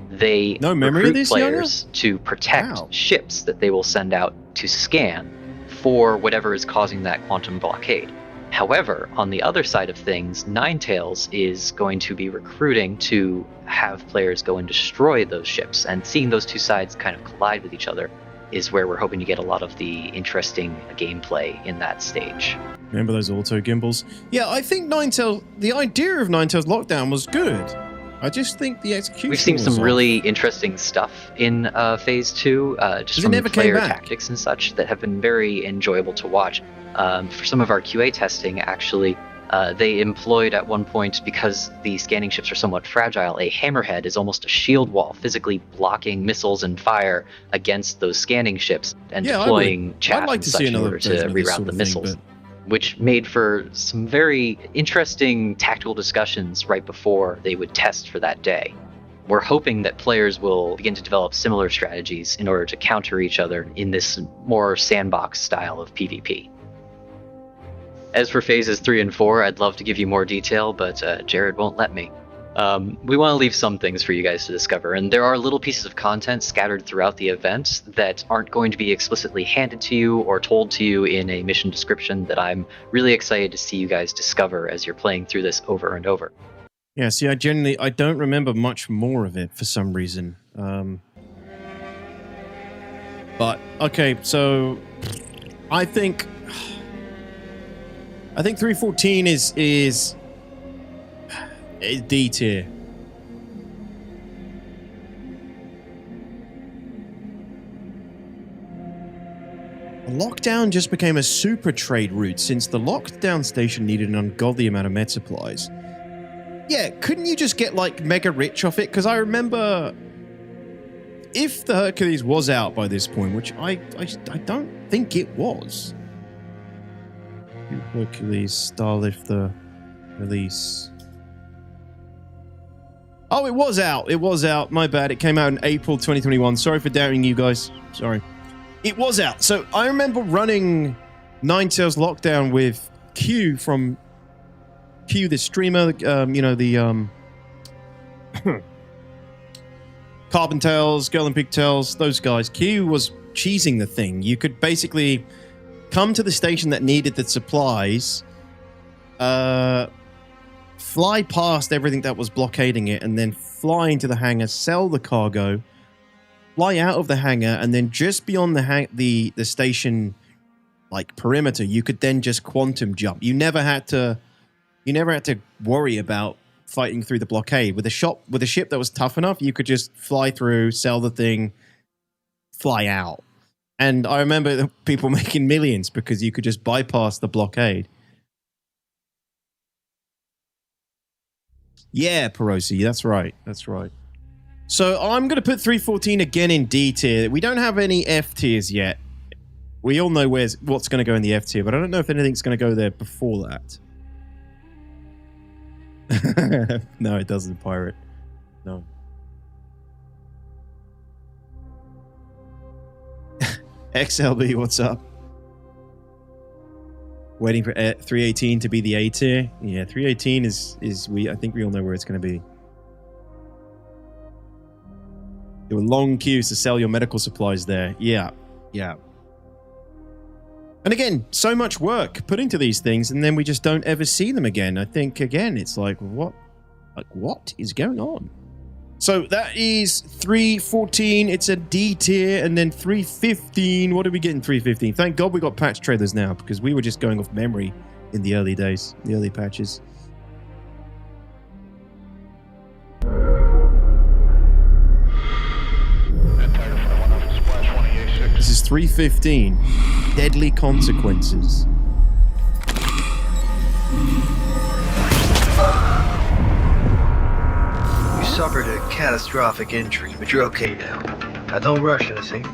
[SPEAKER 11] They recruit players to protect ships that they will send out to scan for whatever is causing that quantum blockade. However, on the other side of things, Ninetales is going to be recruiting to have players go and destroy those ships, and seeing those two sides kind of collide with each other is where we're hoping to get a lot of the interesting gameplay in that stage.
[SPEAKER 1] Remember those auto gimbals? Yeah, I think the idea of Ninetales Lockdown was good. I just think the execution
[SPEAKER 11] We've seen some
[SPEAKER 1] off.
[SPEAKER 11] really interesting stuff in phase 2, just from player tactics and such, that have been very enjoyable to watch. For some of our QA testing, actually, they employed at one point, because the scanning ships are somewhat fragile, a hammerhead is almost a shield wall, physically blocking missiles and fire against those scanning ships, and deploying chaff and such in order to reroute the missiles. Which made for some very interesting tactical discussions right before they would test for that day. We're hoping that players will begin to develop similar strategies in order to counter each other in this more sandbox style of PvP. As for phases 3 and 4, I'd love to give you more detail, but Jared won't let me. We want to leave some things for you guys to discover, and there are little pieces of content scattered throughout the event that aren't going to be explicitly handed to you or told to you in a mission description that I'm really excited to see you guys discover as you're playing through this over and over.
[SPEAKER 1] Yeah, see, I don't remember much more of it for some reason. But, okay, so I think 314 is D tier. Lockdown just became a super trade route since the lockdown station needed an ungodly amount of med supplies. Yeah, couldn't you just get like mega rich off it? Because I remember if the Hercules was out by this point, which I don't think it was. Hercules, Starlifter, release. Oh, it was out. It was out. My bad. It came out in April 2021. Sorry for doubting you guys. Sorry. It was out. So I remember running Ninetales Lockdown with Q from Q, the streamer, you know, the Carbon Tales, Girl and Pigtails, those guys. Q was cheesing the thing. You could basically come to the station that needed the supplies, fly past everything that was blockading it, and then fly into the hangar, sell the cargo, fly out of the hangar, and then just beyond the station, like perimeter, you could then just quantum jump. You never had to worry about fighting through the blockade. With a ship that was tough enough, you could just fly through, sell the thing, fly out. And I remember people making millions because you could just bypass the blockade. Yeah, Perosi, that's right. That's right. So I'm going to put 314 again in D tier. We don't have any F tiers yet. We all know what's going to go in the F tier, but I don't know if anything's going to go there before that. No, it doesn't, Pirate. No. XLB, what's up? Waiting for 318 to be the A tier. Yeah, 318 is I think we all know where it's going to be. There were long queues to sell your medical supplies there. Yeah, yeah. And again, so much work put into these things, and then we just don't ever see them again. I think, again, it's like, what is going on? So that is 314. It's a D tier, and then 315. What did we get in 315? Thank God we got patch trailers now, because we were just going off memory in the early days, the early patches. This is 315. Deadly consequences.
[SPEAKER 13] You suffered a catastrophic injury, but you're okay now. Now don't rush anything.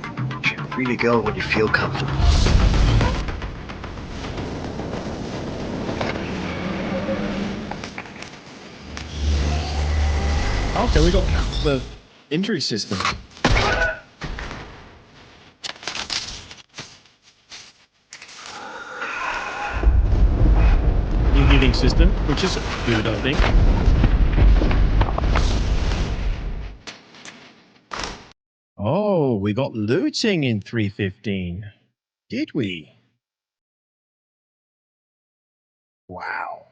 [SPEAKER 13] You're free to go when you feel comfortable.
[SPEAKER 1] Okay, we got the injury system. New healing system, which is good, I think. Oh, we got looting in 315. Did we? Wow.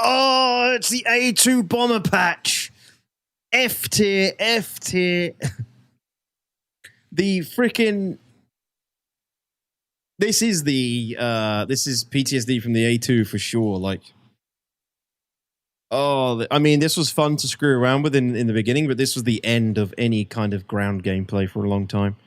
[SPEAKER 1] Oh, it's the A2 bomber patch. F tier, F tier. The freaking. This is PTSD from the A2 for sure. Like, oh, I mean, this was fun to screw around with in the beginning, but this was the end of any kind of ground gameplay for a long time.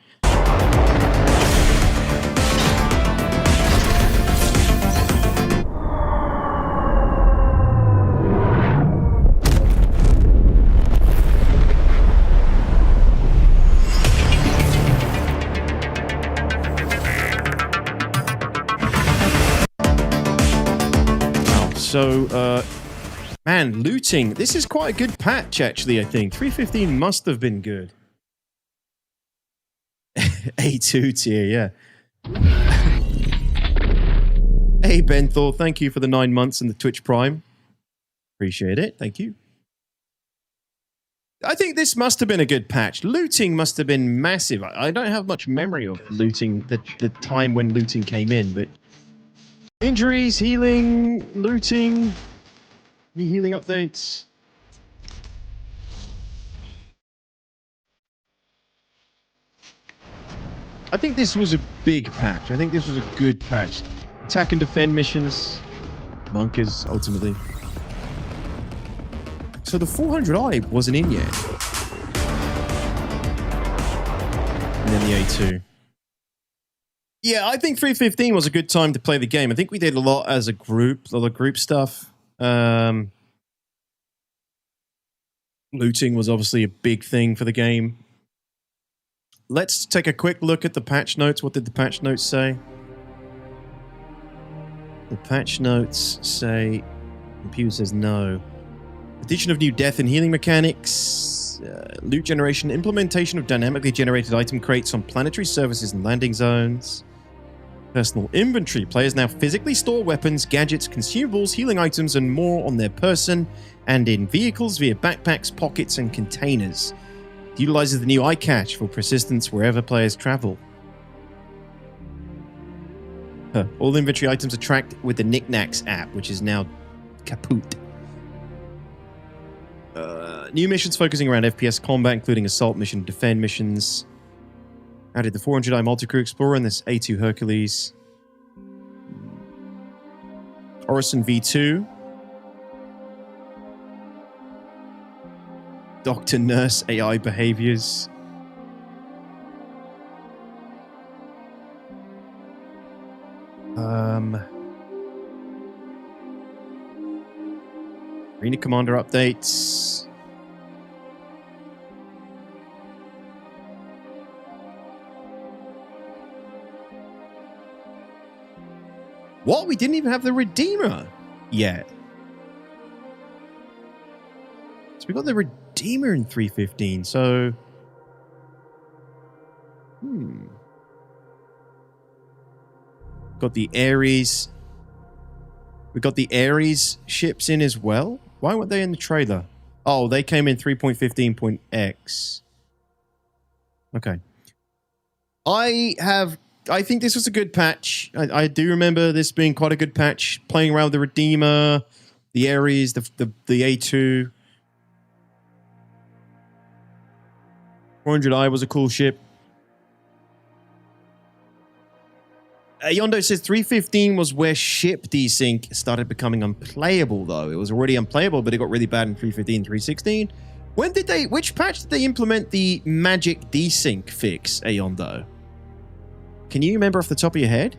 [SPEAKER 1] So, man, looting. This is quite a good patch, actually, I think. 315 must have been good. A2 tier, yeah. Hey, Benthor, thank you for the 9 months and the Twitch Prime. Appreciate it. Thank you. I think this must have been a good patch. Looting must have been massive. I don't have much memory of looting, the time when looting came in, but... Injuries, healing, looting, healing updates. I think this was a big patch. I think this was a good patch. Attack and defend missions, bunkers, ultimately. So so the 400i wasn't in yet. And then the A2. Yeah, I think 315 was a good time to play the game. I think we did a lot as a group, a lot of group stuff. Looting was obviously a big thing for the game. Let's take a quick look at the patch notes. What did the patch notes say? The patch notes say... Computer says no. Addition of new death and healing mechanics. Loot generation. Implementation of dynamically generated item crates on planetary surfaces and landing zones. Personal inventory. Players now physically store weapons, gadgets, consumables, healing items, and more on their person and in vehicles via backpacks, pockets, and containers. It utilizes the new eye catch for persistence wherever players travel. All inventory items are tracked with the Knickknacks app, which is now kaput. New missions focusing around FPS combat, including assault mission, defend missions. Added the 400i multi-crew explorer and this A2 Hercules. Orison V2. Doctor Nurse AI behaviors. Arena Commander updates. What? We didn't even have the Redeemer yet. So we got the Redeemer in 315, so... Got the Ares. We got the Ares ships in as well. Why weren't they in the trailer? Oh, they came in 3.15.x. Okay. I think this was a good patch. I do remember this being quite a good patch. Playing around with the Redeemer, the Ares, the A2. 400i was a cool ship. Yondo says 315 was where ship desync started becoming unplayable, though. It was already unplayable, but it got really bad in 315, 316. Which patch did they implement the magic desync fix, Yondo? Can you remember off the top of your head?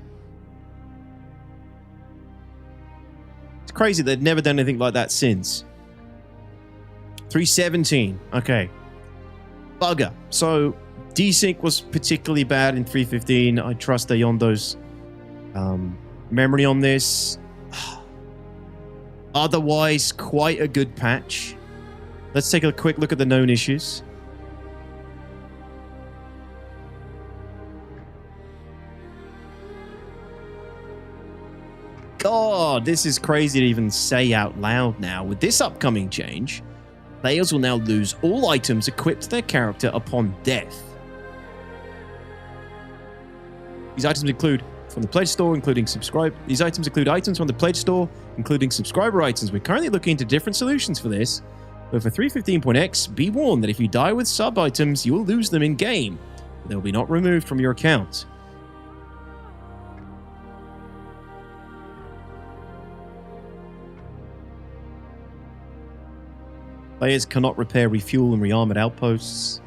[SPEAKER 1] It's crazy they've never done anything like that since. 317. Okay. Bugger. So, desync was particularly bad in 315. I trust Yondo's memory on this. Otherwise, quite a good patch. Let's take a quick look at the known issues. God, this is crazy to even say out loud now. With this upcoming change, players will now lose all items equipped to their character upon death. These items include from the Pledge Store, including These items include items from the Pledge Store, including subscriber items. We're currently looking into different solutions for this, but for 315.x, be warned that if you die with sub-items, you will lose them in-game. They will be not removed from your account. Players cannot repair, refuel, and rearm at outposts.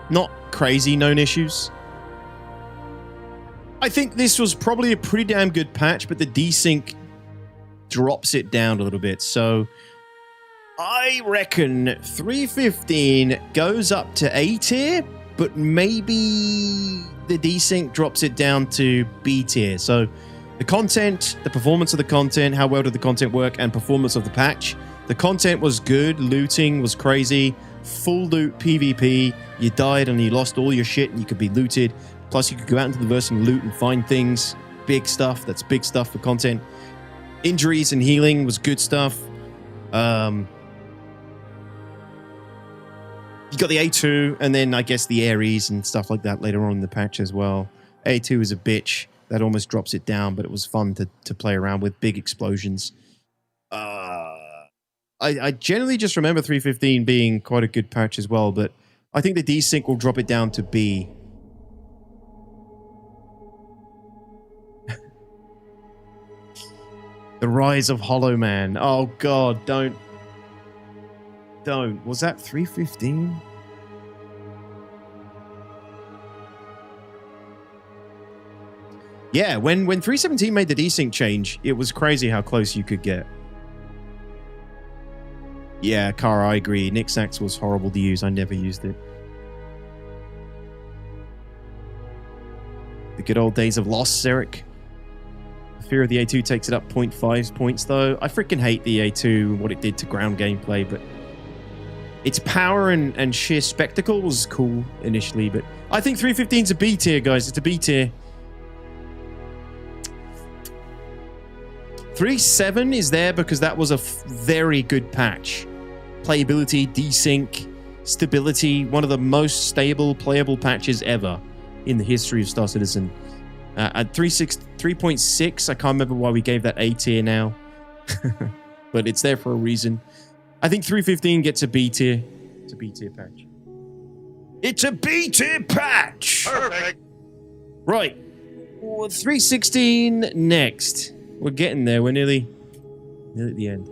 [SPEAKER 1] Not crazy known issues. I think this was probably a pretty damn good patch, but the desync drops it down a little bit. So I reckon 315 goes up to A tier, but maybe the desync drops it down to B tier. So the content, the performance of the content, how well did the content work, and performance of the patch. The content was good, looting was crazy, full loot PvP, you died and you lost all your shit and you could be looted. Plus you could go out into the verse and loot and find things, big stuff, that's big stuff for content. Injuries and healing was good stuff. You got the A2 and then I guess the Ares and stuff like that later on in the patch as well. A2 is a bitch. That almost drops it down, but it was fun to play around with. Big explosions. I generally just remember 315 being quite a good patch as well, but I think the desync will drop it down to B. The Rise of Hollow Man. Oh God, don't. Was that 315? Yeah, when 317 made the desync change, it was crazy how close you could get. Yeah, Kara, I agree. Nixax was horrible to use. I never used it. The good old days of Lost, Eric. Fear of the A2 takes it up 0.5 points, though. I freaking hate the A2, what it did to ground gameplay, but its power and sheer spectacle was cool initially, but I think 315's a B tier, guys. It's a B tier. 3.7 is there because that was a very good patch. Playability, desync, stability, one of the most stable playable patches ever in the history of Star Citizen. At 3.6, I can't remember why we gave that A tier now, but it's there for a reason. I think 3.15 gets a B tier. It's a B tier patch. It's a B tier patch!
[SPEAKER 14] Perfect.
[SPEAKER 1] Right. 3.16 next. We're getting there. We're nearly at the end.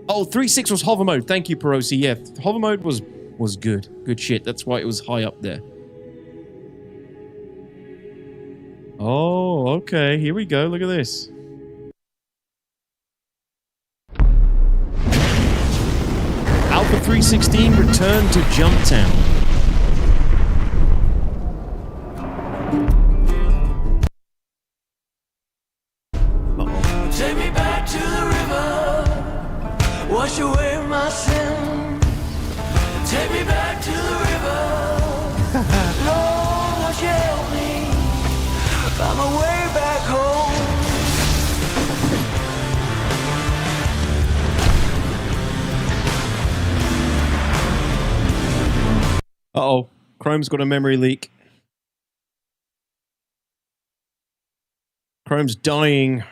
[SPEAKER 1] Oh, 3.6 was hover mode. Thank you, Perosi. Yeah, hover mode was good. Good shit. That's why it was high up there. Oh, okay. Here we go. Look at this. Alpha 3.16 returned to Jumptown.
[SPEAKER 14] Take me back to the river, wash away my sin. Take me back to the river, Lord, won't you help me find my way back home.
[SPEAKER 1] Uh-oh, Chrome's got a memory leak. Chrome's dying.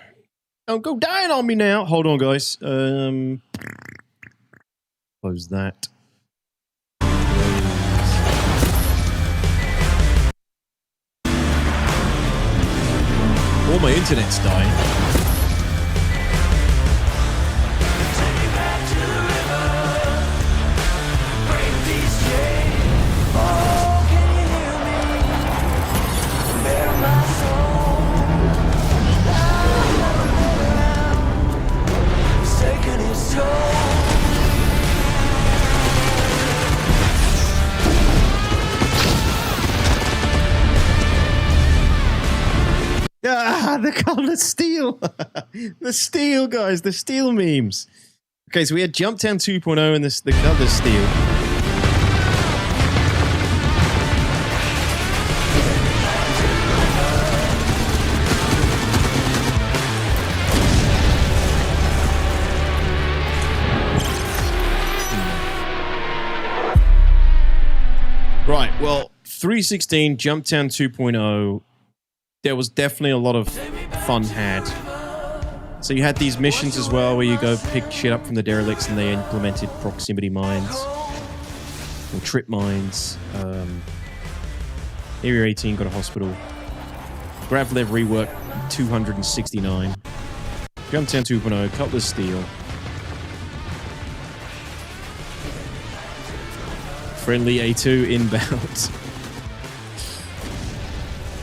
[SPEAKER 1] Don't go dying on me now. Hold on, guys. Close that. All my internet's dying. Ah, the color steel. The steel, guys. The steel memes. Okay, so we had Jumptown 2.0 and the color steel. Right, well, 3.16, Jumptown 2.0, there was definitely a lot of fun had. So you had these missions as well where you go pick shit up from the derelicts and they implemented proximity mines or trip mines. Area 18 got a hospital. Gravlev rework 269. Jumptown 2.0, Cutlass Steel. Friendly A2 inbound.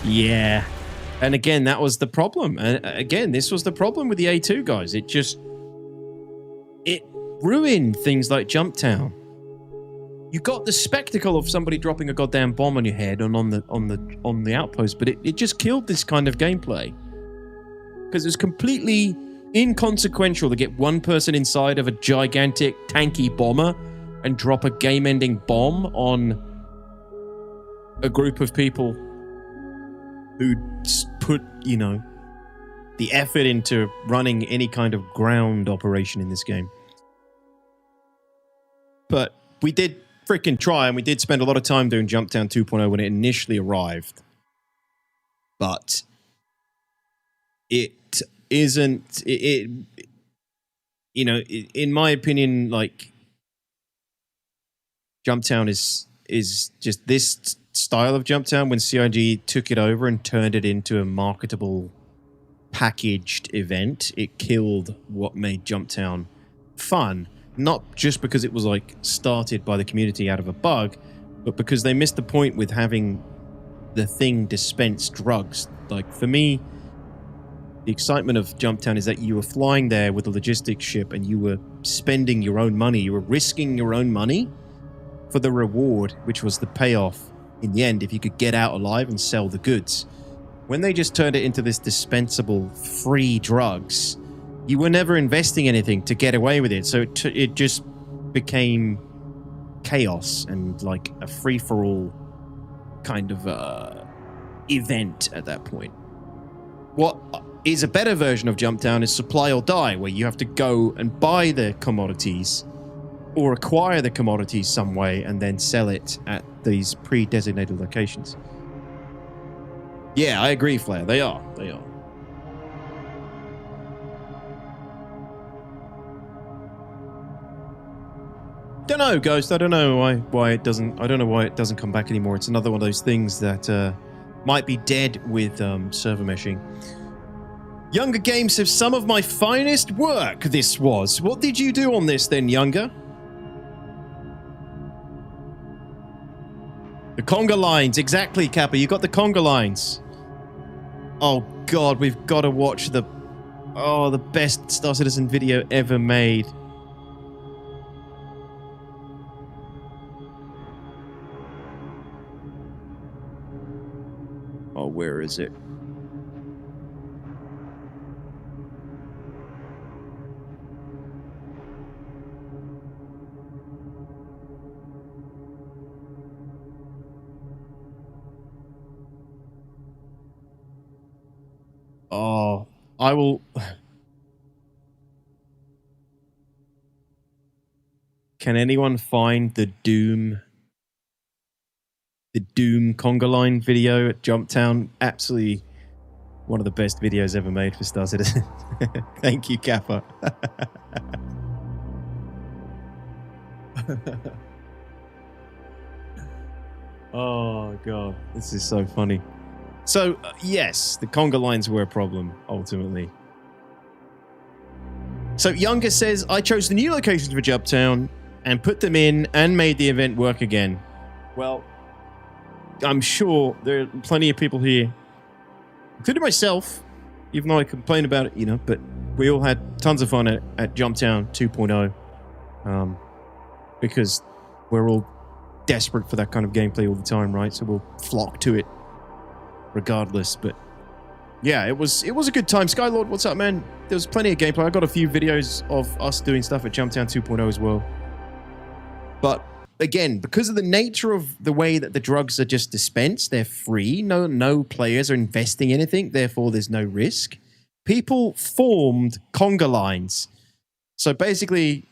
[SPEAKER 1] Yeah. And again, that was the problem. And again, this was the problem with the A2, guys. It ruined things like Jumptown. You got the spectacle of somebody dropping a goddamn bomb on your head and on the outpost, but it just killed this kind of gameplay. Because it's completely inconsequential to get one person inside of a gigantic tanky bomber and drop a game-ending bomb on a group of people who put, you know, the effort into running any kind of ground operation in this game. But we did freaking try, and we did spend a lot of time doing Jumptown 2.0 when it initially arrived. But it isn't, you know, in my opinion, like, Jumptown is just this style of Jumptown when CIG took it over and turned it into a marketable packaged event. It killed what made Jumptown fun, not just because it was like started by the community out of a bug, but because they missed the point with having the thing dispense drugs. Like, for me, the excitement of Jumptown is that you were flying there with a logistics ship and you were spending your own money. You were risking your own money for the reward, which was the payoff in the end if you could get out alive and sell the goods. When they just turned it into this dispensable free drugs, you were never investing anything to get away with it. So it just became chaos and like a free-for-all kind of event at that point. What is a better version of Jumptown is Supply or Die, where you have to go and buy the commodities or acquire the commodities some way and then sell it at these pre-designated locations. Yeah, I agree, Flair. They are. Don't know, Ghost. I don't know why it doesn't. I don't know why it doesn't come back anymore. It's another one of those things that might be dead with server meshing. Younger Games says, some of my finest work this was. What did you do on this then, Younger? The conga lines, exactly, Kappa. You got the conga lines. Oh God, we've got to watch the best Star Citizen video ever made. Oh, where is it? Oh, I will... Can anyone find the Doom conga line video at Jumptown? Absolutely one of the best videos ever made for Star Citizen. Thank you, Kappa. Oh, God. This is so funny. So, yes, the conga lines were a problem, ultimately. So, Younger says, I chose the new locations for Jumptown and put them in and made the event work again. Well, I'm sure there are plenty of people here, including myself, even though I complain about it, you know, but we all had tons of fun at Jumptown 2.0 because we're all desperate for that kind of gameplay all the time, right? So we'll flock to it regardless. But yeah, it was a good time. Skylord, what's up, man? There was plenty of gameplay. I got a few videos of us doing stuff at Jumptown 2.0 as well. But again, because of the nature of the way that the drugs are just dispensed, they're free. No players are investing anything. Therefore, there's no risk. People formed conga lines. So basically,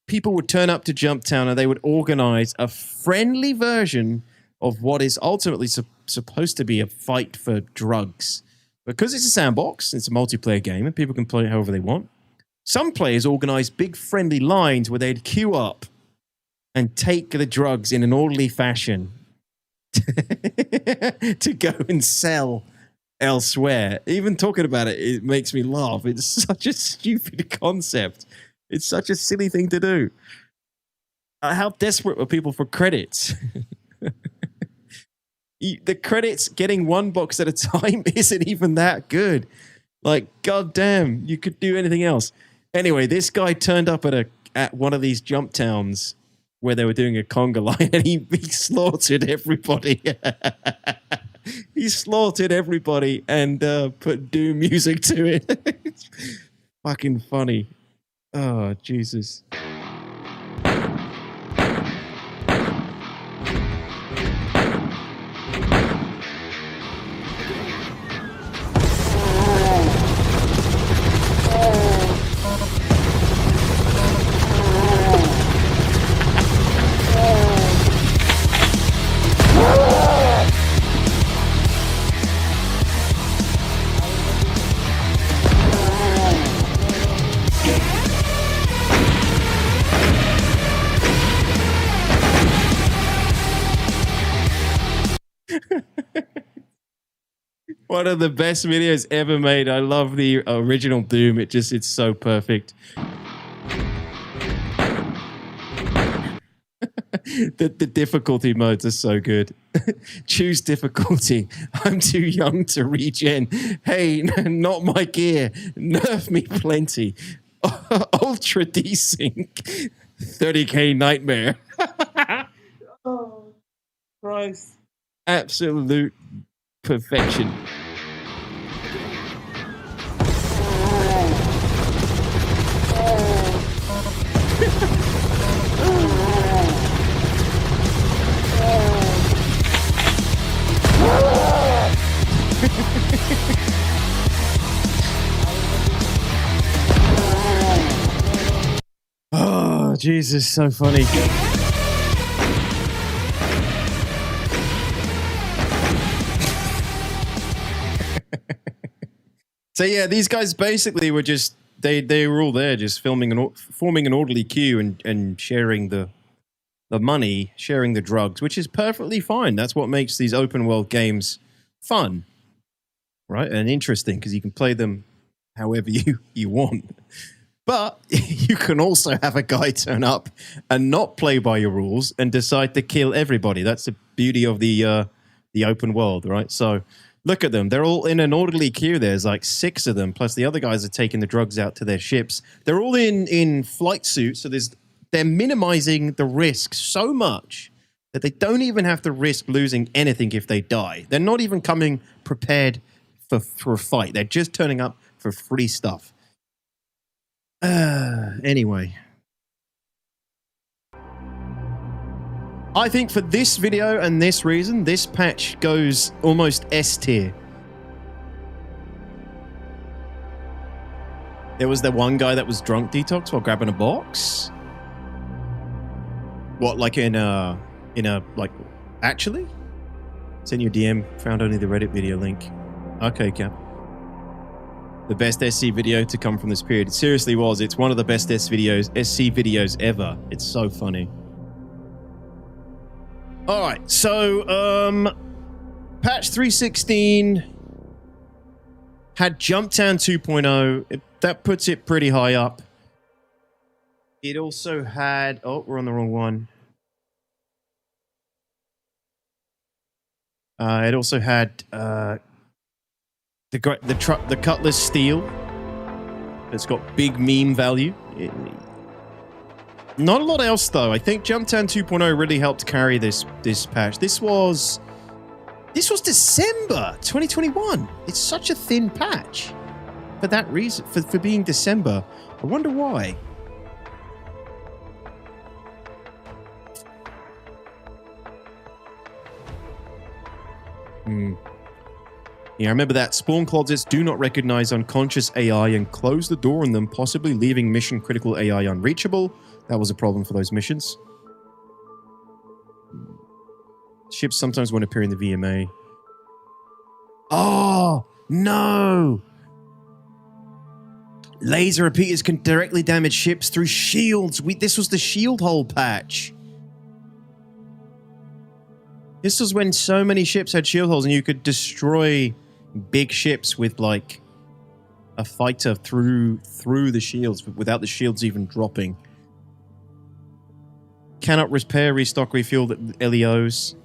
[SPEAKER 1] people would turn up to Jumptown and they would organize a friendly version of what is ultimately supposed to be a fight for drugs. Because it's a sandbox, it's a multiplayer game, and people can play it however they want. Some players organize big friendly lines where they'd queue up and take the drugs in an orderly fashion to go and sell elsewhere. Even talking about it, it makes me laugh. It's such a stupid concept. It's such a silly thing to do. How desperate were people for credits? The credits, getting one box at a time isn't even that good. Like, goddamn, you could do anything else. Anyway, this guy turned up at one of these Jumptowns where they were doing a conga line, and he slaughtered everybody. He slaughtered everybody and put Doom music to it. It's fucking funny. Oh, Jesus. One of the best videos ever made. I love the original Doom. It's so perfect. The difficulty modes are so good. Choose difficulty. I'm too young to regen. Hey, not my gear. Nerf me plenty. Ultra desync. 30k nightmare. Oh, Christ. Absolute perfection. Oh, Jesus, so funny. So yeah, these guys basically were just they were all there, just forming an orderly queue and sharing the money, sharing the drugs, which is perfectly fine. That's what makes these open world games fun, right, and interesting because you can play them however you want. But you can also have a guy turn up and not play by your rules and decide to kill everybody. That's the beauty of the open world, right? So look at them. They're all in an orderly queue. There's like 6 of them, plus the other guys are taking the drugs out to their ships. They're all in flight suits, so they're minimizing the risk so much that they don't even have to risk losing anything if they die. They're not even coming prepared for a fight. They're just turning up for free stuff. Anyway. I think for this video and this reason, this patch goes almost S tier. There was that one guy that was drunk detox while grabbing a box. What, like in a like, actually? Send your DM, found only the Reddit video link. Okay, Cap. The best SC video to come from this period. It seriously was. It's one of the best SC videos ever. It's so funny. All right, so patch 3.16 had Jumptown 2.0. That puts it pretty high up. It also had... Oh, we're on the wrong one. It also had the Cutlass Steel. It's got big meme value. Not a lot else, though. I think Jumptown 2.0 really helped carry this patch. This was December 2021. It's such a thin patch for that reason, for being December. I wonder why. Yeah, remember that. Spawn closets do not recognize unconscious AI and close the door on them, possibly leaving mission-critical AI unreachable. That was a problem for those missions. Ships sometimes won't appear in the VMA. Oh, no! Laser repeaters can directly damage ships through shields. This was the shield hole patch. This was when so many ships had shield holes and you could destroy big ships with like a fighter through the shields without the shields even dropping. Cannot repair, restock, refuel the LEOs.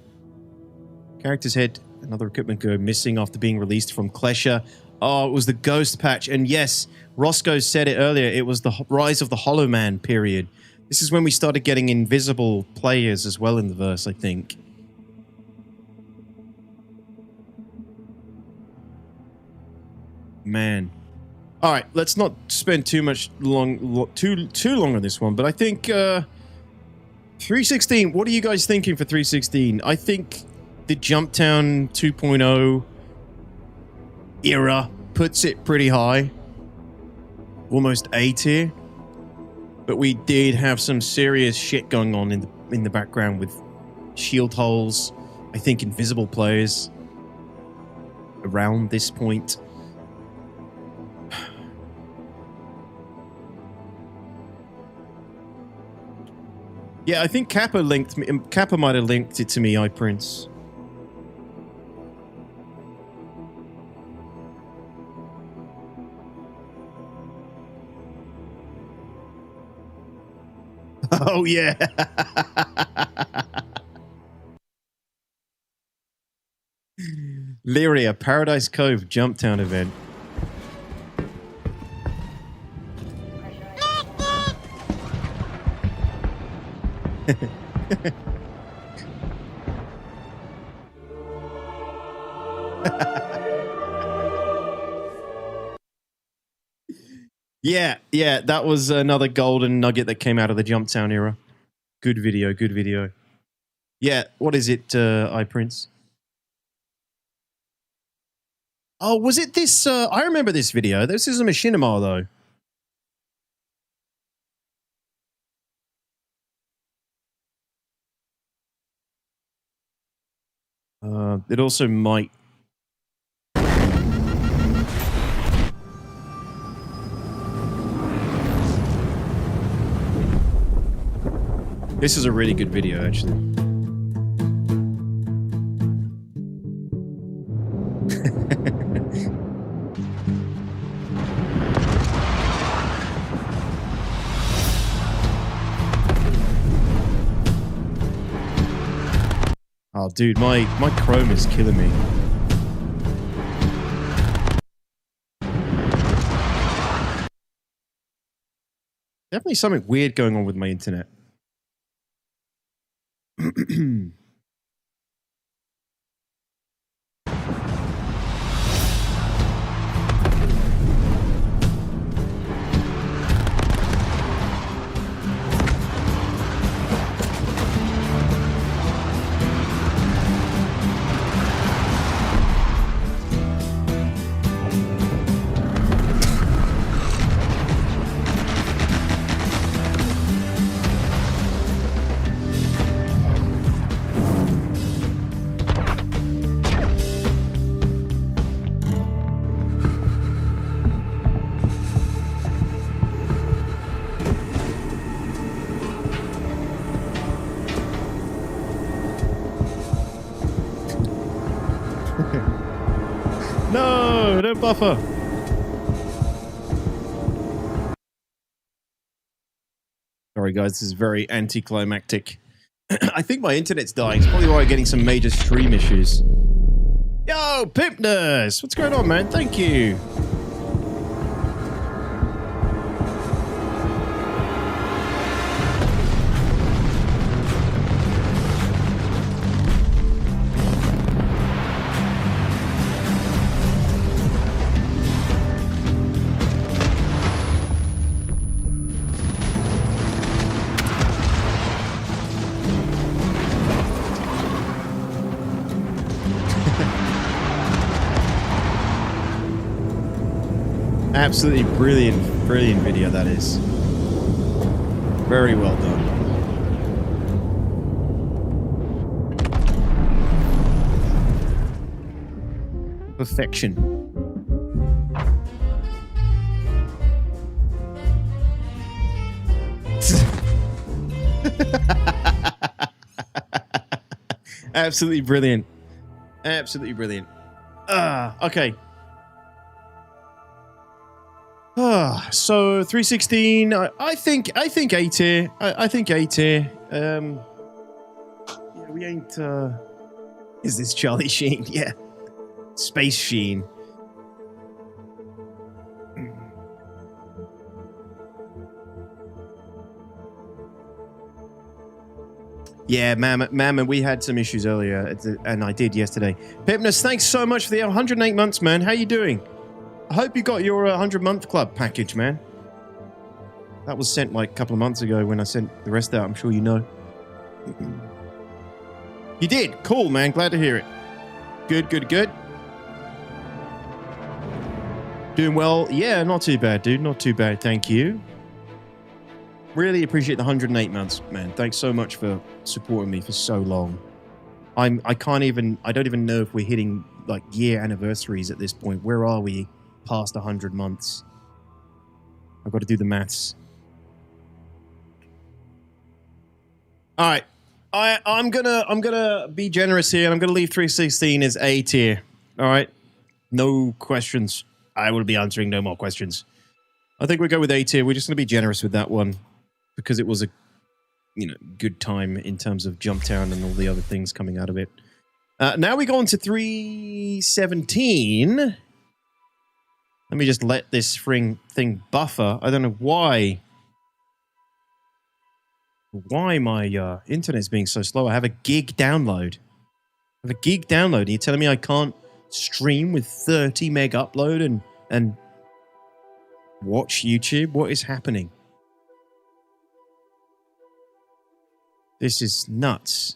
[SPEAKER 1] Character's head, another equipment go missing after being released from Klesha. Oh, it was the Ghost patch. And yes, Roscoe said it earlier. It was the rise of the Hollow Man period. This is when we started getting invisible players as well in the verse, I think. Man. All right, let's not spend too long on this one, but I think 3.16, what are you guys thinking for 3.16? I think the Jumptown 2.0 era puts it pretty high. Almost A tier. But we did have some serious shit going on in the background with shield holes, I think invisible players around this point. Yeah, I think Kappa might have linked it to me, iPrince. Oh, yeah. Lyria, Paradise Cove Jumptown event. Yeah, that was another golden nugget that came out of the Jumptown era. Good video, good video. Yeah, what is it, iPrince? Oh, was it this? I remember this video. This is a machinima, though. It also might. This is a really good video, actually. Oh, dude, my Chrome is killing me. Definitely something weird going on with my internet. No, don't buffer. Sorry, guys, this is very anticlimactic. I think my internet's dying. It's probably why I'm getting some major stream issues. Yo, Pipness! What's going on, man? Thank you. Absolutely brilliant video that is. Very well done. Perfection. Absolutely brilliant. Absolutely brilliant. Okay. So 316. I think A tier. I think A tier. Yeah, we ain't. Is this Charlie Sheen? Yeah, Space Sheen. Yeah, Mamma, we had some issues earlier, and I did yesterday. Pipness, thanks so much for the 108 months, man. How you doing? I hope you got your 100-month club package, man. That was sent like a couple of months ago when I sent the rest out. I'm sure you know. You did? Cool, man. Glad to hear it. Good, good, good. Doing well? Yeah, not too bad, dude. Not too bad. Thank you. Really appreciate the 108 months, man. Thanks so much for supporting me for so long. I don't even know if we're hitting like year anniversaries at this point. Where are we past 100 months? I've got to do the maths. All right. I'm gonna be generous here, and I'm gonna leave 316 as A tier. All right. No questions. I will be answering no more questions. I think we'll go with A tier. We're just gonna be generous with that one because it was good time in terms of Jumptown and all the other things coming out of it. Now we go on to 317. Let me just let this thing buffer. I don't know why my internet's being so slow. I have a gig download. And you're telling me I can't stream with 30 meg upload and watch YouTube? What is happening? This is nuts.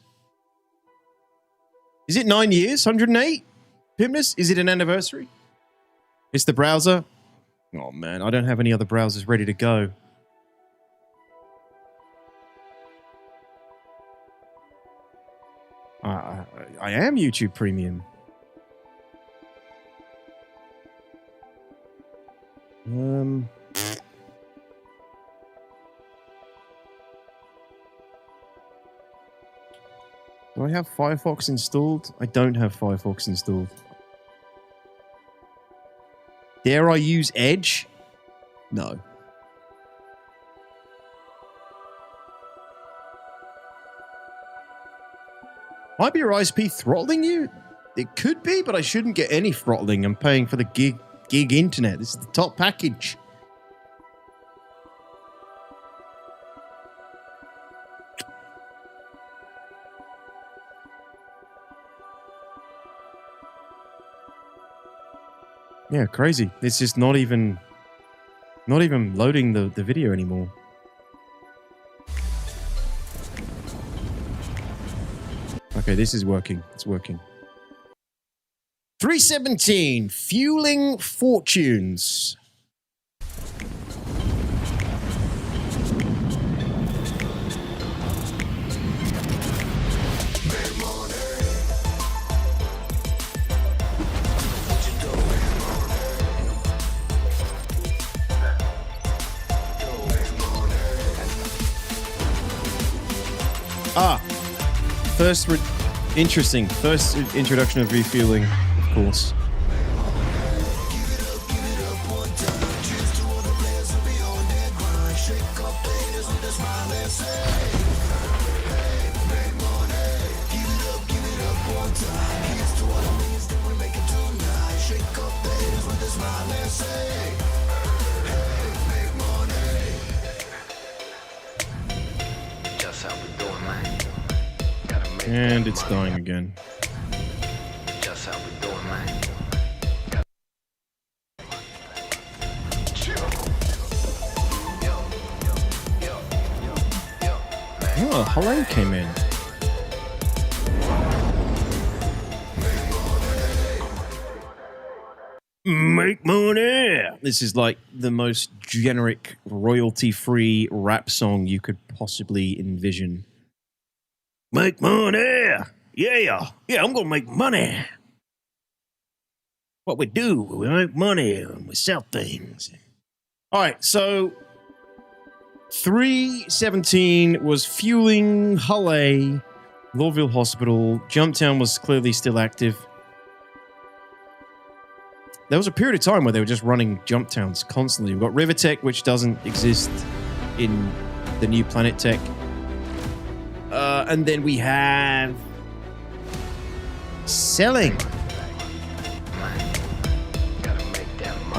[SPEAKER 1] Is it 9 years? 108? Pimness? Is it an anniversary? It's the browser? Oh man, I don't have any other browsers ready to go. I am YouTube Premium. Do I have Firefox installed? I don't have Firefox installed. Dare I use Edge? No. Might be your ISP throttling you? It could be, but I shouldn't get any throttling. I'm paying for the gig internet. This is the top package. Yeah, crazy. It's just not even loading the video anymore. Okay, this is working. It's working. 317, Fueling Fortunes. First introduction of refueling, of course. And it's dying again.
[SPEAKER 13] Just how we doing, man.
[SPEAKER 1] Oh, hello came in. Make money! This is like the most generic, royalty-free rap song you could possibly envision. Make money! Yeah, I'm gonna make money. What we do, we make money and we sell things. All right, so 317 was fueling Hull A, Lawville Hospital. Jumptown was clearly still active. There was a period of time where they were just running Jumptowns constantly. We've got Rivertech, which doesn't exist in the new Planet Tech. And then we have selling.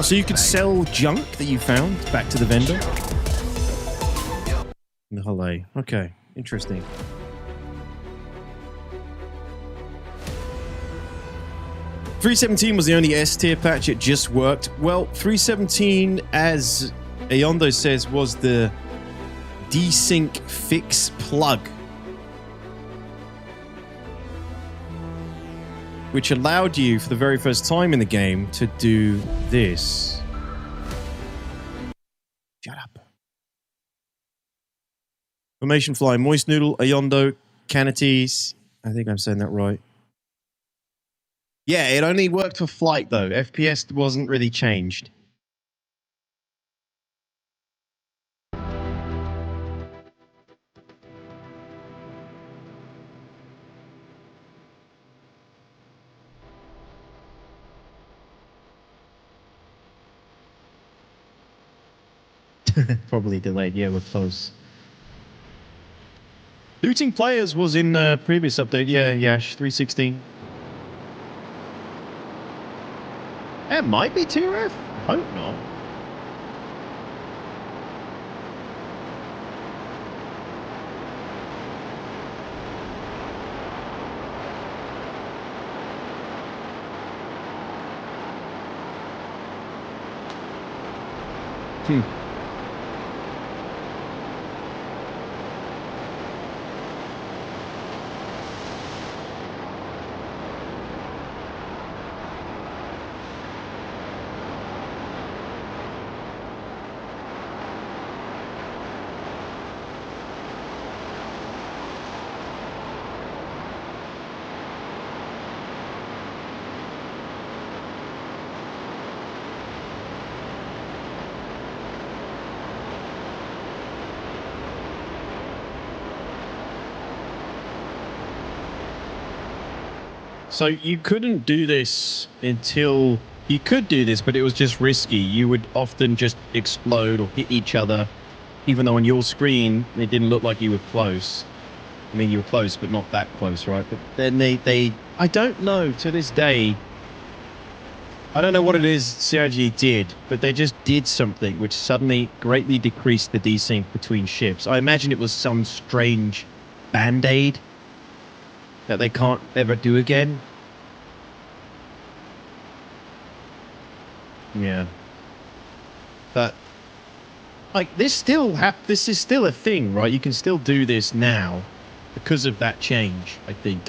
[SPEAKER 1] So you could sell junk that you found back to the vendor. In the Hull A. Okay, interesting. .317 was the only S-tier patch. It just worked. Well, 317, as Ayondo says, was the desync fix plug, which allowed you, for the very first time in the game, to do this. Shut up. Formation Fly, Moist Noodle, Ayondo, Canatees. I think I'm saying that right. Yeah, it only worked for flight, though. FPS wasn't really changed. Probably delayed, yeah, we're close. Looting players was in the previous update. Yeah, Yash, 316. It might be TRF. Hope not. So you couldn't do this until... You could do this, but it was just risky. You would often just explode or hit each other, even though on your screen, it didn't look like you were close. I mean, you were close, but not that close, right? But then they I don't know, to this day, I don't know what it is CIG did, but they just did something which suddenly greatly decreased the desync between ships. I imagine it was some strange band-aid that they can't ever do again. Yeah. But like this is still a thing, right? You can still do this now because of that change, I think.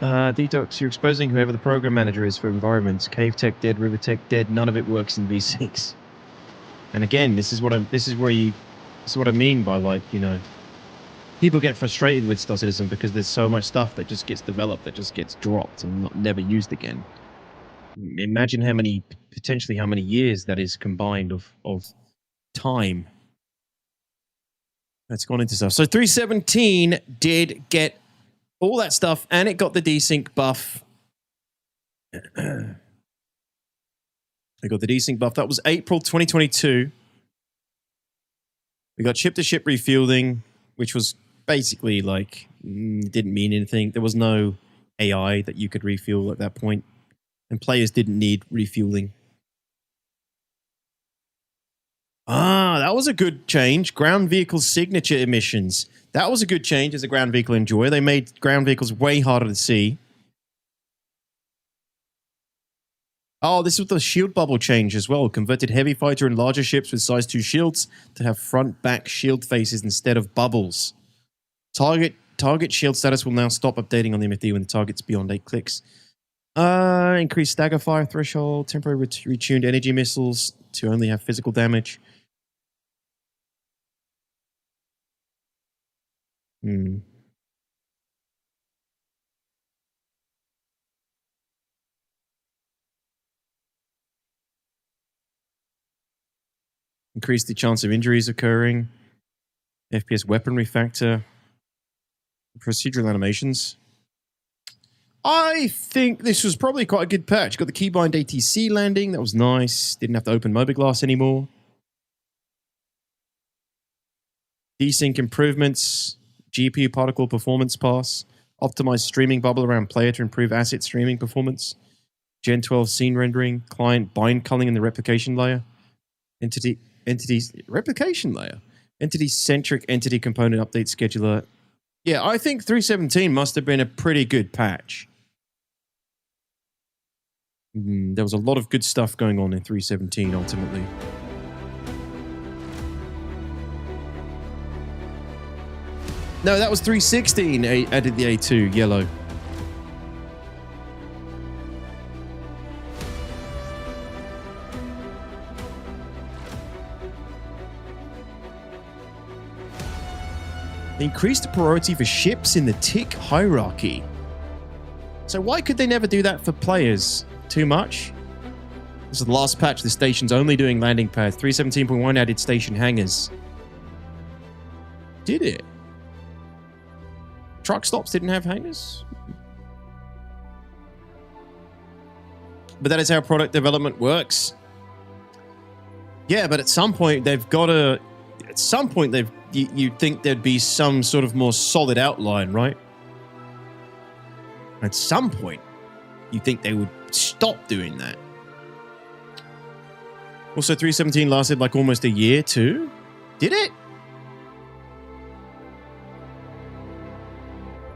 [SPEAKER 1] Detox, you're exposing whoever the program manager is for environments. Cave Tech dead, River Tech dead. None of it works in V6. And again, this is what I mean by, like, you know, people get frustrated with Star Citizen because there's so much stuff that just gets developed, that just gets dropped and never used again. Imagine potentially how many years that is combined of time that's gone into stuff. So 317 did get all that stuff, and it got the desync buff. It got the desync buff. That was April 2022. We got ship-to-ship refueling, which was basically like, didn't mean anything. There was no AI that you could refuel at that point, and players didn't need refueling. That was a good change. Ground vehicle signature emissions. That was a good change as a ground vehicle enjoyer. They made ground vehicles way harder to see. Oh, this was the shield bubble change as well. Converted heavy fighter and larger ships with size 2 shields to have front-back shield faces instead of bubbles. Target shield status will now stop updating on the MFD when the target's beyond 8 clicks. Increased stagger fire threshold. Temporary retuned energy missiles to only have physical damage. Increase the chance of injuries occurring. FPS weaponry factor. Procedural animations. I think this was probably quite a good patch. Got the keybind ATC landing. That was nice. Didn't have to open Mobiglass anymore. Desync improvements. GPU particle performance pass. Optimized streaming bubble around player to improve asset streaming performance. Gen 12 scene rendering. Client bind culling in the replication layer. Replication layer. Entity-centric entity component update scheduler. Yeah, I think 317 must have been a pretty good patch. There was a lot of good stuff going on in 317 ultimately. No, that was 316. Added the A2 yellow. They increased the priority for ships in the tick hierarchy. So why could they never do that for players? Too much? This is the last patch. The station's only doing landing pads. 317.1 added station hangars. Did it? Truck stops didn't have hangars? but that is how product development works. Yeah, but at some point they've got to. At some point you'd think there'd be some sort of more solid outline, right? At some point, you think they would stop doing that. Also, 317 lasted like almost a year too. Did it?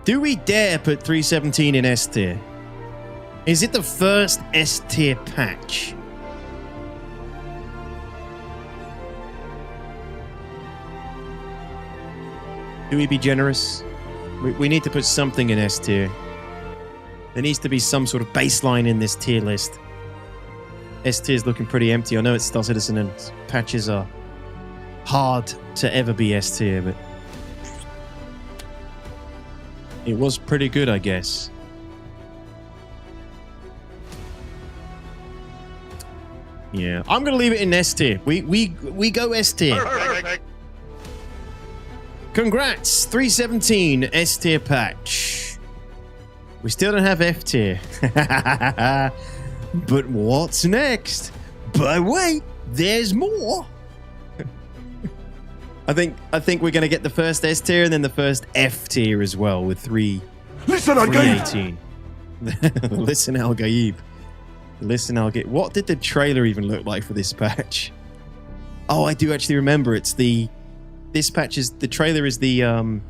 [SPEAKER 1] Do we dare put 317 in S tier? Is it the first S tier patch? Do we be generous? We need to put something in S tier. There needs to be some sort of baseline in this tier list. S tier is looking pretty empty. I know it's Star Citizen and patches are hard to ever be S tier, but it was pretty good, I guess. Yeah, I'm gonna leave it in S tier. We go S tier. Congrats, 317 S tier patch. We still don't have F tier. But what's next? But wait, there's more. I think we're gonna get the first S tier and then the first F tier as well with 318. Listen, Al Gaib. Listen, Al Gaib. What did the trailer even look like for this patch? Oh, I do actually remember. It's this patch is the trailer is the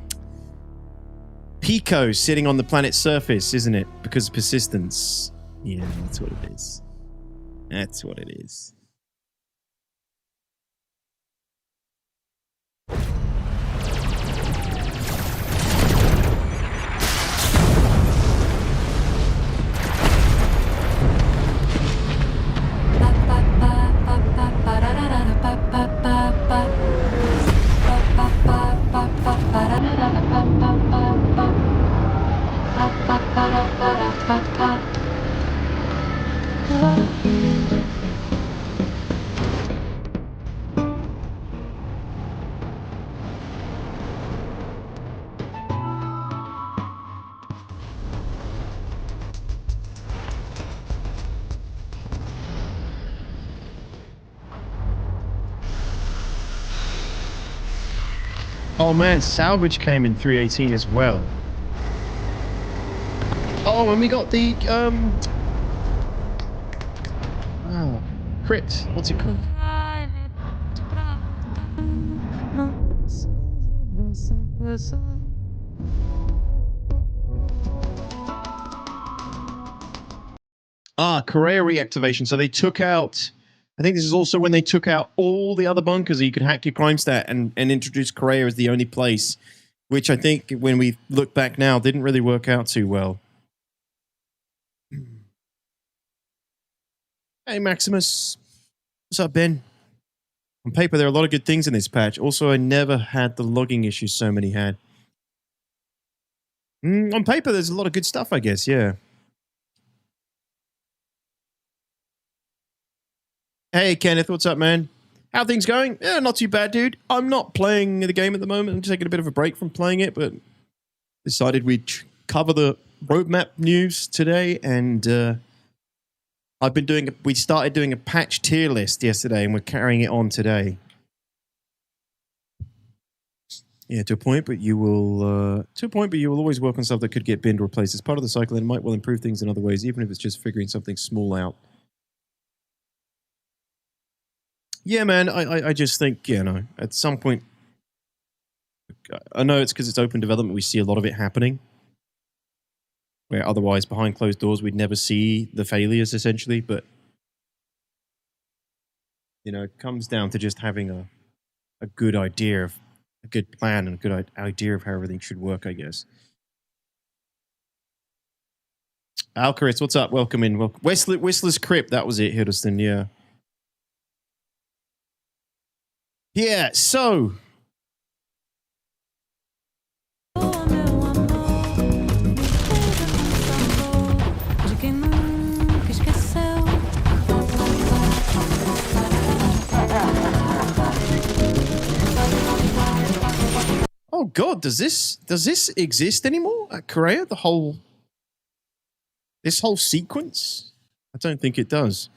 [SPEAKER 1] Pico sitting on the planet's surface, isn't it? Because of persistence. Yeah, that's what it is. That's what it is. Oh man, salvage came in 318 as well. Oh, and we got the crypt. What's it called? Correa reactivation. So they took out, I think this is also when they took out all the other bunkers that you could hack your crime stat and introduce Correa as the only place, which I think when we look back now didn't really work out too well. Hey Maximus, what's up Ben? On paper there are a lot of good things in this patch. Also I never had the logging issues so many had. On paper there's a lot of good stuff I guess, yeah. Hey Kenneth, what's up man? How things going? Yeah, not too bad dude. I'm not playing the game at the moment. I'm taking a bit of a break from playing it, but decided we'd cover the roadmap news today and we started doing a patch tier list yesterday and we're carrying it on today. Yeah, to a point, but you will always work on stuff that could get binned or replaced. It's part of the cycle and it might well improve things in other ways, even if it's just figuring something small out. Yeah, man, I just think, you know, at some point, I know it's because it's open development, we see a lot of it happening. Where otherwise, behind closed doors, we'd never see the failures, essentially. But, you know, it comes down to just having a good idea of, a good plan and a good idea of how everything should work, I guess. Alcaris, what's up? Welcome in. Whistler's Crypt, that was it, Hiddleston, yeah. Yeah, so... Oh God, does this exist anymore at Correa? This whole sequence? I don't think it does.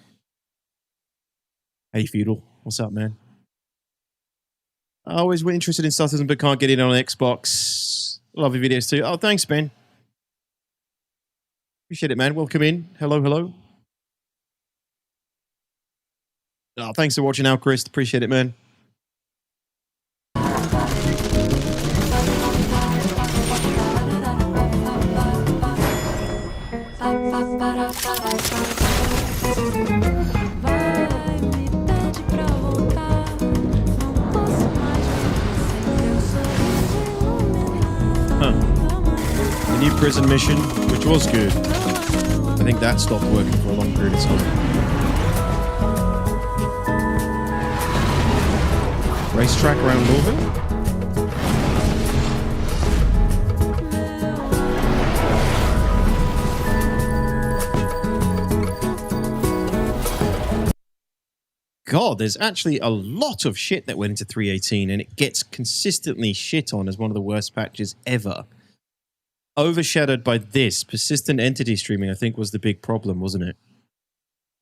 [SPEAKER 1] Hey, Feudal. What's up, man? Always interested in Stutterism, but can't get in on Xbox. Love your videos too. Oh, thanks, Ben. Appreciate it, man. Welcome in. Hello, hello. Oh, thanks for watching, Al Chris. Appreciate it, man. The new prison mission, which was good. I think that stopped working for a long period of time. Racetrack around Louisville? God, there's actually a lot of shit that went into 3.18, and it gets consistently shit on as one of the worst patches ever. Overshadowed by this. Persistent entity streaming, I think, was the big problem, wasn't it?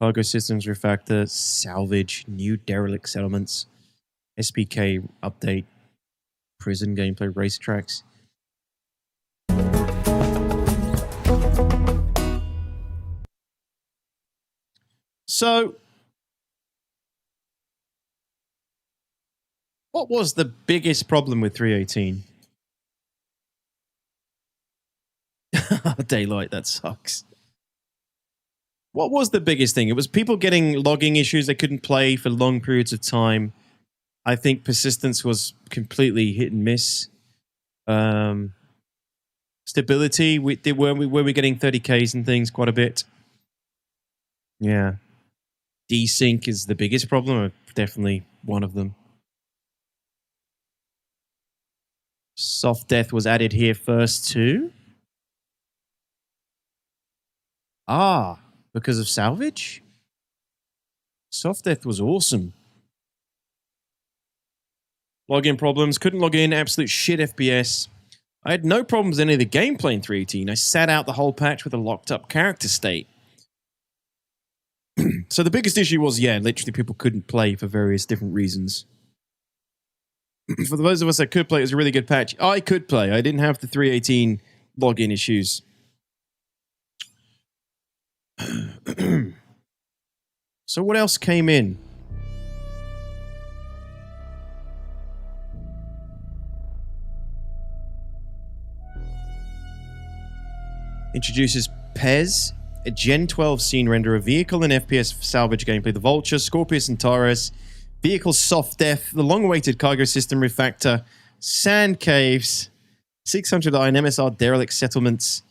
[SPEAKER 1] Cargo systems refactor, salvage, new derelict settlements, SPK update, prison gameplay, racetracks. So, what was the biggest problem with 3.18? Daylight, that sucks. What was the biggest thing? It was people getting logging issues. They couldn't play for long periods of time. I think persistence was completely hit and miss. Stability, were we getting 30Ks and things quite a bit? Yeah. Desync is the biggest problem, definitely one of them. Soft death was added here first too. Ah, because of salvage? Soft death was awesome. Login problems, couldn't log in, absolute shit FPS. I had no problems with any of the gameplay in 3.18. I sat out the whole patch with a locked up character state. So the biggest issue was, yeah, literally people couldn't play for various different reasons. For those of us that could play, it was a really good patch. I could play. I didn't have the 3.18 login issues. So what else came in? Introduces Pez, a Gen 12 scene renderer, vehicle and FPS salvage gameplay, the Vulture, Scorpius and Taurus, vehicle soft death, the long-awaited cargo system refactor, sand caves, 600i and MSR derelict settlements,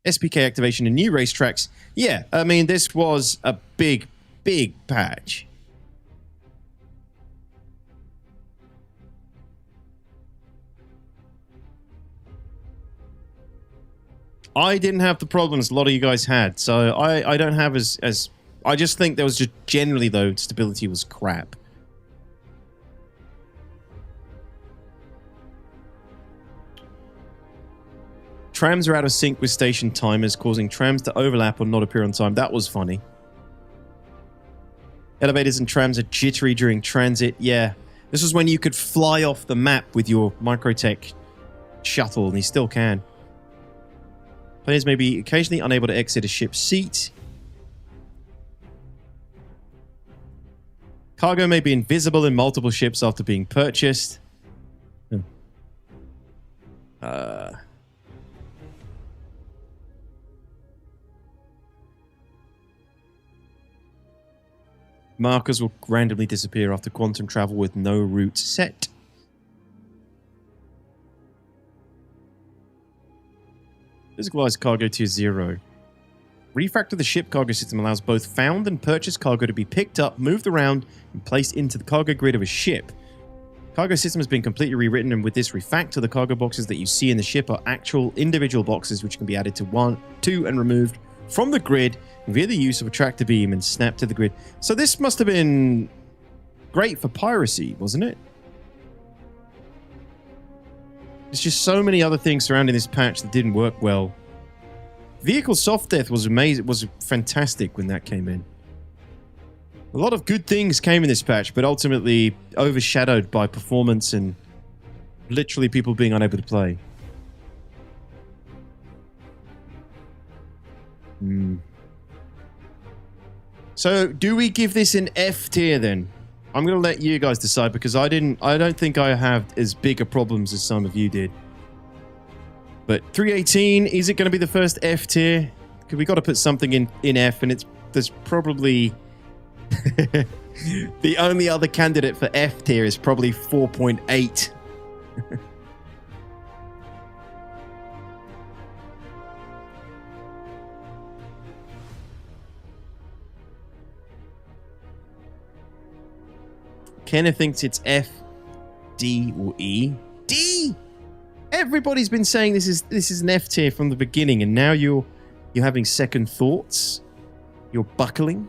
[SPEAKER 1] SPK activation and new racetracks. Yeah, I mean, this was a big, big patch. I didn't have the problems a lot of you guys had, so I don't have as I just think there was just generally, though, stability was crap. Trams are out of sync with station timers, causing trams to overlap or not appear on time. That was funny. Elevators and trams are jittery during transit. Yeah, this was when you could fly off the map with your Microtech shuttle, and you still can. Players may be occasionally unable to exit a ship's seat. Cargo may be invisible in multiple ships after being purchased. Markers will randomly disappear after quantum travel with no route set. Physicalize cargo to 0. Refactor the ship cargo system allows both found and purchased cargo to be picked up, moved around, and placed into the cargo grid of a ship. Cargo system has been completely rewritten, and with this refactor, the cargo boxes that you see in the ship are actual individual boxes which can be added to 1, 2, and removed from the grid via the use of a tractor beam and snapped to the grid. So this must have been great for piracy, wasn't it? There's just so many other things surrounding this patch that didn't work well. Vehicle soft death was amazing, was fantastic when that came in. A lot of good things came in this patch, but ultimately overshadowed by performance and literally people being unable to play. So, do we give this an F tier then? I'm going to let you guys decide because I don't think I have as big a problems as some of you did. But 318, is it going to be the first F tier? Because we got to put something in F, and there's probably the only other candidate for F tier is probably 4.8. Kenneth thinks it's F, D, or E. D! Everybody's been saying this is an F tier from the beginning, and now you're having second thoughts. You're buckling.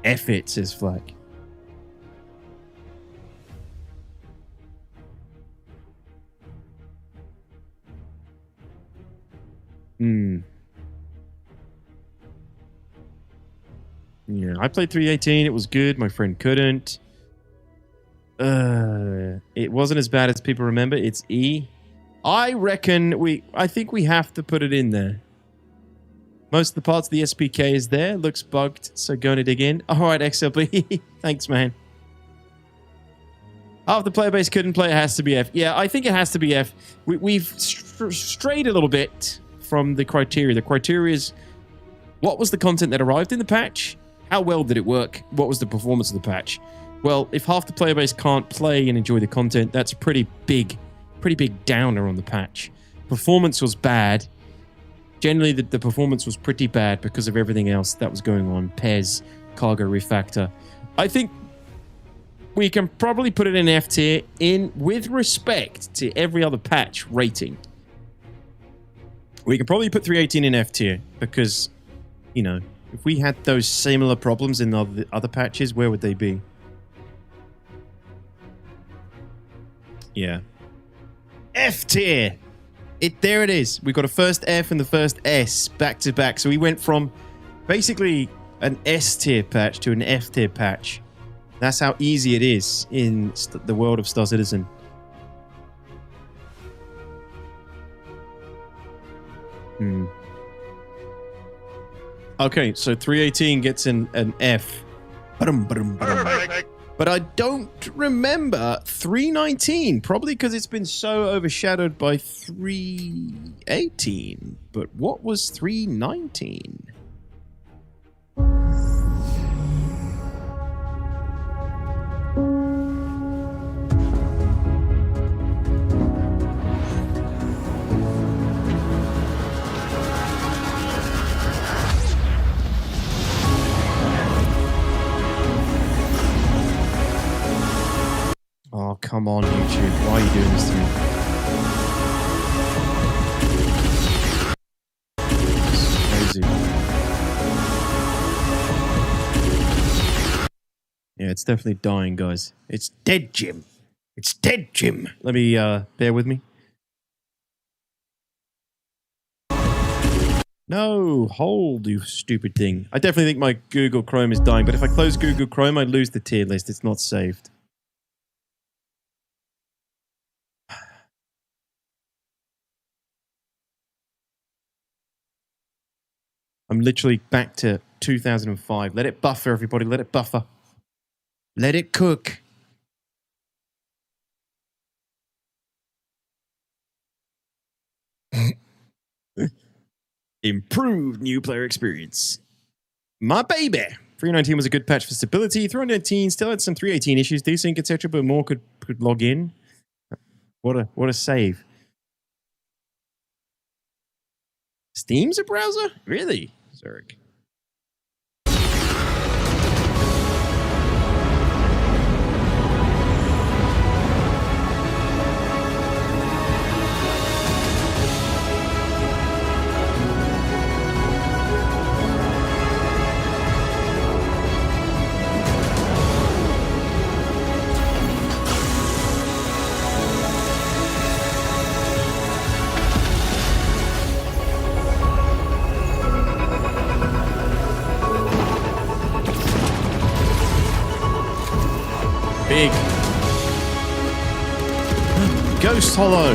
[SPEAKER 1] F it, says Flack. Yeah, I played 318. It was good. My friend couldn't. It wasn't as bad as people remember. It's E. I reckon I think we have to put it in there. Most of the parts of the SPK is there. Looks bugged, so going to dig in. All right, XLB. Thanks, man. Half the player base couldn't play. It has to be F. Yeah, I think it has to be F. We've strayed a little bit from the criteria. The criteria is what was the content that arrived in the patch? How well did it work? What was the performance of the patch? Well, if half the player base can't play and enjoy the content, that's a pretty big downer on the patch. Performance was bad. Generally, the performance was pretty bad because of everything else that was going on. PES, cargo refactor. I think we can probably put it in F tier with respect to every other patch rating. We can probably put 318 in F tier because, you know, if we had those similar problems in the other patches, where would they be? Yeah. F tier. There it is. We've got a first F and the first S back to back. So we went from basically an S tier patch to an F tier patch. That's how easy it is in the world of Star Citizen. Okay, so 318 gets an F. But I don't remember 319, probably because it's been so overshadowed by 318. But what was 319? Oh, come on, YouTube. Why are you doing this to me? It's crazy. Yeah, it's definitely dying, guys. It's dead, Jim. It's dead, Jim. Let me, bear with me. No, hold, you stupid thing. I definitely think my Google Chrome is dying, but if I close Google Chrome, I lose the tier list. It's not saved. I'm literally back to 2005. Let it buffer, everybody. Let it buffer. Let it cook. Improved new player experience. My baby. 319 was a good patch for stability. 319 still had some 318 issues, desync, etc., but more could log in. What a save. Steam's a browser? Really? Zurich. Big. Ghost Hollow.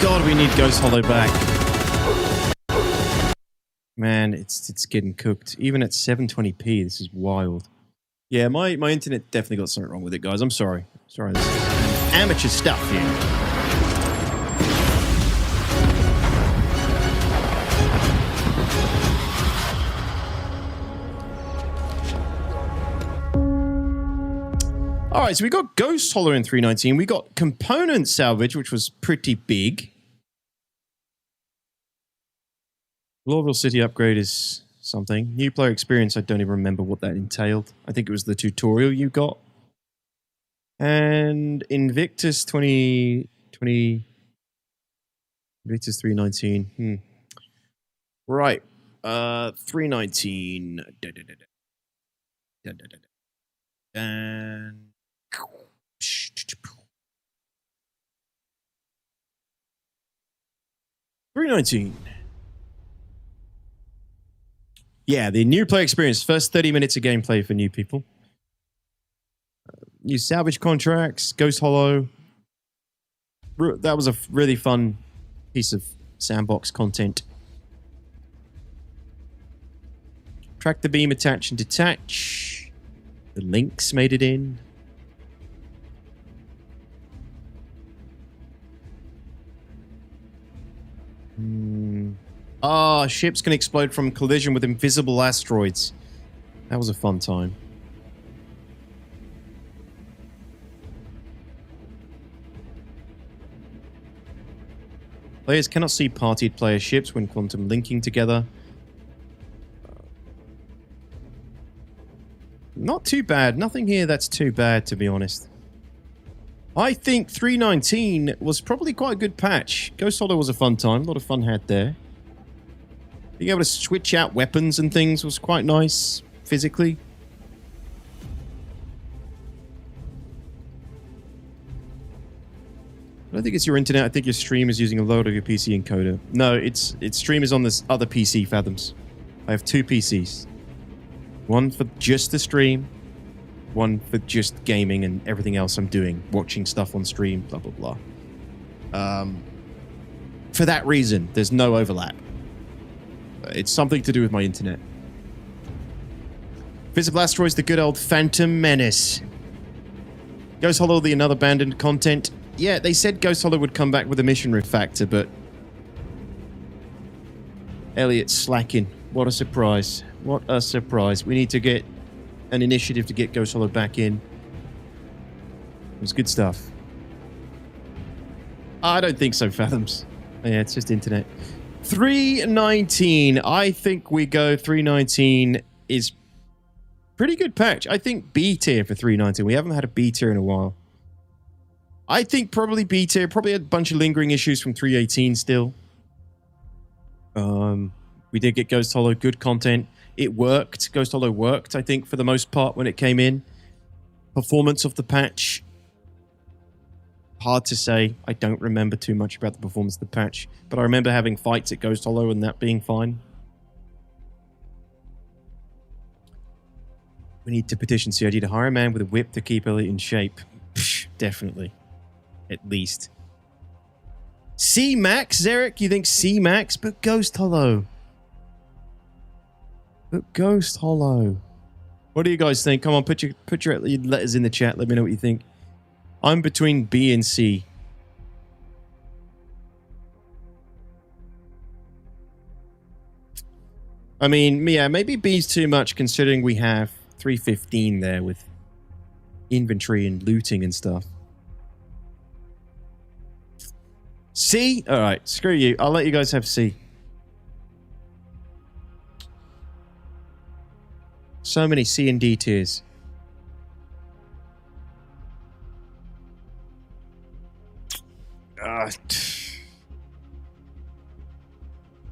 [SPEAKER 1] God, we need Ghost Hollow back. Man, it's getting cooked. Even at 720p, this is wild. Yeah, my internet definitely got something wrong with it, guys. I'm sorry. Sorry, this is amateur stuff here. All right, so we got Ghost Hollow in 319. We got component salvage, which was pretty big. Lawville City upgrade is something. New player experience, I don't even remember what that entailed. I think it was the tutorial you got. And Invictus 2020... Invictus 319. Right. 319. And... 319. Yeah, the new player experience. First 30 minutes of gameplay for new people. New salvage contracts, Ghost Hollow. That was a really fun piece of sandbox content. Track the beam, attach and detach. The links made it in. Ships can explode from collision with invisible asteroids. That was a fun time. Players cannot see partied player ships when quantum linking together. Not too bad. Nothing here that's too bad, to be honest. I think 319 was probably quite a good patch. Ghost Hollow was a fun time. A lot of fun had there. Being able to switch out weapons and things was quite nice, physically. I don't think it's your internet. I think your stream is using a load of your PC encoder. No, its stream is on this other PC, Fathoms. I have two PCs. One for just the stream. One for just gaming and everything else I'm doing. Watching stuff on stream, blah, blah, blah. For that reason, there's no overlap. It's something to do with my internet. Visible Asteroids, the good old Phantom Menace. Ghost Hollow, the another abandoned content. Yeah, they said Ghost Hollow would come back with a mission refactor, but... Elliot's slacking. What a surprise. What a surprise. We need to get an initiative to get Ghost Hollow back in. It was good stuff. I don't think so, Fathoms. Yeah, it's just internet. 319. I think we go 319 is pretty good patch. I think B tier for 319. We haven't had a B tier in a while. I think probably B tier. Probably a bunch of lingering issues from 318 still. We did get Ghost Hollow. Good content. It worked. Ghost Hollow worked, I think, for the most part when it came in. Performance of the patch. Hard to say. I don't remember too much about the performance of the patch, but I remember having fights at Ghost Hollow and that being fine. We need to petition CIG to hire a man with a whip to keep Elliot in shape. Psh, definitely. At least. C Max, Zarek? You think C Max? But Ghost Hollow. But Ghost Hollow. What do you guys think? Come on, put your letters in the chat. Let me know what you think. I'm between B and C. I mean, yeah, maybe B's too much considering we have 315 there with inventory and looting and stuff. C? Alright, screw you. I'll let you guys have C. So many C and D tiers.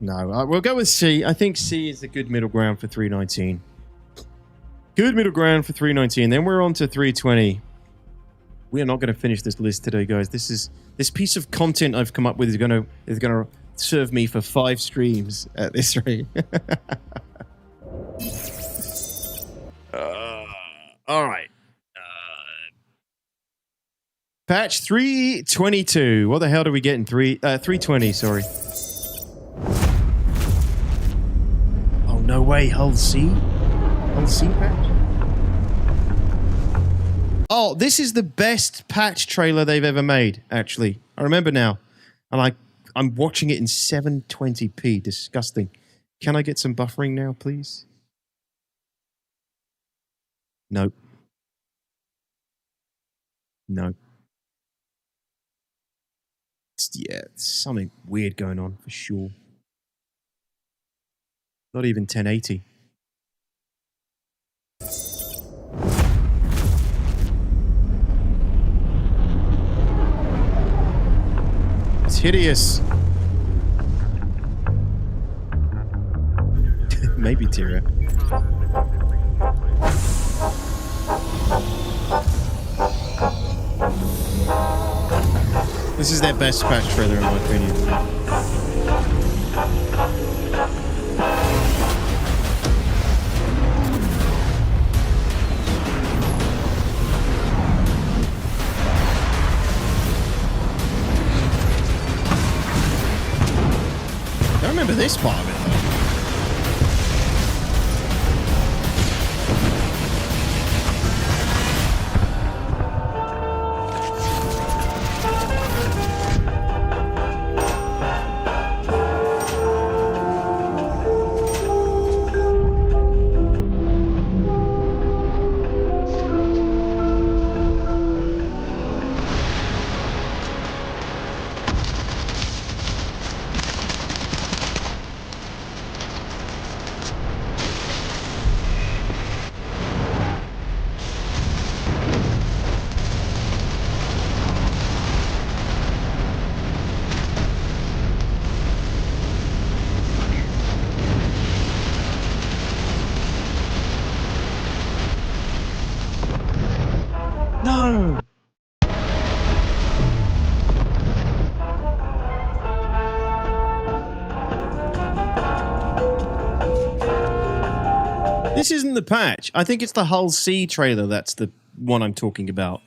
[SPEAKER 1] No, we'll go with C. I think C is the good middle ground for 319. Good middle ground for 319. Then we're on to 320. We are not going to finish this list today, guys. This piece of content I've come up with is going to serve me for 5 streams at this rate. Patch 322. What the hell did we get in 320, sorry. Oh, no way. Hull C? Hull C patch? Oh, this is the best patch trailer they've ever made, actually. I remember now. And I'm watching it in 720p. Disgusting. Can I get some buffering now, please? Nope. No. Yeah, something weird going on for sure. Not even 1080. It's hideous. Maybe Tira. This is their best patch trailer in my opinion. I remember this part of it though. No! This isn't the patch. I think it's the Hull C trailer that's the one I'm talking about.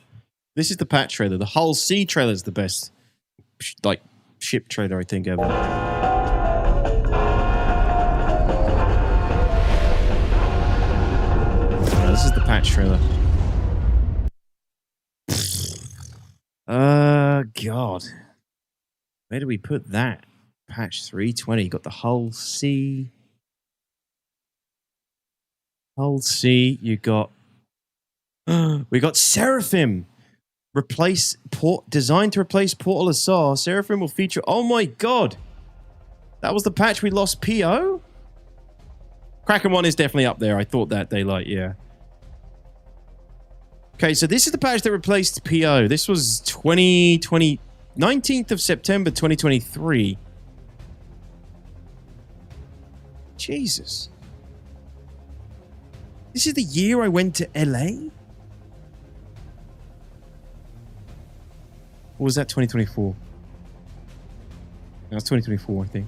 [SPEAKER 1] This is the patch trailer. The Hull C trailer is the best, like, ship trailer I think ever. This is the patch trailer. God. Where do we put that? Patch 320. Got the Hull C. Hull C. You got... we got Seraphim. Designed to replace Portal Asar. Seraphim will feature... Oh my god. That was the patch we lost PO? Kraken 1 is definitely up there. I thought that daylight, yeah. Okay, so this is the patch that replaced PO. This was 19th of September 2023. Jesus. This is the year I went to LA? Or was that 2024? That's 2024, I think.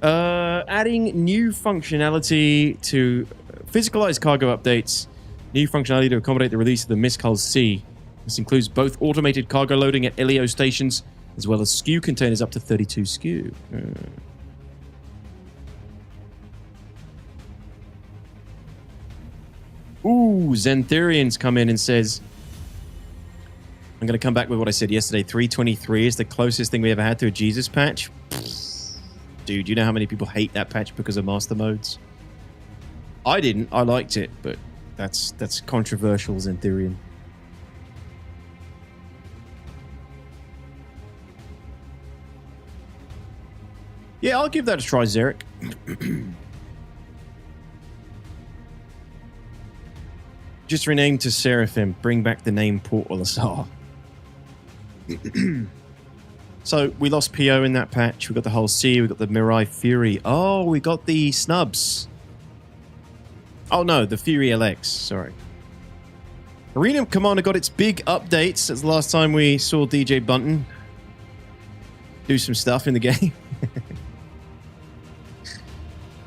[SPEAKER 1] Adding new functionality to physicalized cargo updates. New functionality to accommodate the release of the Mist Hull C. This includes both automated cargo loading at LEO stations, as well as SKU containers up to 32 SKU. Ooh, Zenthurian's come in and says, I'm going to come back with what I said yesterday. 323 is the closest thing we ever had to a Jesus patch. Dude, you know how many people hate that patch because of master modes? I didn't. I liked it, but that's controversial, Zenthurian. Yeah, I'll give that a try, Zarek. Just renamed to Seraphim. Bring back the name Portal Asar. So, we lost PO in that patch. We got the Hull C. We got the Mirai Fury. Oh, we got the snubs. Oh, no. The Fury LX. Sorry. Arena Commander got its big updates. That's the last time we saw DJ Bunton do some stuff in the game.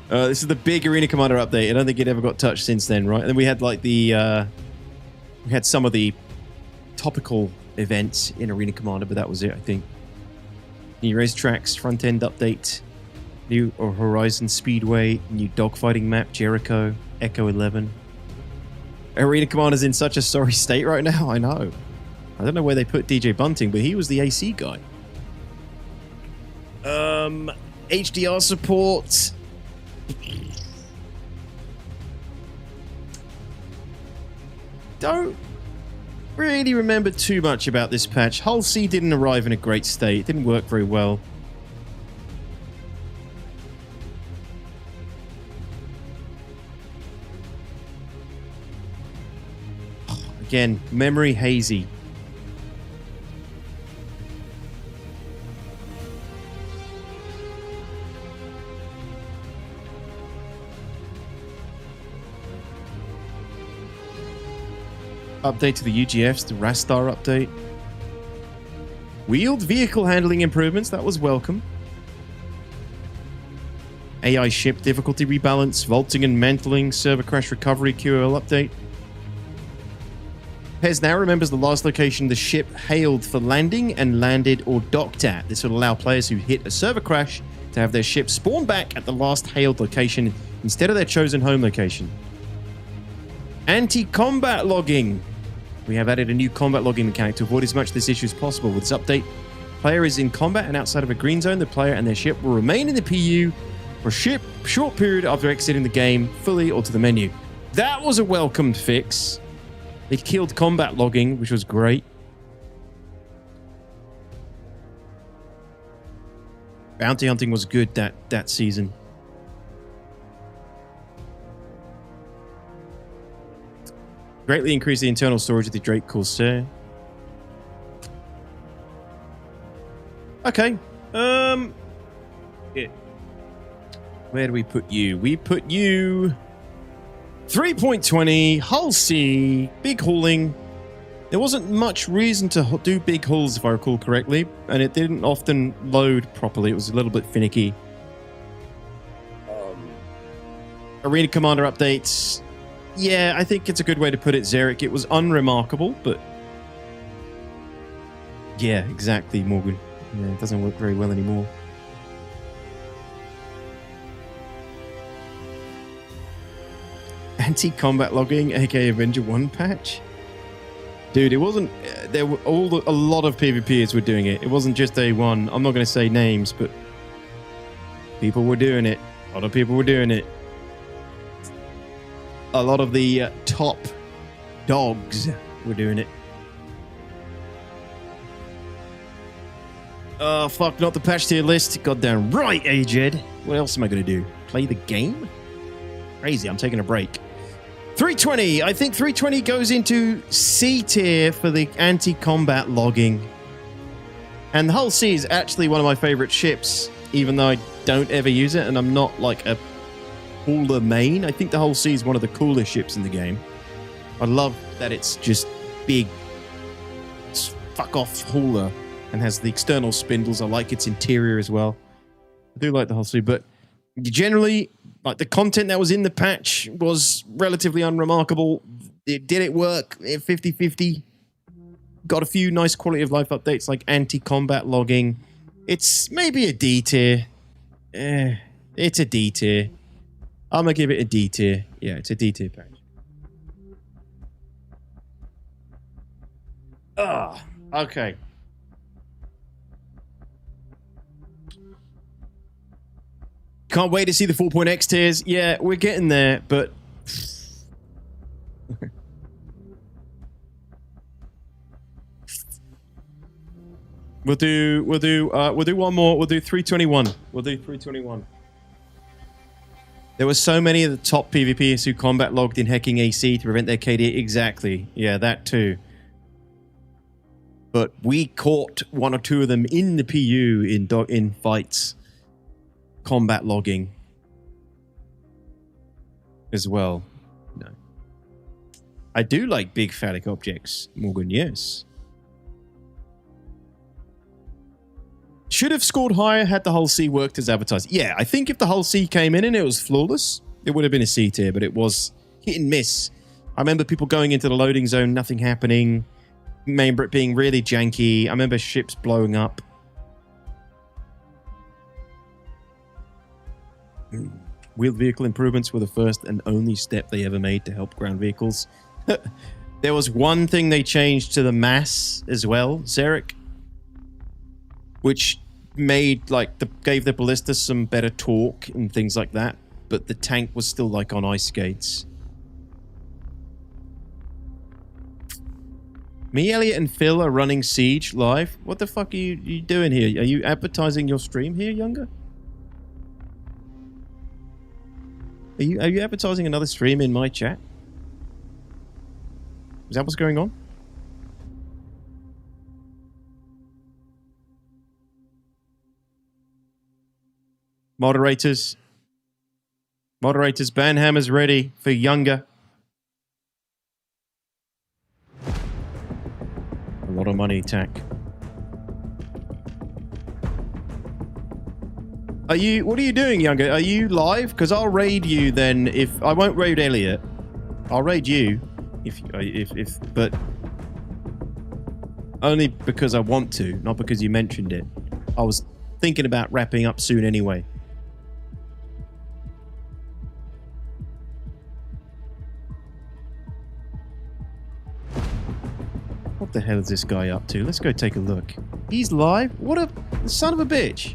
[SPEAKER 1] This is the big Arena Commander update. I don't think it ever got touched since then, right? And then we had like the... we had some of the topical events in Arena Commander, but that was it, I think. New racetracks, front-end update, new Horizon Speedway, new dogfighting map, Jericho, Echo 11. Arena Commander's in such a sorry state right now, I know. I don't know where they put DJ Bunting, but he was the AC guy. HDR support. Don't really remember too much about this patch. Hull C didn't arrive in a great state. It didn't work very well. Again, memory hazy. Update to the UGFs, the Rastar update. Wheeled vehicle handling improvements, that was welcome. AI ship difficulty rebalance, vaulting and mantling, server crash recovery, QOL update. Pez now remembers the last location the ship hailed for landing and landed or docked at. This will allow players who hit a server crash to have their ship spawn back at the last hailed location instead of their chosen home location. Anti-combat logging. We have added a new combat logging mechanic to avoid as much of this issue as possible. With this update, player is in combat and outside of a green zone, the player and their ship will remain in the PU for a short period after exiting the game, fully or to the menu. That was a welcomed fix. They killed combat logging, which was great. Bounty hunting was good that season. Greatly increase the internal storage of the Drake Corsair. Okay. Where do we put you? We put you 3.20, Hull C, big hauling. There wasn't much reason to do big hauls, if I recall correctly, and it didn't often load properly. It was a little bit finicky. Arena Commander updates. Yeah, I think it's a good way to put it, Zarek. It was unremarkable, but... Yeah, exactly, Morgan. Yeah, it doesn't work very well anymore. Anti-combat logging, aka Avenger 1 patch? Dude, it wasn't... There were a lot of PvPers were doing it. It wasn't just A1. I'm not going to say names, but... people were doing it. A lot of people were doing it. A lot of the top dogs were doing it. Oh, fuck, not the patch tier list. Goddamn right, Aged. What else am I going to do? Play the game? Crazy, I'm taking a break. 320. I think 320 goes into C tier for the anti-combat logging. And the Hull C is actually one of my favorite ships, even though I don't ever use it, and I'm not like a hauler main. I think the Hull C is one of the coolest ships in the game. I love that it's just big, fuck off hauler and has the external spindles. I like its interior as well. I do like the Hull C, but generally, like the content that was in the patch was relatively unremarkable. Did it work 50-50? Got a few nice quality of life updates like anti-combat logging. It's maybe a D tier. It's a D tier. I'm going to give it a D tier. Yeah, it's a D tier patch. Okay. Can't wait to see the 4.x tiers. Yeah, we're getting there, but... We'll do one more. We'll do 321. We'll do 321. There were so many of the top PvPers who combat logged in hacking AC to prevent their KD. Exactly. Yeah, that too. But we caught one or two of them in the PU in fights. Combat logging. As well. No. I do like big phallic objects, Morgan, yes. Should have scored higher had the Hull C worked as advertised. Yeah, I think if the Hull C came in and it was flawless, it would have been a C tier, but it was hit and miss. I remember people going into the loading zone, nothing happening, remember it being really janky. I remember ships blowing up. Wheeled vehicle improvements were the first and only step they ever made to help ground vehicles. There was one thing they changed to the mass as well, Zarek, which made gave the ballistas some better torque and things like that, but the tank was still like on ice skates. Me, Elliot, and Phil are running Siege live. What the fuck are you doing here? Are you advertising your stream here, Younger? Are you advertising another stream in my chat? Is that what's going on? Moderators, Banhammer's ready for Younger. A lot of money, Tack. What are you doing, Younger? Are you live? Because I'll raid you then. If I won't raid Elliot, I'll raid you. But only because I want to, not because you mentioned it. I was thinking about wrapping up soon anyway. What the hell is this guy up to? Let's go take a look. He's live? What a son of a bitch.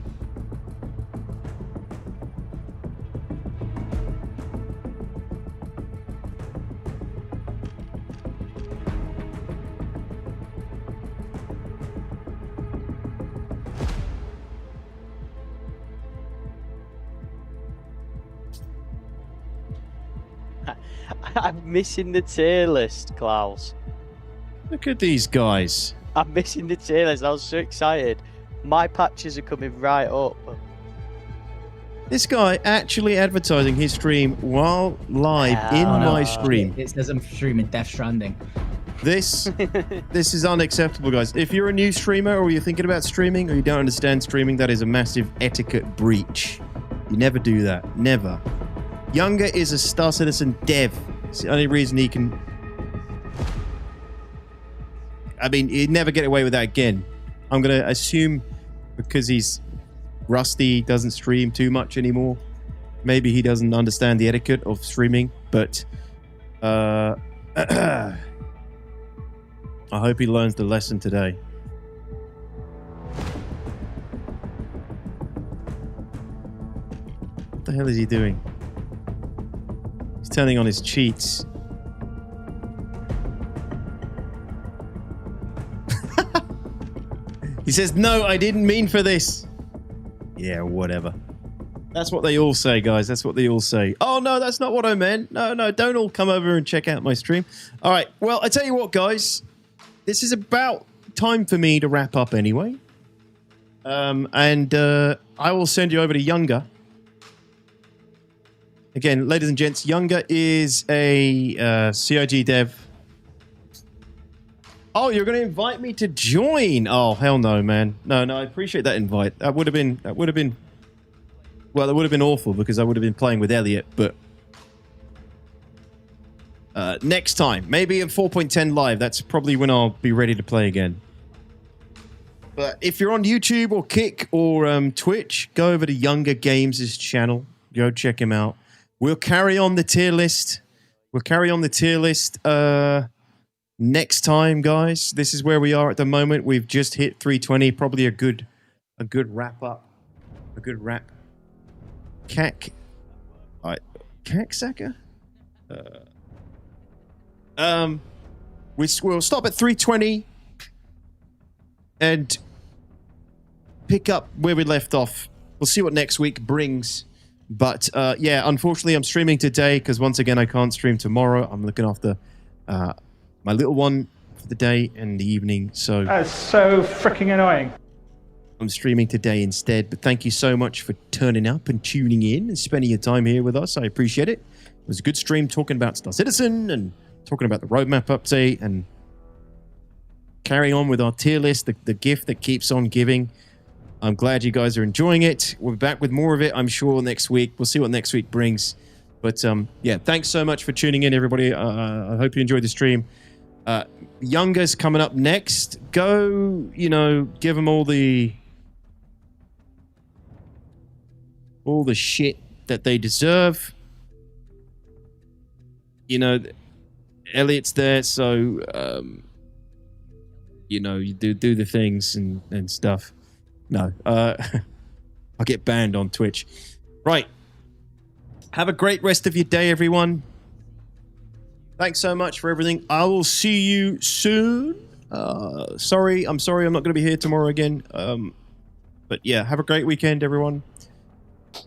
[SPEAKER 15] I'm missing the tier list, Klaus.
[SPEAKER 1] Look at these guys.
[SPEAKER 15] I'm missing the tier list. I was so excited. My patches are coming right up.
[SPEAKER 1] This guy actually advertising his stream while live in my stream.
[SPEAKER 16] It says I'm streaming Death Stranding.
[SPEAKER 1] This is unacceptable, guys. If you're a new streamer or you're thinking about streaming or you don't understand streaming, that is a massive etiquette breach. You never do that. Never. Younger is a Star Citizen dev. It's the only reason he can... I mean, he'd never get away with that again. I'm going to assume because he's rusty, doesn't stream too much anymore. Maybe he doesn't understand the etiquette of streaming, but I hope he learns the lesson today. What the hell is he doing? He's turning on his cheats. He says, no, I didn't mean for this. Yeah, whatever. That's what they all say, guys. That's what they all say. Oh, no, that's not what I meant. No, don't all come over and check out my stream. All right, well, I tell you what, guys. This is about time for me to wrap up anyway. I will send you over to Younger. Again, ladies and gents, Younger is a CIG dev. Oh, you're going to invite me to join? Oh, hell no, man. No, I appreciate that invite. That would have been awful because I would have been playing with Elliot, but next time, maybe in 4.10 live, that's probably when I'll be ready to play again. But if you're on YouTube or Kick or Twitch, go over to Younger Games' channel. Go check him out. We'll carry on the tier list. Next time, guys. This is where we are at the moment. We've just hit 320. Probably a good wrap up. A good wrap. Cacksacker? We'll stop at 320 and pick up where we left off. We'll see what next week brings. But yeah, unfortunately, I'm streaming today because once again, I can't stream tomorrow. I'm looking after my little one for the day and the evening. So
[SPEAKER 17] that's so freaking annoying.
[SPEAKER 1] I'm streaming today instead. But thank you so much for turning up and tuning in and spending your time here with us. I appreciate it. It was a good stream talking about Star Citizen and talking about the roadmap update and carrying on with our tier list, the gift that keeps on giving. I'm glad you guys are enjoying it. We'll be back with more of it, I'm sure, next week. We'll see what next week brings. But yeah, thanks so much for tuning in, everybody. I hope you enjoyed the stream. Youngest coming up next. Go, you know, give them all the shit that they deserve. You know, Elliot's there, so you know, you do the things and stuff. No, I'll get banned on Twitch. Right. Have a great rest of your day, everyone. Thanks so much for everything. I will see you soon. I'm sorry I'm not going to be here tomorrow again. But yeah, have a great weekend, everyone.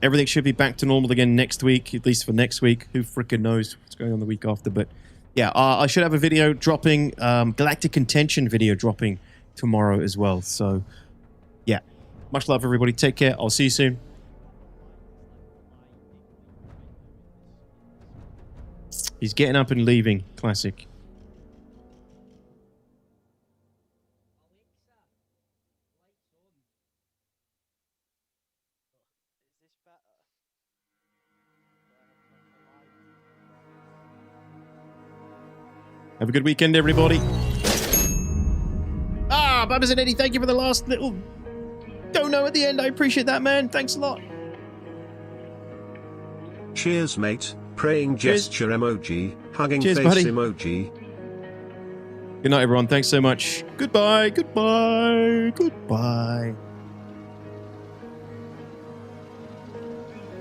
[SPEAKER 1] Everything should be back to normal again next week, at least for next week. Who freaking knows what's going on the week after? But yeah, I should have a video dropping, Galactic Contention video dropping tomorrow as well. So yeah, much love, everybody. Take care. I'll see you soon. He's getting up and leaving. Classic. Have a good weekend, everybody. Bubbers and Eddie, thank you for the last little dono at the end. I appreciate that, man. Thanks a lot.
[SPEAKER 5] Cheers, mate. Praying gesture emoji. Hugging
[SPEAKER 1] Cheers,
[SPEAKER 5] face
[SPEAKER 1] buddy.
[SPEAKER 5] emoji.
[SPEAKER 1] Good night, everyone. Thanks so much. Goodbye. Goodbye. Goodbye.